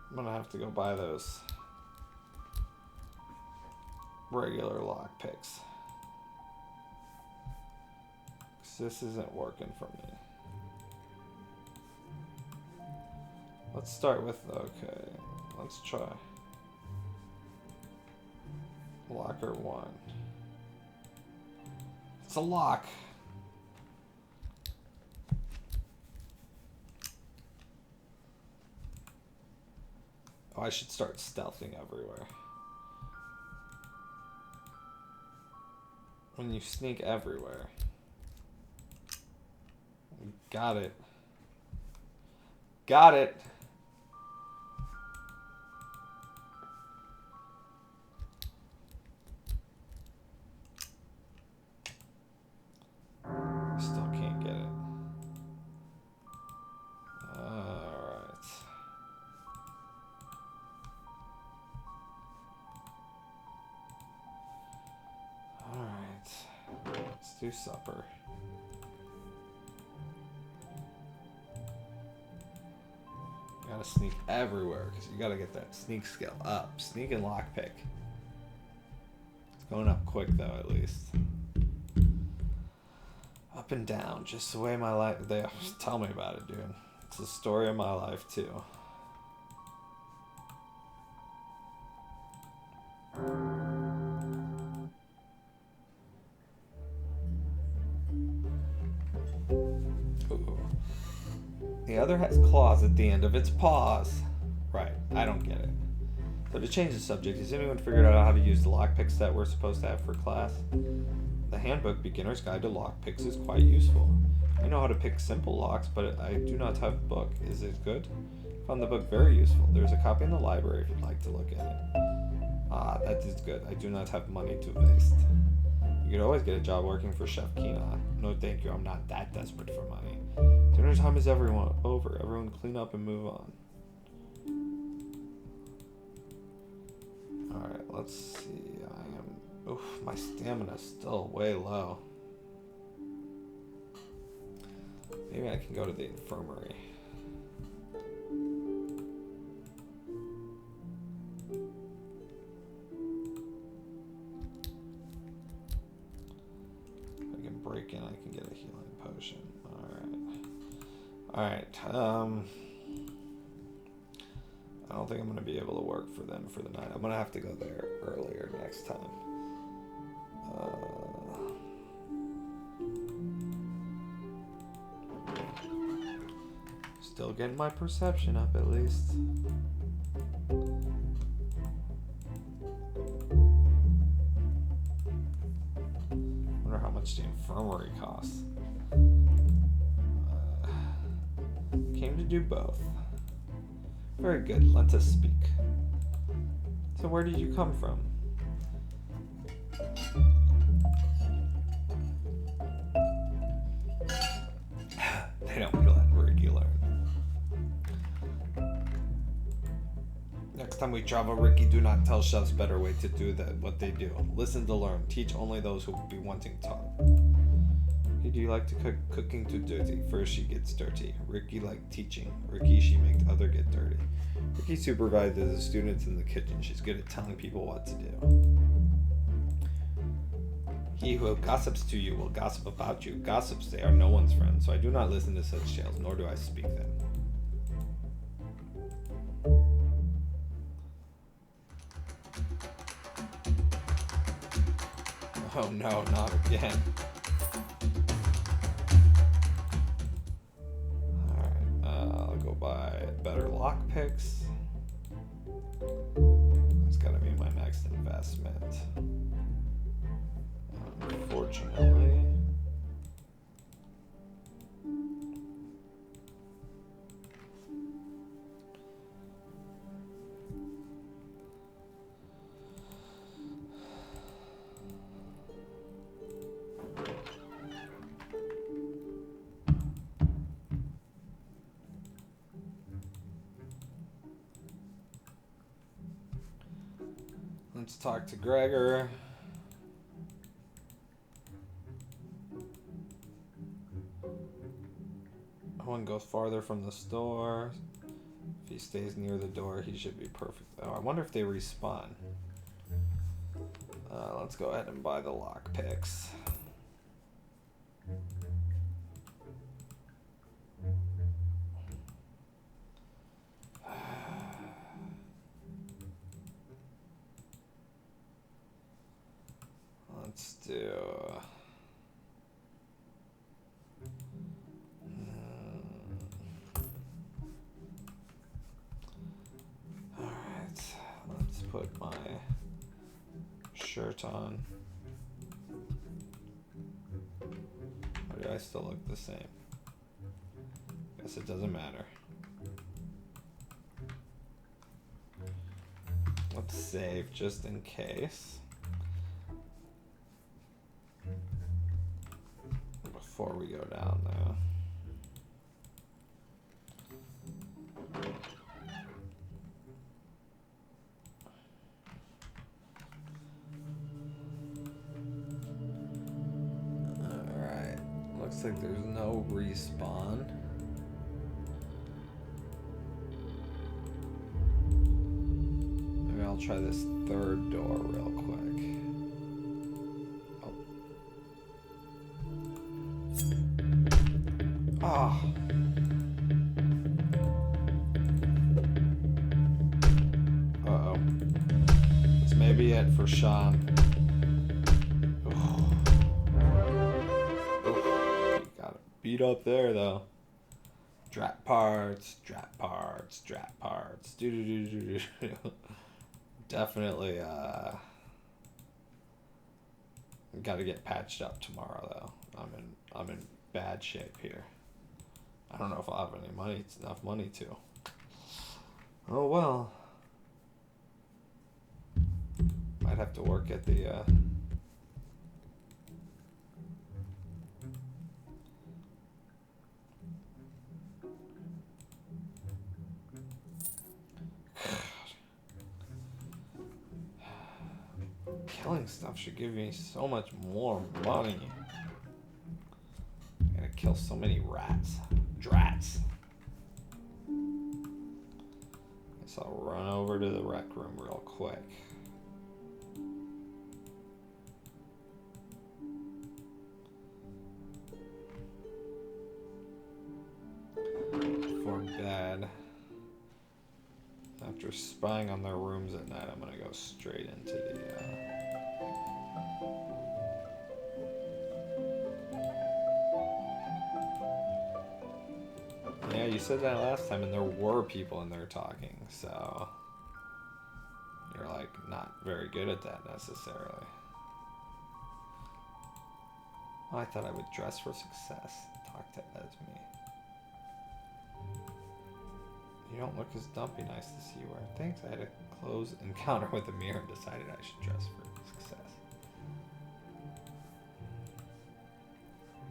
I'm gonna have to go buy those regular lock picks, 'cause this isn't working for me. Let's start with, okay, let's try locker 1. It's a lock. Oh, I should start stealthing everywhere. When you sneak everywhere. Got it. Got it. Still can't get it. Alright. Let's do supper. You gotta sneak everywhere because you gotta get that sneak skill up. Sneak and lockpick. Going up quick though, at least. Up and down, just the way my life. They tell me about it, dude. It's the story of my life too. Ooh. The other has claws at the end of its paws. Right, I don't get it. So to change the subject, has anyone figured out how to use the lockpicks that we're supposed to have for class? The handbook, Beginner's Guide to Lockpicks, is quite useful. I know how to pick simple locks, but I do not have a book. Is it good? I found the book very useful. There's a copy in the library if you'd like to look at it. Ah, that is good. I do not have money to waste. You could always get a job working for Chef Kina. No thank you, I'm not that desperate for money. Dinner time is over. Everyone clean up and move on. Alright, let's see. Oof, my stamina's still way low. Maybe I can go to the infirmary. If I can break in, I can get a healing potion. Alright. I don't think I'm going to be able to work for them for the night. I'm going to have to go there earlier next time. Still getting my perception up at least. Wonder how much the infirmary costs. Came to do both. Very good, let us speak. So where did you come from? They don't be letting Ricky learn. Next time we travel, Ricky, do not tell chefs better way to do what they do. Listen to learn. Teach only those who will be wanting taught. Ricky, do you like to cook? Cooking too dirty. First she gets dirty. Ricky like teaching. Ricky, she makes other get dirty. Ricky supervises the students in the kitchen. She's good at telling people what to do. He who gossips to you will gossip about you. Gossips, they are no one's friends, so I do not listen to such tales, nor do I speak them. Oh no, not again. Alright, I'll go buy better lockpicks. That's gotta be my next investment. Unfortunately. Let's talk to Gregor. One goes farther from the store. If he stays near the door, he should be perfect. Oh, I wonder if they respawn. Let's go ahead and buy the lockpicks. Let's do... Alright, let's put my shirt on. Or do I still look the same? Guess it doesn't matter. Let's save just in case. Before we go down there. Alright. Looks like there's no respawn. Maybe I'll try this third door real quick. Maybe it for Sean. He got it beat up there though. Drat parts, drat parts, drat parts. Definitely got to get patched up tomorrow though. I'm in bad shape here. I don't know if I'll have any money. It's enough money to. Oh well. Might have to work at the killing stuff should give me so much more money. I gotta kill so many rats. Drats. Guess I'll run over to the rec room real quick. For bed. After spying on their rooms at night, I'm gonna go straight into the Yeah, you said that last time, and there were people in there talking, so you're like not very good at that necessarily. Oh, I thought I would dress for success. Talk to Esme. You don't look as dumpy. Nice to see you wearing. Thanks. I had a close encounter with a mirror and decided I should dress for success.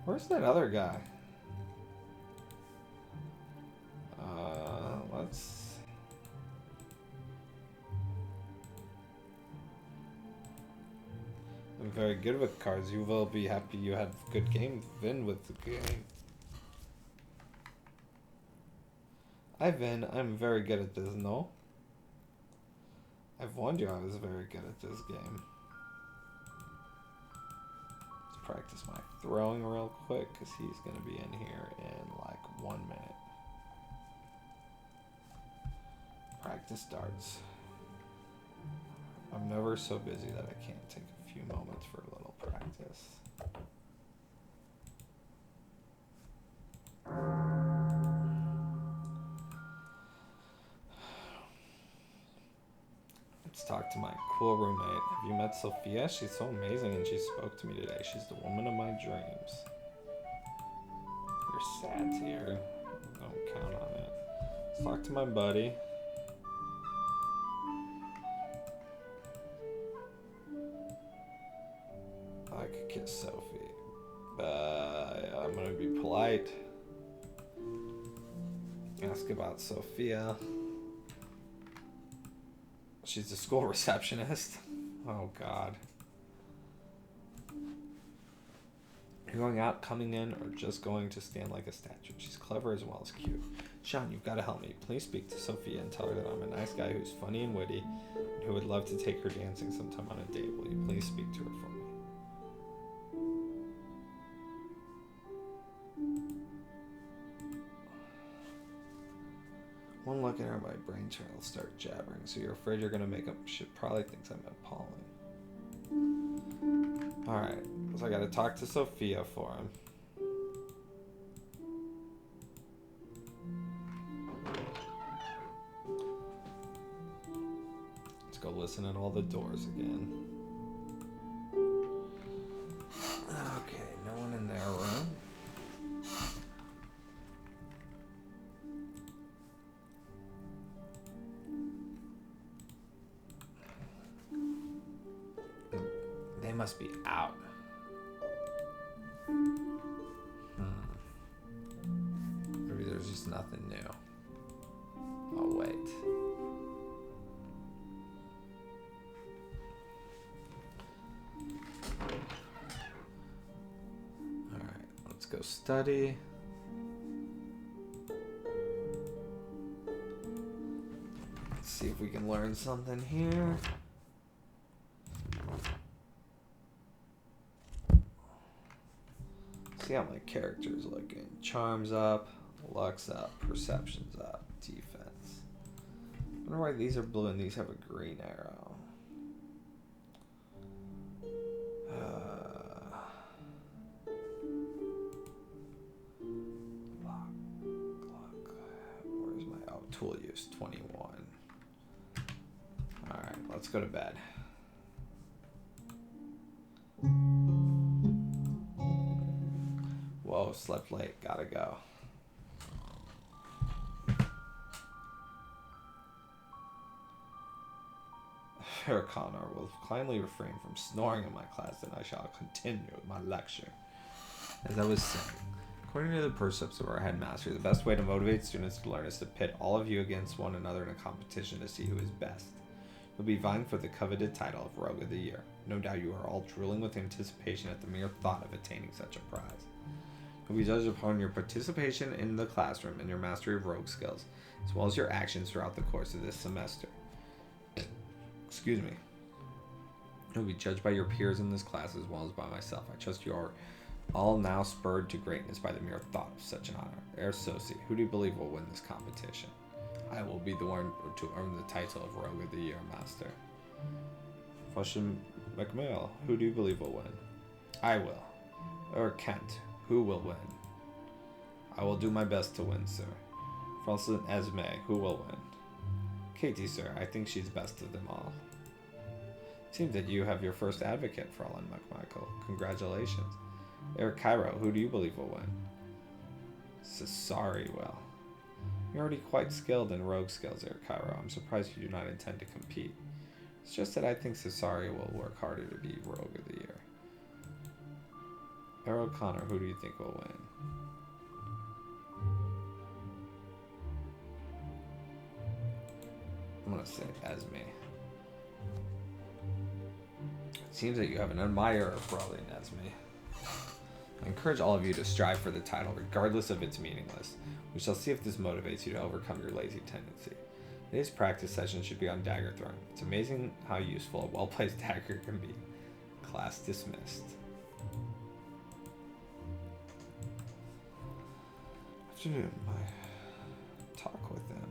Where's that other guy? Let's... I'm very good with cards. You will be happy you had good game. Vin with the game. Hi Vin, I'm very good at this, no? I've warned you I was very good at this game. Let's practice my throwing real quick, because he's going to be in here in like 1 minute. Practice darts. I'm never so busy that I can't take a few moments for a little practice. Let's talk to my cool roommate. Have you met Sophia? She's so amazing and she spoke to me today. She's the woman of my dreams. You're sad here. Don't count on it. Let's talk to my buddy. I could kiss Sophie. I'm gonna be polite. Ask about Sophia. She's the school receptionist. Oh God. You're going out, coming in, or just going to stand like a statue? She's clever as well as cute. Sean, you've got to help me. Please speak to Sophia and tell her that I'm a nice guy who's funny and witty and who would love to take her dancing sometime on a date. Will you please speak to her for me? One look at her, my brain child will start jabbering. So you're afraid you're gonna make up shit? Probably thinks I'm appalling. Alright, so I gotta talk to Sophia for him. Let's go listen at all the doors again. Okay, no one in their room. They must be out. Maybe there's just nothing new. Oh, wait. Alright, let's go study. Let's see if we can learn something here. See how my character's looking. Charms up, luck's up, perception's up, defense. I wonder why these are blue and these have a green arrow. Tool use, 21. Alright, let's go to bed. Whoa, slept late. Gotta go. Herr Connor will kindly refrain from snoring in my class, and I shall continue with my lecture. As I was saying, according to the precepts of our headmaster, the best way to motivate students to learn is to pit all of you against one another in a competition to see who is best. You'll be vying for the coveted title of Rogue of the Year. No doubt you are all drooling with anticipation at the mere thought of attaining such a prize. You'll be judged upon your participation in the classroom and your mastery of rogue skills, as well as your actions throughout the course of this semester. Excuse me. You'll be judged by your peers in this class as well as by myself. I trust you are all now spurred to greatness by the mere thought of such an honor. Herr Sosi, who do you believe will win this competition? I will be the one to earn the title of Rogue of the Year, Master. Fushim McMill, who do you believe will win? I will. Kent, who will win? I will do my best to win, sir. Francis Esme, who will win? Katie, sir. I think she's best of them all. Seems that you have your first advocate, Fräulein McMichael. Congratulations. Eric Cairo, who do you believe will win? Cesari will. You're already quite skilled in rogue skills, Eric Cairo. I'm surprised you do not intend to compete. It's just that I think Cesari will work harder to be Rogue of the Year. Errol Connor, who do you think will win? I'm gonna say Esme. It seems that you have an admirer for Fräulein Esme. I encourage all of you to strive for the title, regardless of its meaningless. We shall see if this motivates you to overcome your lazy tendency. Today's practice session should be on dagger throwing. It's amazing how useful a well-placed dagger can be. Class dismissed. Afternoon, my talk with them.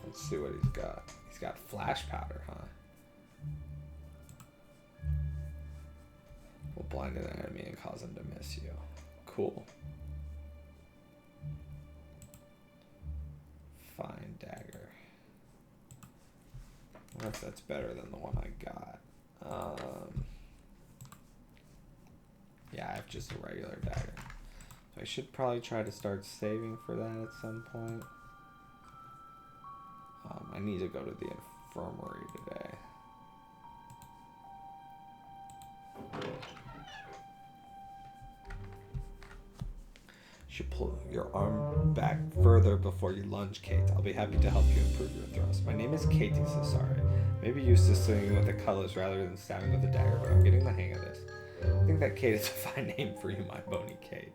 Let's see what he's got. He's got flash powder, huh? Will blind an enemy and cause him to miss you. Cool. Fine dagger. I wonder if that's better than the one I got. Yeah, I have just a regular dagger. So I should probably try to start saving for that at some point. I need to go to the infirmary today. You should pull your arm back further before you lunge, Kate. I'll be happy to help you improve your thrust. My name is Katie Cesari. Maybe used to swinging with the cutlass rather than stabbing with a dagger, but I'm getting the hang of this. I think that Kate is a fine name for you, my bony Kate.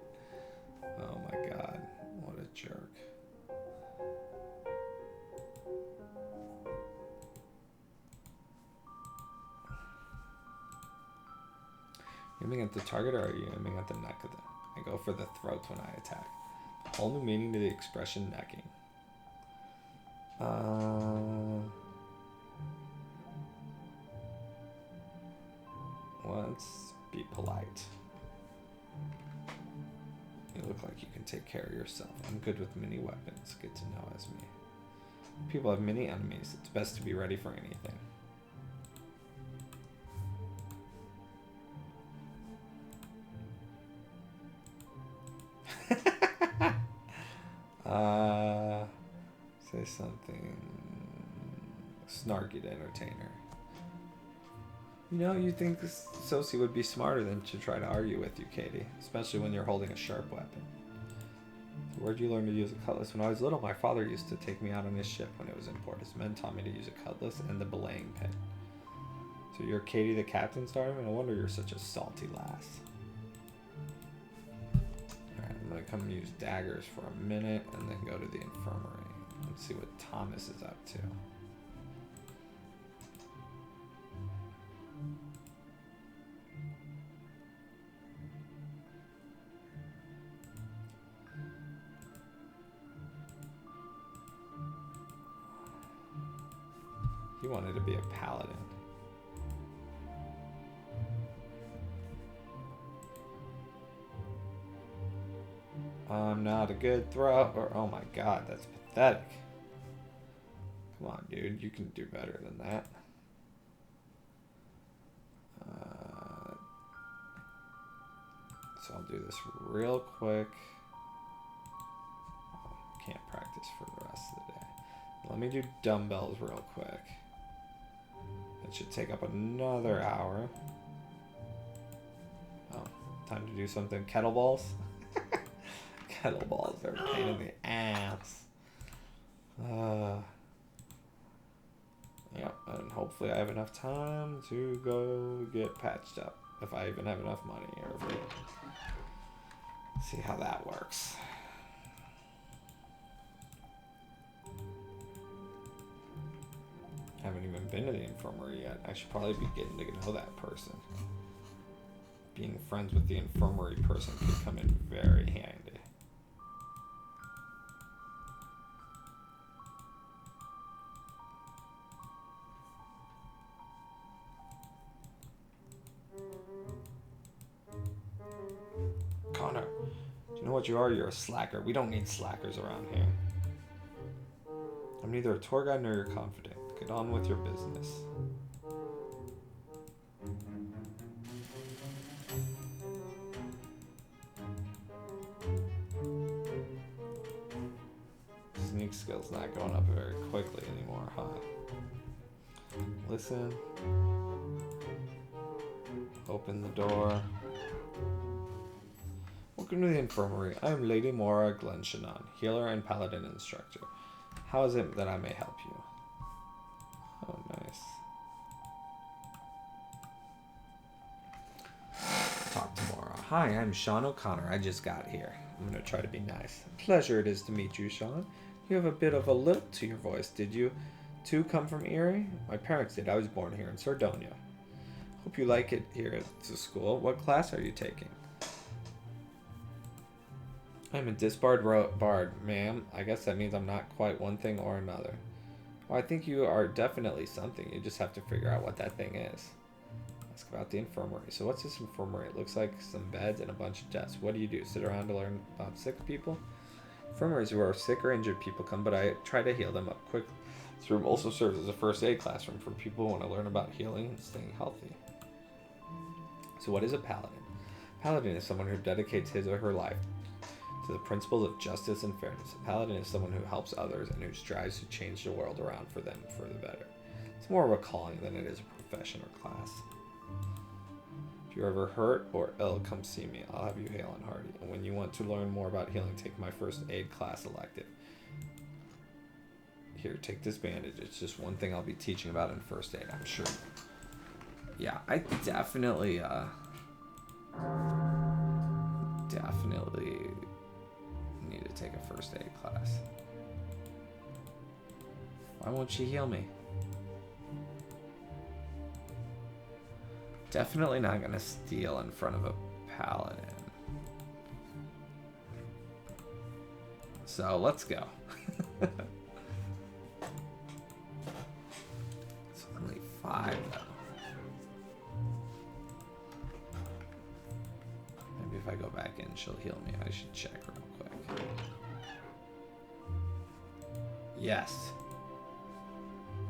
Oh my god, what a jerk. Aiming at the target, or are you aiming at the neck of them? I go for the throat when I attack. A whole new meaning to the expression necking. Let's be polite. You look like you can take care of yourself. I'm good with many weapons. Good to know as me. People have many enemies. It's best to be ready for anything. Say something snarky to entertain her. You know, you'd think this Sosi would be smarter than to try to argue with you, Katie, especially when you're holding a sharp weapon. So where'd you learn to use a cutlass? When I was little, my father used to take me out on his ship when it was in port. His men taught me to use a cutlass and the belaying pin. So you're Katie the captain's daughter? No wonder you're such a salty lass. Alright, I'm gonna come use daggers for a minute and then go to the infirmary. Let's see what Thomas is up to. He wanted to be a paladin. I'm not a good thrower. Oh my god, that's pathetic. Come on, dude. You can do better than that. So I'll do this real quick. Oh, can't practice for the rest of the day. Let me do dumbbells real quick. That should take up another hour. Oh, time to do something. Kettlebells? Kettlebells are a pain in the ass. Yep, and hopefully I have enough time to go get patched up. If I even have enough money, or if we see how that works. I haven't even been to the infirmary yet. I should probably be getting to know that person. Being friends with the infirmary person could come in very handy. Connor, do you know what you are? You're a slacker. We don't need slackers around here. I'm neither a tour guide nor your confidant. Get on with your business. Sneak skill's not going up very quickly anymore, huh? Listen. Open the door. Welcome to the infirmary. I am Lady Mora Glenshannon, healer and paladin instructor. How is it that I may help you? Oh, nice. Talk to Mora. Hi, I'm Sean O'Connor. I just got here. I'm going to try to be nice. Pleasure it is to meet you, Sean. You have a bit of a lilt to your voice. Did you two come from Erie? My parents did. I was born here in Sardonia. Hope you like it here at the school. What class are you taking? I'm a disbarred bard, ma'am. I guess that means I'm not quite one thing or another. Well, I think you are definitely something. You just have to figure out what that thing is. Ask about the infirmary. So what's this infirmary? It looks like some beds and a bunch of desks. What do? Sit around to learn about sick people? Infirmaries where sick or injured people come, but I try to heal them up quick. This room also serves as a first aid classroom for people who want to learn about healing and staying healthy. So what is a paladin? Paladin is someone who dedicates his or her life to the principles of justice and fairness. A paladin is someone who helps others and who strives to change the world around for them for the better. It's more of a calling than it is a profession or class. If you're ever hurt or ill, come see me. I'll have you hale and hearty. And when you want to learn more about healing, take my first aid class elective. Here, take this bandage. It's just one thing I'll be teaching about in first aid, I'm sure. Yeah, I definitely need to take a first aid class. Why won't she heal me? Definitely not gonna steal in front of a paladin. So let's go. It's only 5 though. Maybe if I go back in, she'll heal me. I should check real quick. Yes.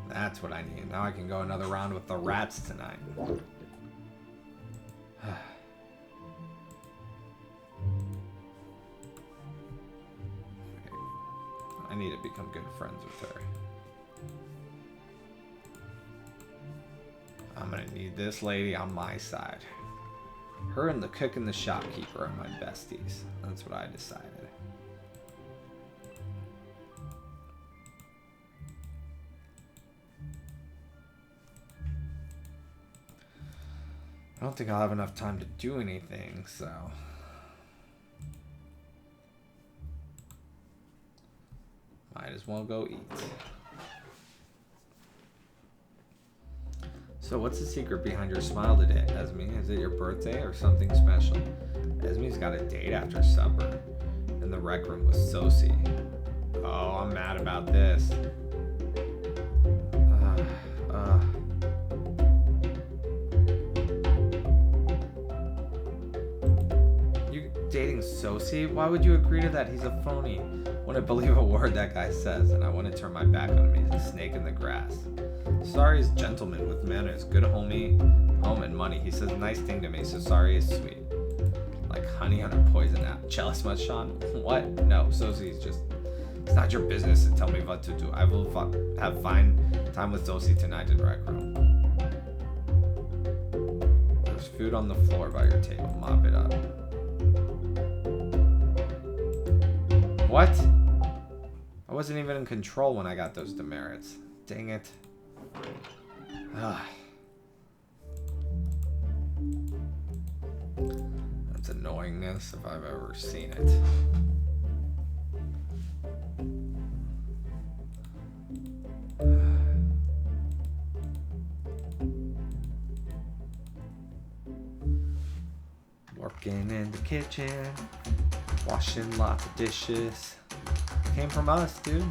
That's what I need. Now I can go another round with the rats tonight. I need to become good friends with her. I'm gonna need this lady on my side. Her and the cook and the shopkeeper are my besties. That's what I decided. I don't think I'll have enough time to do anything, so... Might as as well go eat. So what's the secret behind your smile today, Esme? Is it your birthday or something special? Esme's got a date after supper in the rec room with Sosie. Oh, I'm mad about this. You dating Sosie? Why would you agree to that? He's a phony. Wouldn't believe a word that guy says, and I wouldn't turn my back on him. He's a snake in the grass. Sorry is gentleman with manners, good homie, home and money. He says a nice thing to me, so sorry is sweet. Like honey on a poison apple. Jealous much, Sean? What? No, Sosie's just... It's not your business to tell me what to do. I will have fine time with Sosie tonight in rec room. There's food on the floor by your table. Mop it up. What? I wasn't even in control when I got those demerits. Dang it. That's annoyingness if I've ever seen it. Working in the kitchen, washing lots of dishes. Came from us, dude.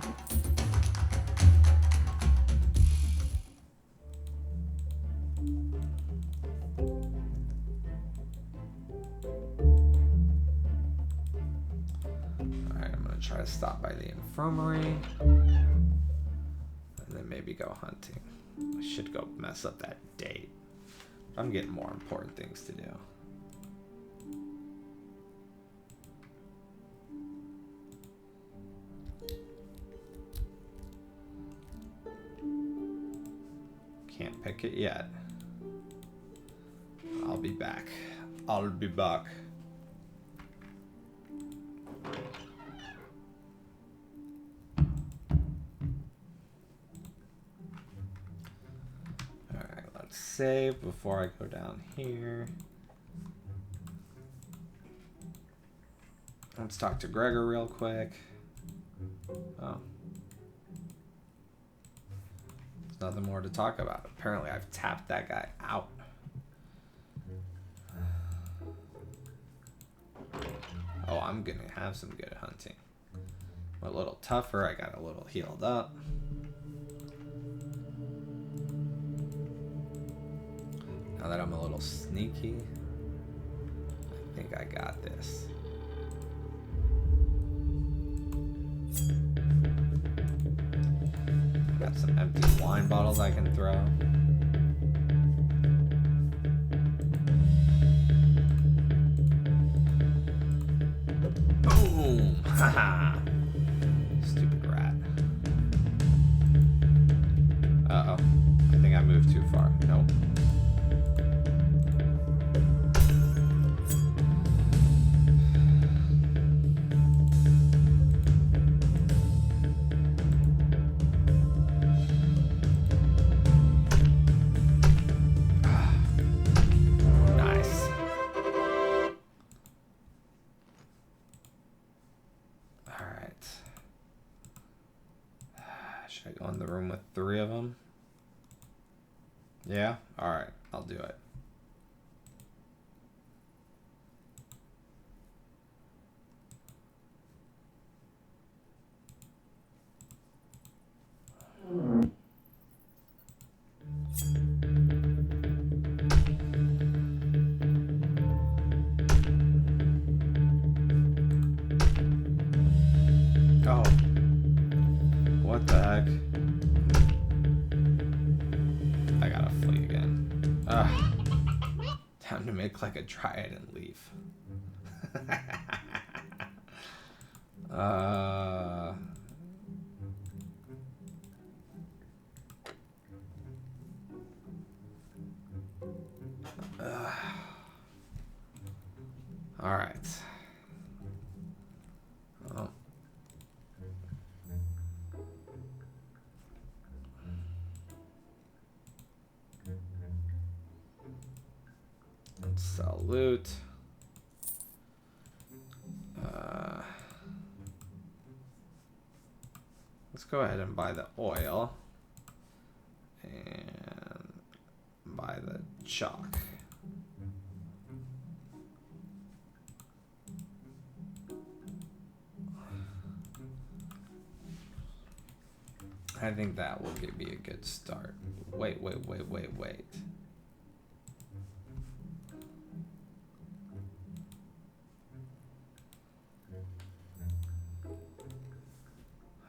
Alright, I'm gonna try to stop by the infirmary. And then maybe go hunting. I should go mess up that date. I'm getting more important things to do. Can't pick it yet. I'll be back. I'll be back. Alright, let's save before I go down here. Let's talk to Gregor real quick. Oh. Nothing more to talk about. Apparently I've tapped that guy out. Oh, I'm gonna have some good hunting. I'm a little tougher. I got a little healed up. Now that I'm a little sneaky, I think I got this. Got some empty wine bottles I can throw. Boom! Haha! Stupid rat. Uh-oh. I think I moved too far. Nope. Should I go in the room with 3 of them? Yeah? Alright, I'll do it. Oh. What the heck? I gotta flee again. Time to make like a dryad and leave. All right. Oh. Let's sell loot. Let's go ahead and buy the oil. And buy the chalk. I think that will be a good start. Wait.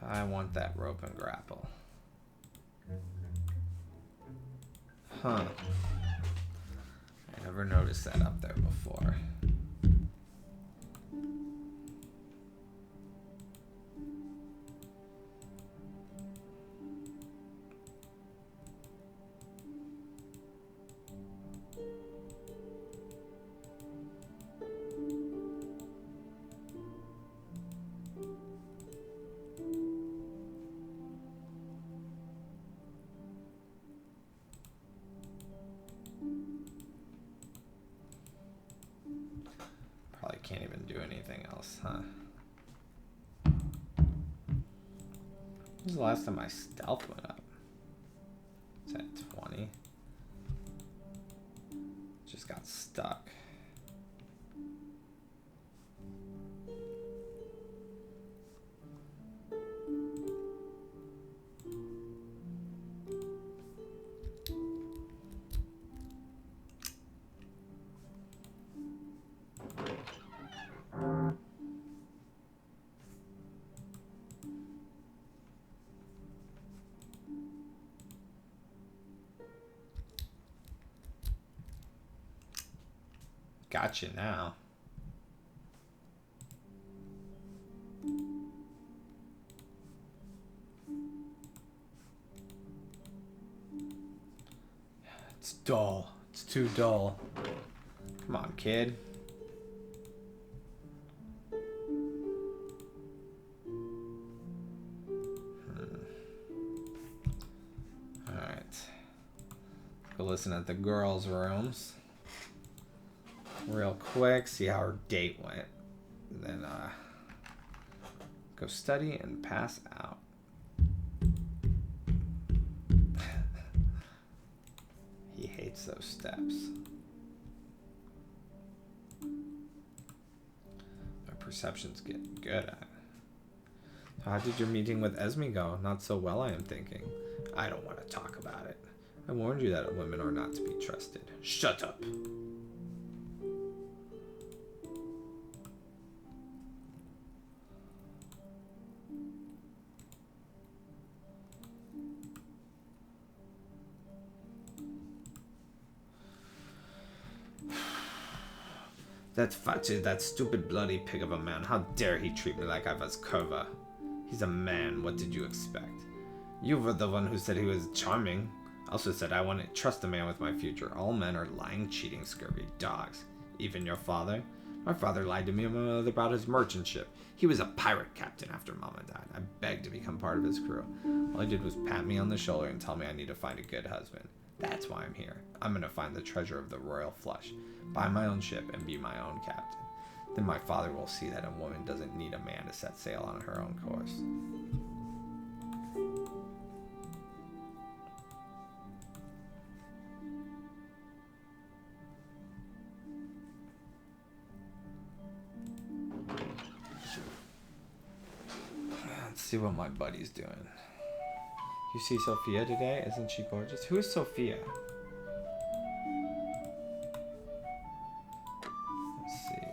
I want that rope and grapple. Huh. I never noticed that up there before. Probably can't even do anything else, huh? When was the last time my stealth went up? It's at 20. Just got stuck. Gotcha now. It's dull. It's too dull. Come on, kid. Alright. Go listen at the girls' rooms. Real quick, see how her date went. And then go study and pass out. He hates those steps. My perception's getting good at it. How did your meeting with Esme go? Not so well, I am thinking. I don't want to talk about it. I warned you that women are not to be trusted. Shut up. That stupid bloody pig of a man. How dare he treat me like I was Curva? He's a man. What did you expect? You were the one who said he was charming. Also said I wouldn't trust a man with my future. All men are lying, cheating, scurvy dogs. Even your father? My father lied to me and my mother about his merchant ship. He was a pirate captain after Mama died. I begged to become part of his crew. All he did was pat me on the shoulder and tell me I need to find a good husband. That's why I'm here. I'm gonna find the treasure of the royal flush, buy my own ship, and be my own captain. Then my father will see that a woman doesn't need a man to set sail on her own course. Let's see what my buddy's doing. You see Sophia today? Isn't she gorgeous? Who is Sophia? Let's see.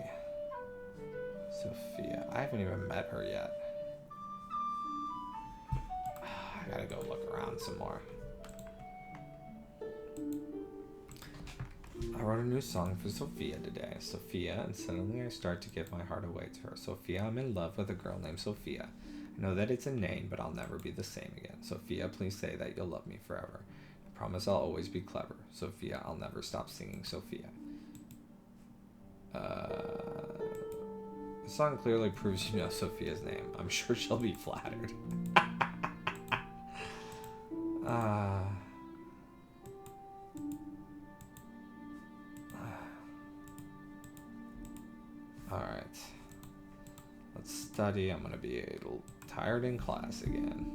Sophia. I haven't even met her yet. I gotta go look around some more. I wrote a new song for Sophia today. Sophia, and suddenly I start to give my heart away to her. Sophia, I'm in love with a girl named Sophia. I know that it's a name, but I'll never be the same again. Sophia, please say that you'll love me forever. I promise I'll always be clever. Sophia, I'll never stop singing Sophia. The song clearly proves you know Sophia's name. I'm sure she'll be flattered. Alright. Let's study. I'm going to be a little tired in class again.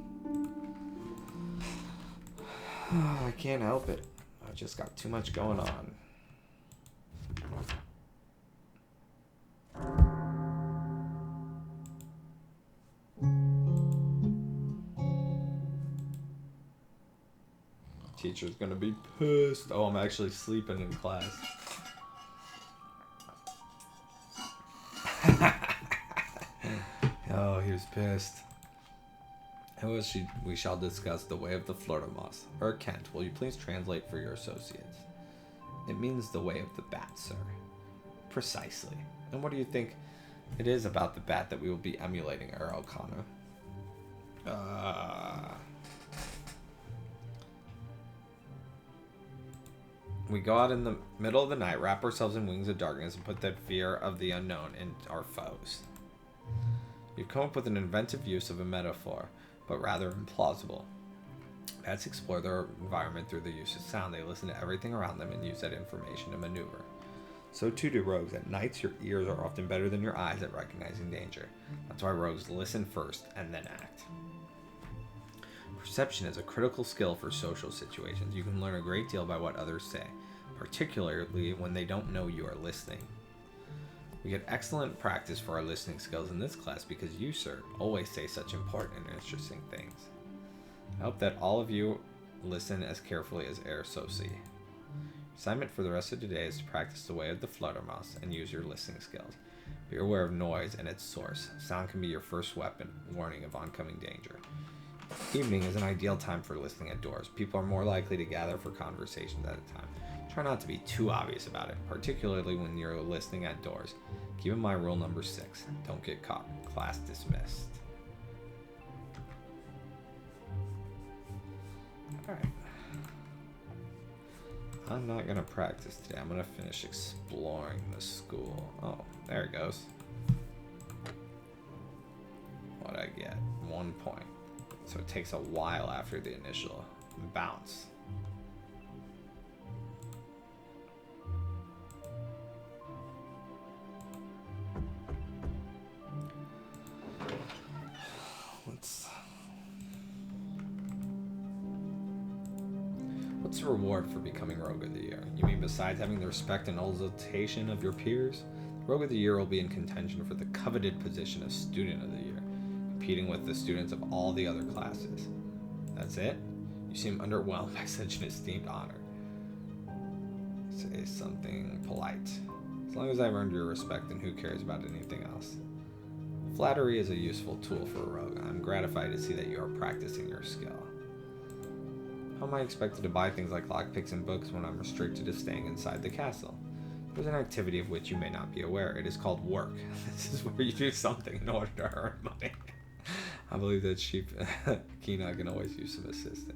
I can't help it. I just got too much going on. Teacher's gonna be pissed. Oh, I'm actually sleeping in class. Oh, he was pissed. We shall discuss the way of the Flirtamos. Kent, will you please translate for your associates? It means the way of the bat, sir. Precisely. And what do you think it is about the bat that we will be emulating, O'Connor? We go out in the middle of the night, wrap ourselves in wings of darkness, and put the fear of the unknown in our foes. You've come up with an inventive use of a metaphor, but rather implausible. Bats explore their environment through the use of sound. They listen to everything around them and use that information to maneuver. So too do rogues. At nights, your ears are often better than your eyes at recognizing danger. That's why rogues listen first and then act. Perception is a critical skill for social situations. You can learn a great deal by what others say, particularly when they don't know you are listening. We get excellent practice for our listening skills in this class because you, sir, always say such important and interesting things. I hope that all of you listen as carefully as Soci. Assignment for the rest of today is to practice the way of the Fluttermouse and use your listening skills. Be aware of noise and its source. Sound can be your first weapon, warning of oncoming danger. Evening is an ideal time for listening at doors. People are more likely to gather for conversations at a time. Try not to be too obvious about it, particularly when you're listening at doors. Keep in mind rule number 6. Don't get caught. Class dismissed. Alright. I'm not going to practice today. I'm going to finish exploring the school. Oh, there it goes. What'd I get? 1 point. So it takes a while after the initial bounce. What's the reward for becoming Rogue of the Year? You mean besides having the respect and exaltation of your peers? Rogue of the Year will be in contention for the coveted position of Student of the Year, competing with the students of all the other classes. That's it? You seem underwhelmed by such an esteemed honor. Say something polite. As long as I've earned your respect, then who cares about anything else? Flattery is a useful tool for a rogue. I'm gratified to see that you are practicing your skill. How am I expected to buy things like lockpicks and books when I'm restricted to staying inside the castle? There's an activity of which you may not be aware. It is called work. This is where you do something in order to earn money. I believe that Sheep Kina can always use some assistance.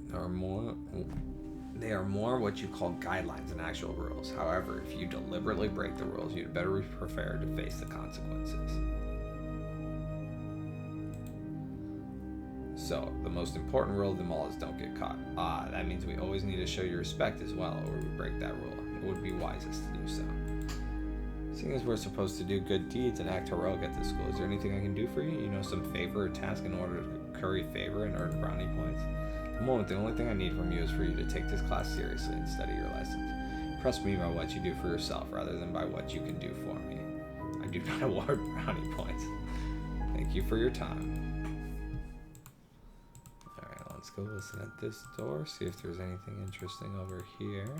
They are more what you call guidelines than actual rules. However, if you deliberately break the rules, you'd better be prepared to face the consequences. So, the most important rule of them all is don't get caught. That means we always need to show you respect as well, or we break that rule. It would be wisest to do so. Seeing as we're supposed to do good deeds and act heroic at this school, is there anything I can do for you? You know, some favor or task in order to curry favor and earn brownie points? At the moment, the only thing I need from you is for you to take this class seriously and study your lessons. Impress me by what you do for yourself rather than by what you can do for me. I do not award brownie points. Thank you for your time. Let's go listen at this door, see if there's anything interesting over here.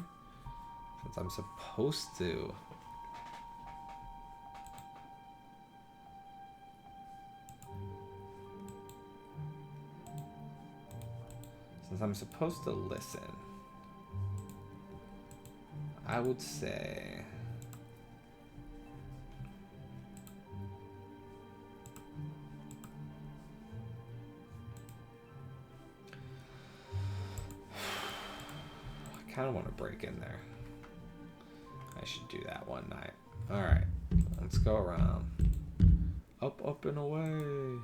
Since I'm supposed to. Since I'm supposed to listen, I would say I kind of want to break in there. I should do that one night. Alright, let's go around. Up, up, and away.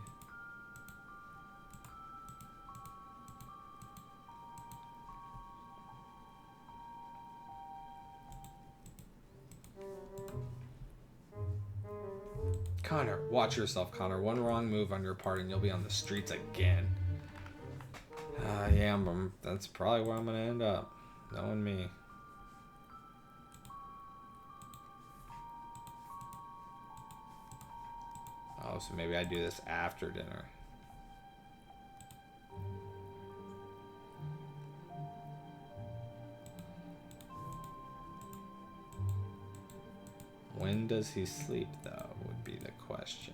Connor, watch yourself, Connor. One wrong move on your part and you'll be on the streets again. Yeah, that's probably where I'm gonna end up. Knowing me. Oh, so maybe I do this after dinner. When does he sleep, though, would be the question.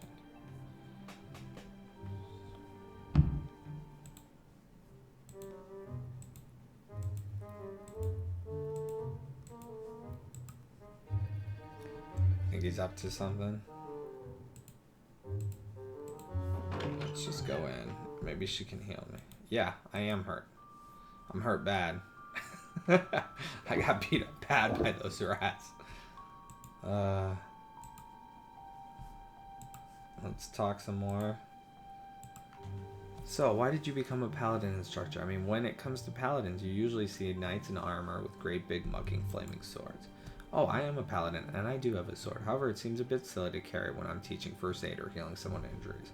Think he's up to something? Let's just go in. Maybe she can heal me. Yeah, I am hurt. I'm hurt bad. I got beat up bad by those rats. Let's talk some more. So, why did you become a paladin instructor? I mean, when it comes to paladins, you usually see knights in armor with great big mucking flaming swords. Oh, I am a paladin, and I do have a sword. However, it seems a bit silly to carry when I'm teaching first aid or healing someone injuries.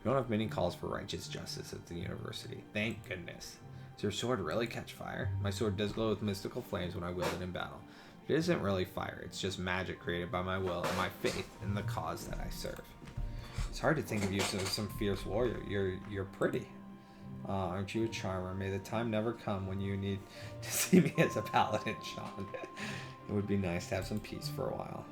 We don't have many calls for righteous justice at the university. Thank goodness. Does your sword really catch fire? My sword does glow with mystical flames when I wield it in battle. It isn't really fire, it's just magic created by my will and my faith in the cause that I serve. It's hard to think of you as some fierce warrior. You're pretty. Aren't you a charmer? May the time never come when you need to see me as a paladin, Sean. It would be nice to have some peace for a while.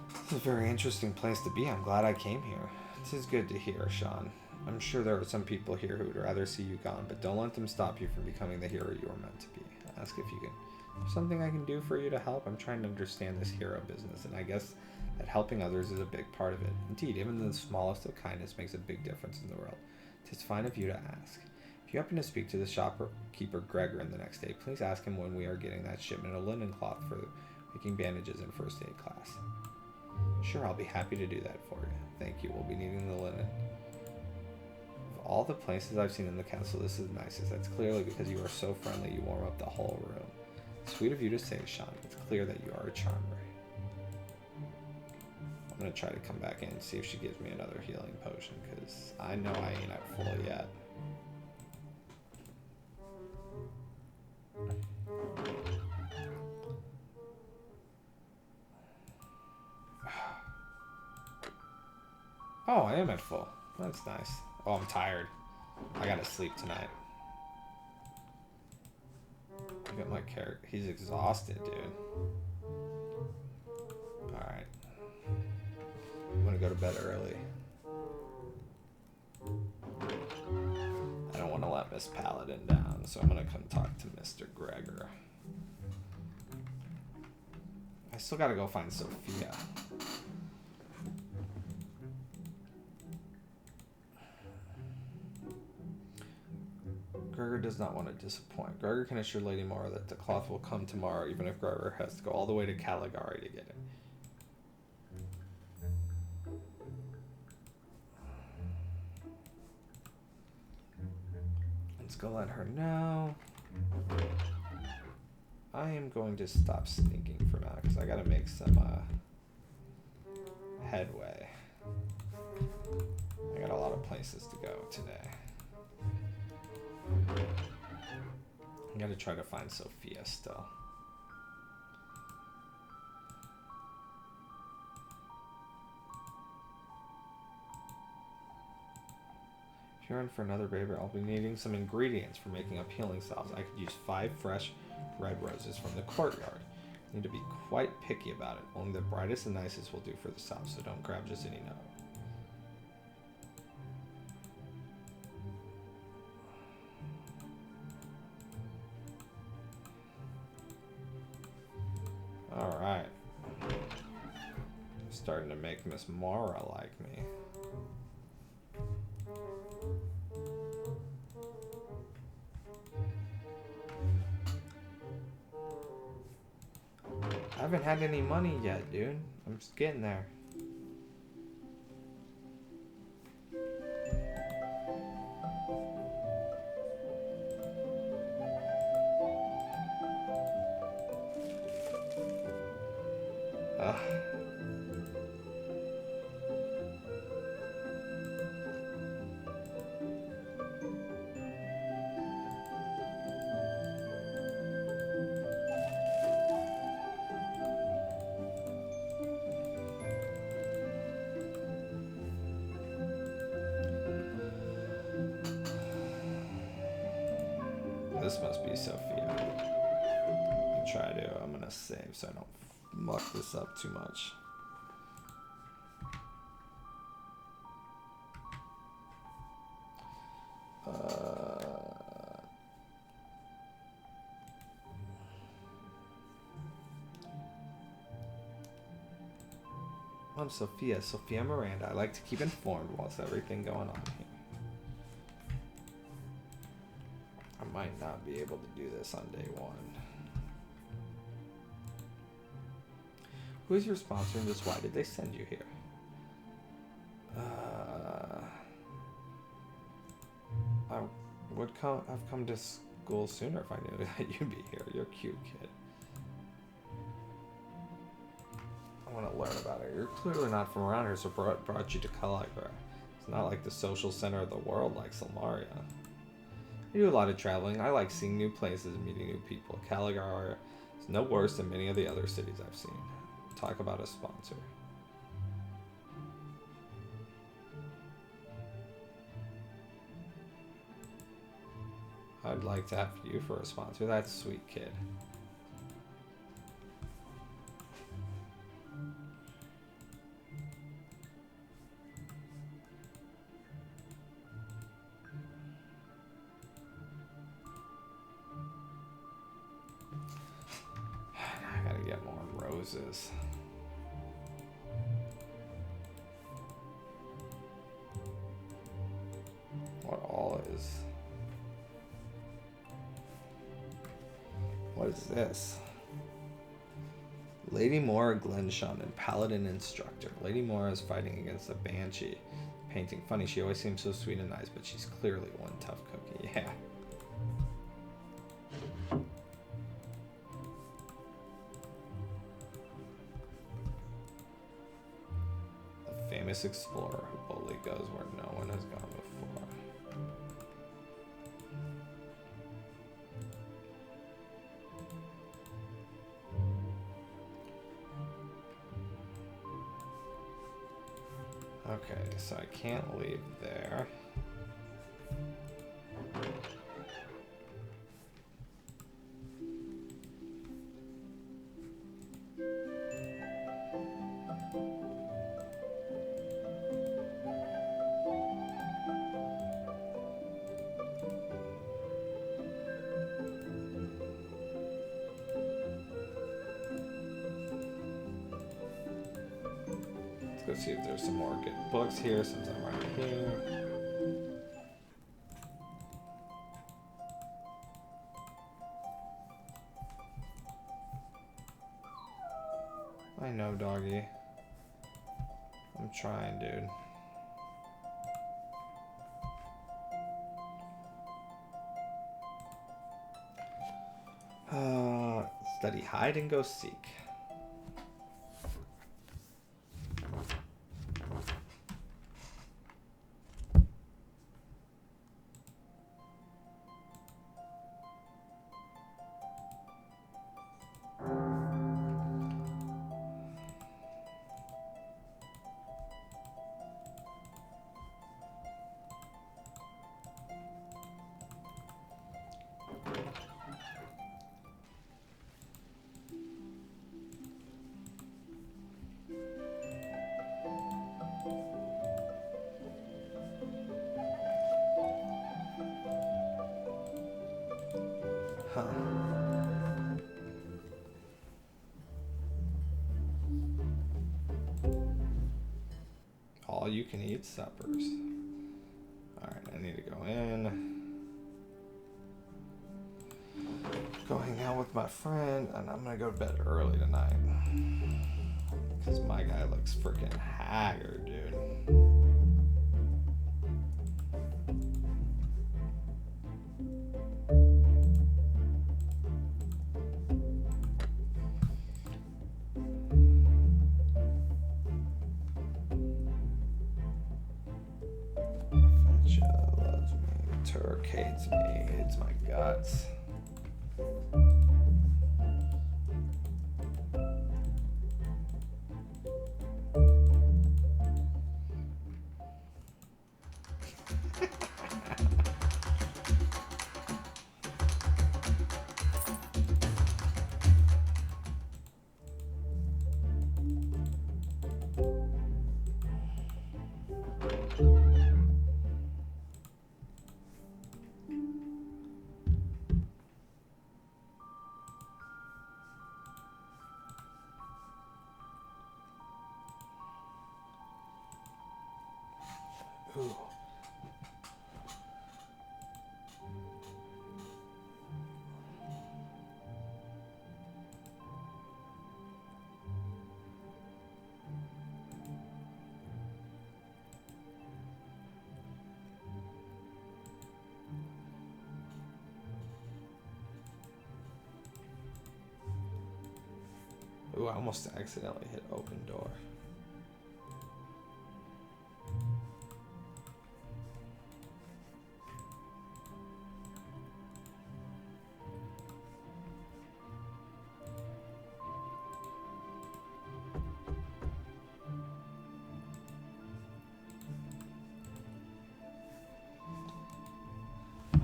This is a very interesting place to be. I'm glad I came here. This is good to hear, Sean. I'm sure there are some people here who would rather see you gone, but don't let them stop you from becoming the hero you are meant to be. Ask if you can. There's something I can do for you to help. I'm trying to understand this hero business, and I guess that helping others is a big part of it. Indeed, even the smallest of kindness makes a big difference in the world. It's fine of you to ask. If you happen to speak to the shopkeeper Gregor the next day, please ask him when we are getting that shipment of linen cloth for making bandages in first aid class. Sure, I'll be happy to do that for you. Thank you. We'll be needing the linen. Of all the places I've seen in the castle, this is the nicest. That's clearly because you are so friendly you warm up the whole room. Sweet of you to say, Sean. It's clear that you are a charmer. I'm going to try to come back in and see if she gives me another healing potion, because I know I ain't at full yet. Oh, I am at full. That's nice. Oh, I'm tired. I gotta sleep tonight. Look at my character. He's exhausted, dude. Alright. I'm gonna go to bed early. I don't want to let Miss Paladin down, so I'm gonna come talk to Mr. Gregor. I still gotta go find Sophia. Gregor does not want to disappoint. Gregor can assure Lady Mora that the cloth will come tomorrow, even if Gregor has to go all the way to Caligari to get it. Let's go let her know. I am going to stop sneaking for now, because I gotta make some headway. I got a lot of places to go today. I gotta try to find Sophia still. If you're in for another baby, I'll be needing some ingredients for making up healing salves. I could use 5 fresh red roses from the courtyard. You need to be quite picky about it. Only the brightest and nicest will do for the salve, so don't grab just any note. Alright. Starting to make Miss Mora like me. I haven't had any money yet, dude. I'm just getting there. this must be Sophia. I'm gonna save so I don't muck this up too much. I'm Sophia Miranda. I like to keep informed whilst everything going on here. I might not be able to do this on day one. Who is your sponsor in this? Why did they send you here? I would have come to school sooner if I knew that you'd be here. You're a cute kid. I want to learn about it. You're clearly not from around here, so brought you to Caligra. It's not like the social center of the world like Salmaria. I do a lot of traveling. I like seeing new places and meeting new people. Caligra is no worse than many of the other cities I've seen. Talk about a sponsor. I'd like to have you for a sponsor. That's sweet, kid. I gotta get more roses. What is this? Lady Mora Glenshannon, Paladin Instructor. Lady Mora is fighting against a Banshee. Painting. Funny, she always seems so sweet and nice, but she's clearly one tough cookie. Yeah. A famous explorer who boldly goes where no one has gone before. Okay, so I can't leave there. Let's see if there's some more good books here since I'm right here. I know, doggy. I'm trying, dude. Study hide and go seek. All you can eat suppers. Alright, I need to go in. Go hang out with my friend, and I'm gonna go to bed early tonight. Because my guy looks freaking haggard, dude. Loves me. Turk hates me. Hates my guts. Ooh. Ooh, I almost accidentally hit open door.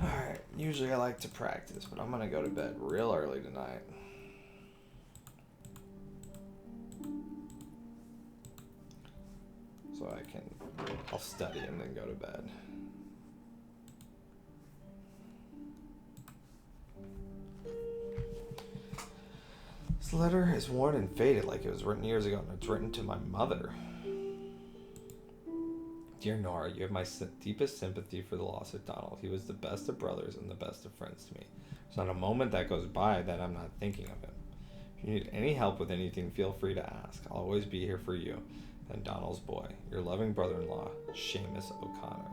Alright, usually I like to practice, but I'm gonna go to bed real early tonight. So I'll study and then go to bed. This letter is worn and faded like it was written years ago, and it's written to my mother. Dear Nora, you have my deepest sympathy for the loss of Donald. He was the best of brothers and the best of friends to me. There's not a moment that goes by that I'm not thinking of him. If you need any help with anything, feel free to ask. I'll always be here for you and Donald's boy. Your loving brother-in-law, Seamus O'Connor.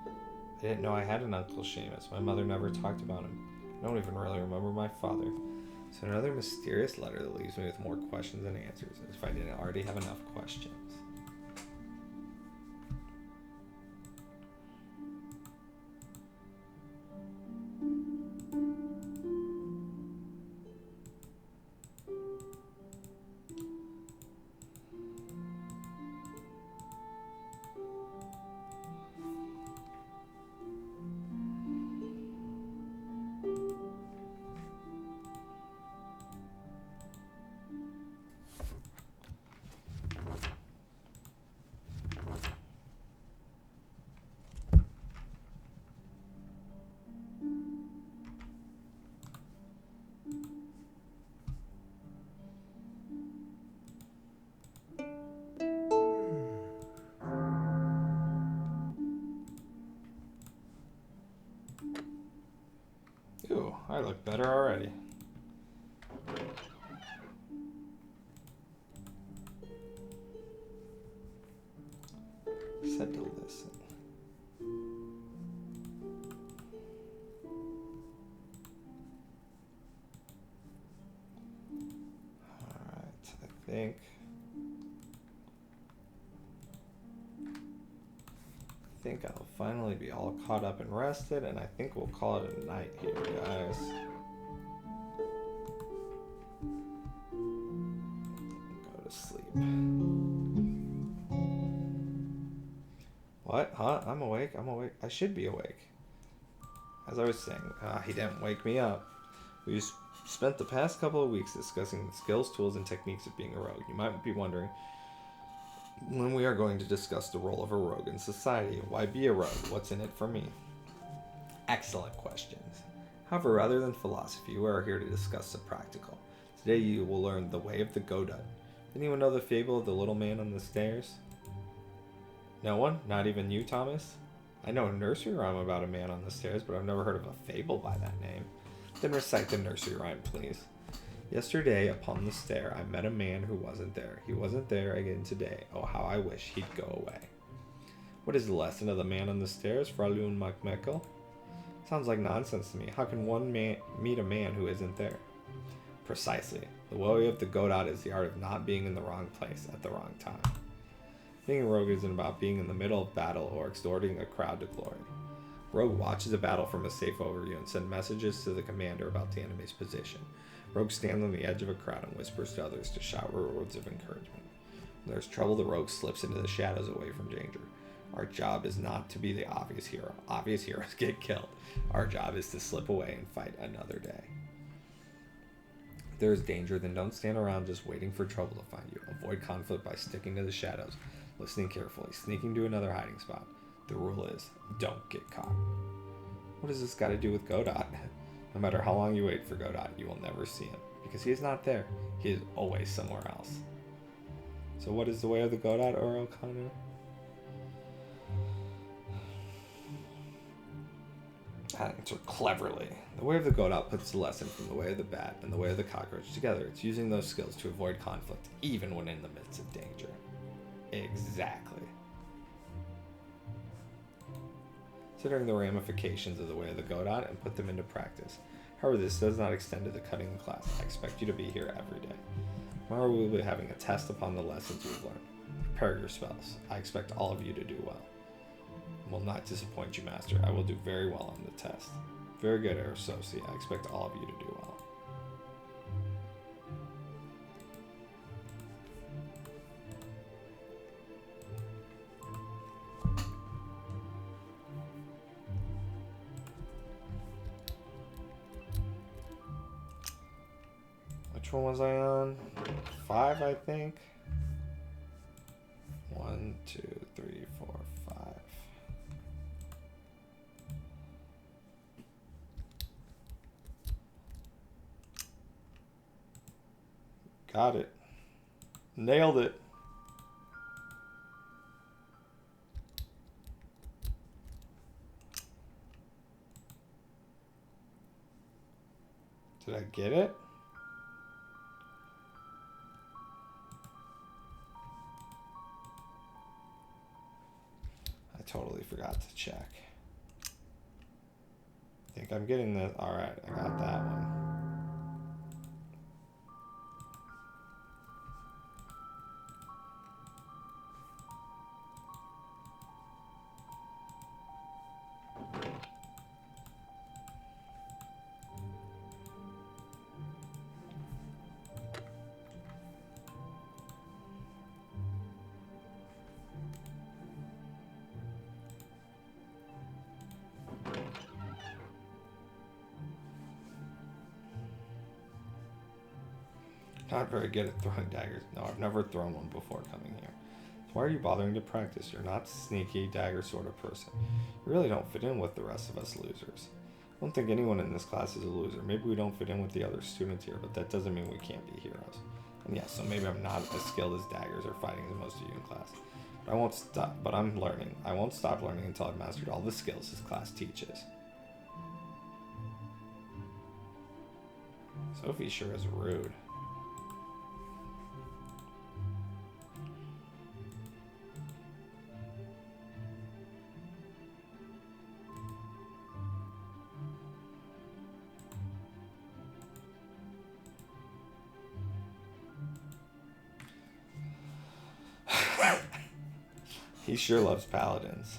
I didn't know I had an Uncle Seamus. My mother never talked about him. I don't even really remember my father. So another mysterious letter that leaves me with more questions than answers, as if I didn't already have enough questions. Ooh, I look better already. Said to listen. Alright, I think I'll finally be all caught up and rested, and I think we'll call it a night here, guys. Go to sleep. What? Huh? I'm awake. I should be awake. As I was saying, he didn't wake me up. We spent the past couple of weeks discussing the skills, tools, and techniques of being a rogue. You might be wondering when we are going to discuss the role of a rogue in society. Why be a rogue? What's in it for me? Excellent questions. However, rather than philosophy, we are here to discuss the practical. Today you will learn the way of the Godot. Anyone know the fable of the little man on the stairs? No one? Not even you, Thomas? I know a nursery rhyme about a man on the stairs, but I've never heard of a fable by that name. Then recite the nursery rhyme, please. Yesterday, upon the stair, I met a man who wasn't there. He wasn't there again today. Oh, how I wish he'd go away. What is the lesson of the man on the stairs, Fraulein Macmeckle? Sounds like nonsense to me. How can one man meet a man who isn't there? Precisely. The way of the Godot is the art of not being in the wrong place at the wrong time. Being a rogue isn't about being in the middle of battle or exhorting a crowd to glory. Rogue watches a battle from a safe overview and sends messages to the commander about the enemy's position. Rogue stands on the edge of a crowd and whispers to others to shout words of encouragement. When there's trouble, the rogue slips into the shadows away from danger. Our job is not to be the obvious hero. Obvious heroes get killed. Our job is to slip away and fight another day. If there is danger, then don't stand around just waiting for trouble to find you. Avoid conflict by sticking to the shadows, listening carefully, sneaking to another hiding spot. The rule is, don't get caught. What does this got to do with Godot? No matter how long you wait for Godot, you will never see him, because he is not there. He is always somewhere else. So what is the way of the Godot, or O'Connor? answer cleverly. The way of the goat puts the lesson from the way of the bat and the way of the cockroach together. It's using those skills to avoid conflict, even when in the midst of danger. Exactly. Considering the ramifications of the way of the goat and put them into practice. However, this does not extend to the cutting class. I expect you to be here every day. Tomorrow we will be having a test upon the lessons we've learned. Prepare your spells. I expect all of you to do well. I will not disappoint you, Master. I will do very well on the test. Very good, Arasosi. I expect all of you to do well. Which one was I on? 5, I think. 1, 2, 3, 4, 5. Got it. Nailed it. Did I get it? I totally forgot to check. I think I'm getting this. All right, I got that one. Not very good at throwing daggers. No, I've never thrown one before coming here. So why are you bothering to practice? You're not a sneaky dagger sort of person. You really don't fit in with the rest of us losers. I don't think anyone in this class is a loser. Maybe we don't fit in with the other students here, but that doesn't mean we can't be heroes. And yeah, so maybe I'm not as skilled as daggers or fighting as most of you in class. But I won't stop. But I'm learning. I won't stop learning until I've mastered all the skills this class teaches. Sophie sure is rude. He sure loves paladins.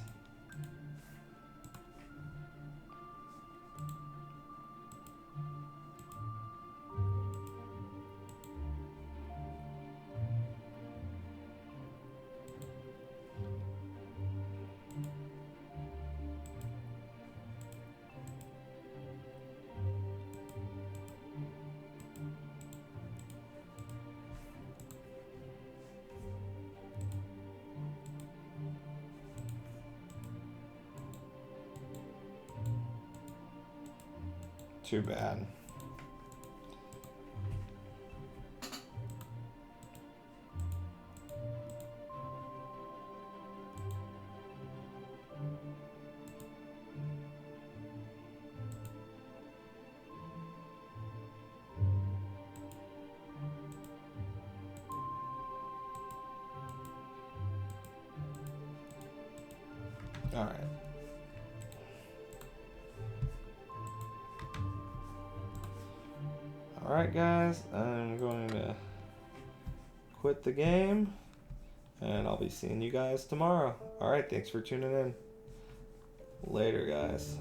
Too bad. All right. Alright guys, I'm going to quit the game and I'll be seeing you guys tomorrow. Alright, thanks for tuning in. Later guys.